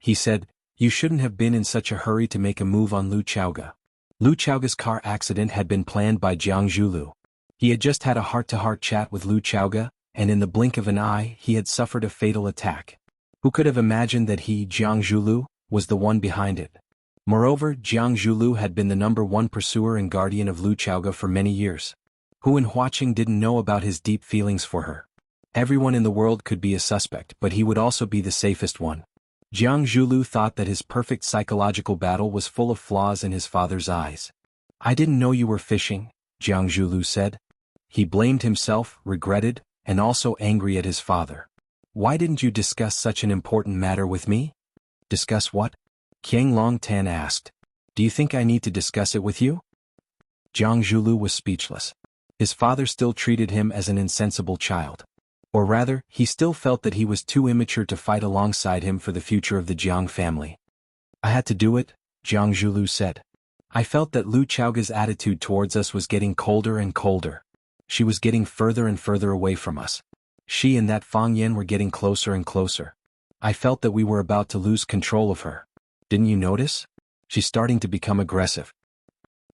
He said, "You shouldn't have been in such a hurry to make a move on Lu Chaoga." Lu Chaoga's car accident had been planned by Jiang Zhulu. He had just had a heart-to-heart chat with Lu Chaoga, and in the blink of an eye he had suffered a fatal attack. Who could have imagined that he, Jiang Zhulu, was the one behind it? Moreover, Jiang Zhulu had been the #1 pursuer and guardian of Lu Chaoga for many years. Who in Huaqing didn't know about his deep feelings for her? Everyone in the world could be a suspect, but he would also be the safest one. Jiang Zhulu thought that his perfect psychological battle was full of flaws in his father's eyes. "I didn't know you were fishing," Jiang Zhulu said. He blamed himself, regretted, and also angry at his father. "Why didn't you discuss such an important matter with me?" "Discuss what?" Qiang Longtan asked. "Do you think I need to discuss it with you?" Jiang Zhulu was speechless. His father still treated him as an insensible child. Or rather, he still felt that he was too immature to fight alongside him for the future of the Jiang family. "I had to do it," Jiang Zhulu said. "I felt that Lu Chaoga's attitude towards us was getting colder and colder. She was getting further and further away from us. She and that Fang Yan were getting closer and closer. I felt that we were about to lose control of her. Didn't you notice? She's starting to become aggressive."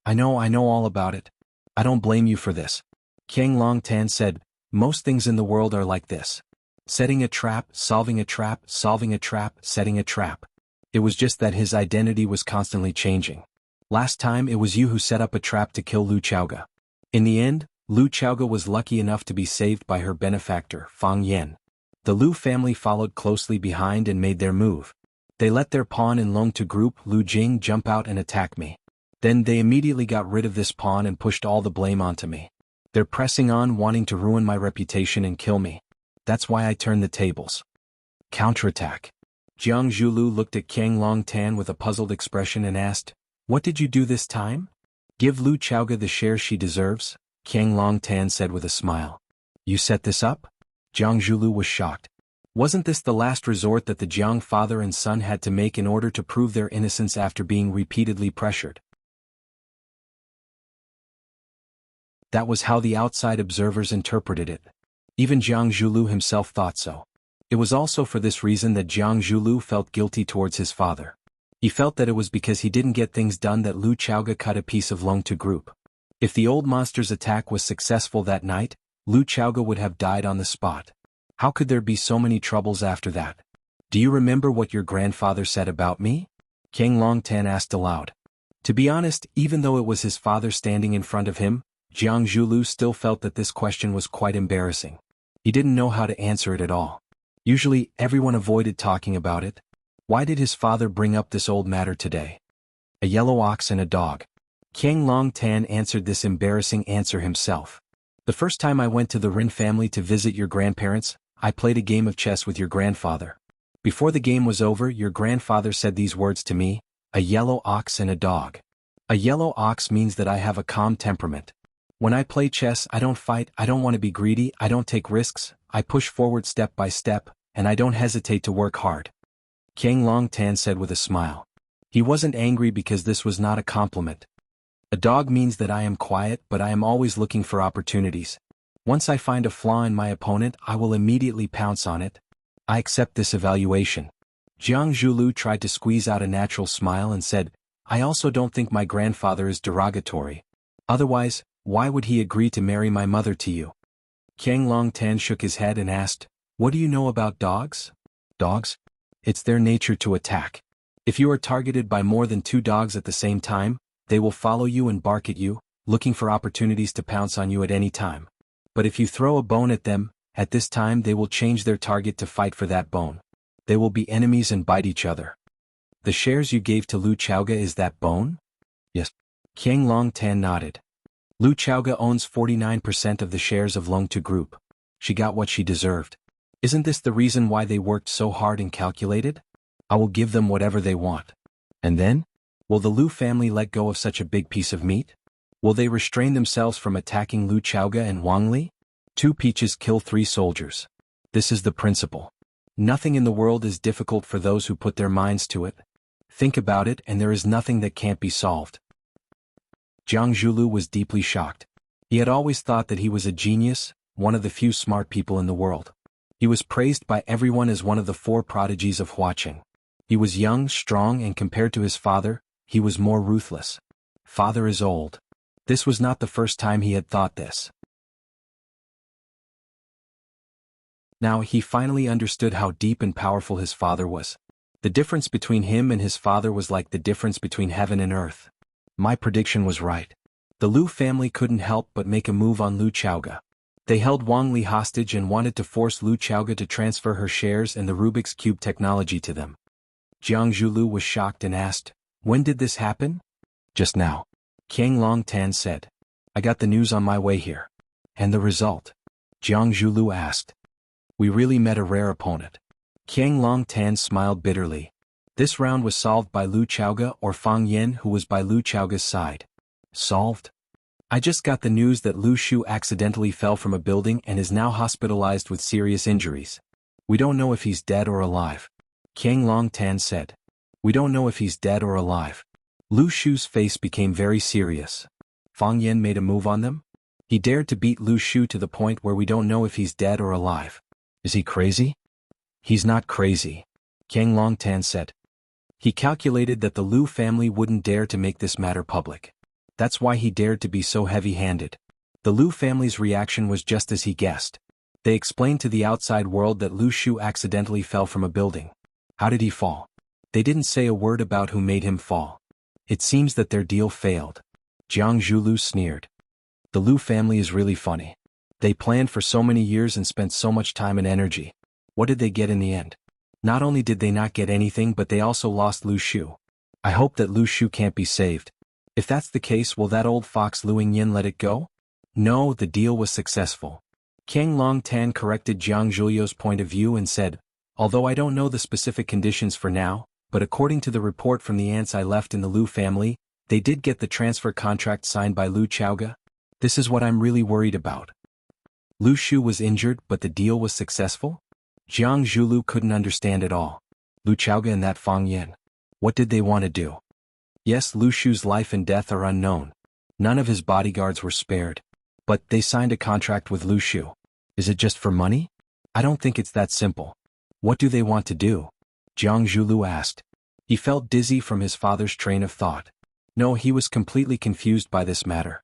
I know all about it. I don't blame you for this." Qiang Longtan said, "Most things in the world are like this. Setting a trap, solving a trap, solving a trap, setting a trap." It was just that his identity was constantly changing. Last time it was you who set up a trap to kill Lu Chaoga. In the end, Lu Chaoga was lucky enough to be saved by her benefactor, Fang Yan. The Lu family followed closely behind and made their move. They let their pawn in Longtu group, Lu Jing, jump out and attack me. Then they immediately got rid of this pawn and pushed all the blame onto me. They're pressing on, wanting to ruin my reputation and kill me. That's why I turned the tables. Counterattack. Jiang Zhulu looked at Qiang Longtan with a puzzled expression and asked, "What did you do this time?" "Give Lu Chaoga the share she deserves," Qiang Longtan said with a smile. "You set this up?" Jiang Zhulu was shocked. Wasn't this the last resort that the Jiang father and son had to make in order to prove their innocence after being repeatedly pressured? That was how the outside observers interpreted it. Even Jiang Zhulu himself thought so. It was also for this reason that Jiang Zhulu felt guilty towards his father. He felt that it was because he didn't get things done that Lu Chaoga cut a piece of Longtu group. If the old monster's attack was successful that night, Lu Chaoga would have died on the spot. How could there be so many troubles after that? "Do you remember what your grandfather said about me?" Qiang Longtan asked aloud. To be honest, even though it was his father standing in front of him, Jiang Zhulu still felt that this question was quite embarrassing. He didn't know how to answer it at all. Usually, everyone avoided talking about it. Why did his father bring up this old matter today? "A yellow ox and a dog." Qiang Longtan answered this embarrassing answer himself. "The first time I went to the Rin family to visit your grandparents, I played a game of chess with your grandfather. Before the game was over, your grandfather said these words to me, 'A yellow ox and a dog.' A yellow ox means that I have a calm temperament. When I play chess, I don't fight, I don't want to be greedy, I don't take risks, I push forward step by step, and I don't hesitate to work hard." Qiang Longtan said with a smile. He wasn't angry because this was not a compliment. "A dog means that I am quiet, but I am always looking for opportunities. Once I find a flaw in my opponent, I will immediately pounce on it. I accept this evaluation." Jiang Zhulu tried to squeeze out a natural smile and said, "I also don't think my grandfather is derogatory. Otherwise, why would he agree to marry my mother to you?" Qiang Longtan shook his head and asked, What do you know about dogs? Dogs? It's their nature to attack. If you are targeted by more than 2 dogs at the same time, they will follow you and bark at you, looking for opportunities to pounce on you at any time. But if you throw a bone at them, at this time they will change their target to fight for that bone. They will be enemies and bite each other. The shares you gave to Lu Chaoga is that bone? Yes. Qiang Longtan nodded. Lu Chaoga owns 49% of the shares of Longtu Group. She got what she deserved. Isn't this the reason why they worked so hard and calculated? I will give them whatever they want. And then? Will the Lu family let go of such a big piece of meat? Will they restrain themselves from attacking Lu Chaoga and Wang Li? 2 peaches kill 3 soldiers. This is the principle. Nothing in the world is difficult for those who put their minds to it. Think about it and there is nothing that can't be solved. Jiang Zhulu was deeply shocked. He had always thought that he was a genius, one of the few smart people in the world. He was praised by everyone as one of the 4 prodigies of Huaqing. He was young, strong, and compared to his father, he was more ruthless. Father is old. This was not the first time he had thought this. Now he finally understood how deep and powerful his father was. The difference between him and his father was like the difference between heaven and earth. My prediction was right. The Lu family couldn't help but make a move on Lu Chaoga. They held Wang Li hostage and wanted to force Lu Chaoga to transfer her shares and the Rubik's Cube technology to them. Jiang Zhulu was shocked and asked, "When did this happen?" "Just now." Qiang Longtan said. "I got the news on my way here." "And the result?" Jiang Zhulu asked. "We really met a rare opponent." Qiang Longtan smiled bitterly. This round was solved by Lu Chaoga or Fang Yen, who was by Lu Chaoga's side. Solved? I just got the news that Lu Shu accidentally fell from a building and is now hospitalized with serious injuries. We don't know if he's dead or alive. Qiang Longtan said. We don't know if he's dead or alive. Lu Shu's face became very serious. Fang Yen made a move on them? He dared to beat Lu Shu to the point where we don't know if he's dead or alive. Is he crazy? He's not crazy, Qiang Longtan said. He calculated that the Lu family wouldn't dare to make this matter public. That's why he dared to be so heavy-handed. The Lu family's reaction was just as he guessed. They explained to the outside world that Lu Shu accidentally fell from a building. How did he fall? They didn't say a word about who made him fall. It seems that their deal failed. Jiang Zhulu sneered. The Lu family is really funny. They planned for so many years and spent so much time and energy. What did they get in the end? Not only did they not get anything, but they also lost Lu Shu. I hope that Lu Shu can't be saved. If that's the case, will that old fox Lu Yin let it go? No, the deal was successful. Qiang Longtan corrected Jiang Zhulio's point of view and said, although I don't know the specific conditions for now, but according to the report from the ants I left in the Lu family, they did get the transfer contract signed by Lu Chaoga. This is what I'm really worried about. Lu Shu was injured, but the deal was successful? Jiang Zhulu couldn't understand at all. Lu Chaoga and that Fang Yen. What did they want to do? Yes, Lu Shu's life and death are unknown. None of his bodyguards were spared. But they signed a contract with Lu Shu. Is it just for money? I don't think it's that simple. What do they want to do? Jiang Zhulu asked. He felt dizzy from his father's train of thought. No, he was completely confused by this matter.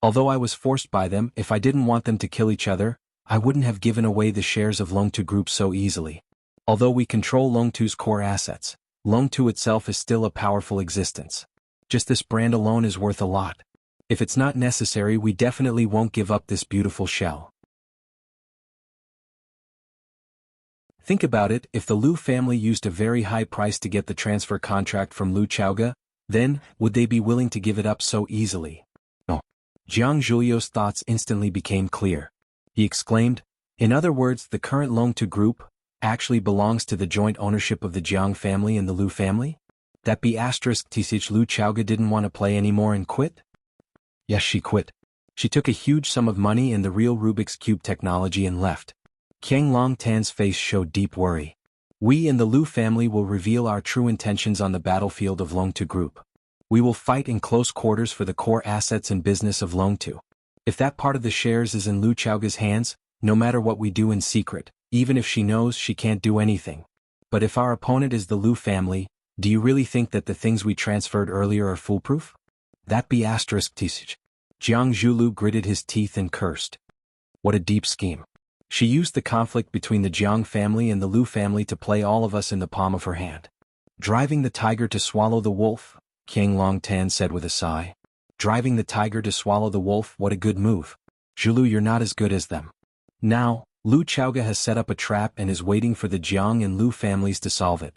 Although I was forced by them, if I didn't want them to kill each other, I wouldn't have given away the shares of Longtu Group so easily. Although we control Longtu's core assets, Longtu itself is still a powerful existence. Just this brand alone is worth a lot. If it's not necessary, we definitely won't give up this beautiful shell. Think about it, if the Lu family used a very high price to get the transfer contract from Lu Chaoga, then, would they be willing to give it up so easily? No. Jiang Zhulio's thoughts instantly became clear. He exclaimed, in other words, the current Longtu Group actually belongs to the joint ownership of the Jiang family and the Lu family? That be asterisk Tisich Lu Chaoga didn't want to play anymore and quit? Yes, she quit. She took a huge sum of money and the real Rubik's Cube technology and left. Qiang Longtan's face showed deep worry. We and the Lu family will reveal our true intentions on the battlefield of Longtu Group. We will fight in close quarters for the core assets and business of Longtu. If that part of the shares is in Lu Chaoga's hands, no matter what we do in secret, even if she knows, she can't do anything. But if our opponent is the Lu family, do you really think that the things we transferred earlier are foolproof? That be asterisk Tisich. Jiang Zhulu gritted his teeth and cursed. What a deep scheme. She used the conflict between the Jiang family and the Lu family to play all of us in the palm of her hand. Driving the tiger to swallow the wolf, King Longtan said with a sigh. Driving the tiger to swallow the wolf, what a good move. Zhulu, you're not as good as them. Now, Lu Chaoga has set up a trap and is waiting for the Jiang and Lu families to solve it.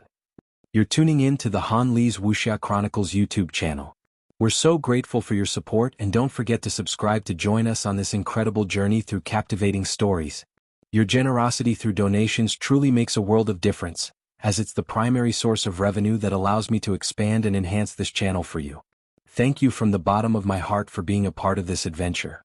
You're tuning in to the Han Li's Wuxia Chronicles YouTube channel. We're so grateful for your support, and don't forget to subscribe to join us on this incredible journey through captivating stories. Your generosity through donations truly makes a world of difference, as it's the primary source of revenue that allows me to expand and enhance this channel for you. Thank you from the bottom of my heart for being a part of this adventure.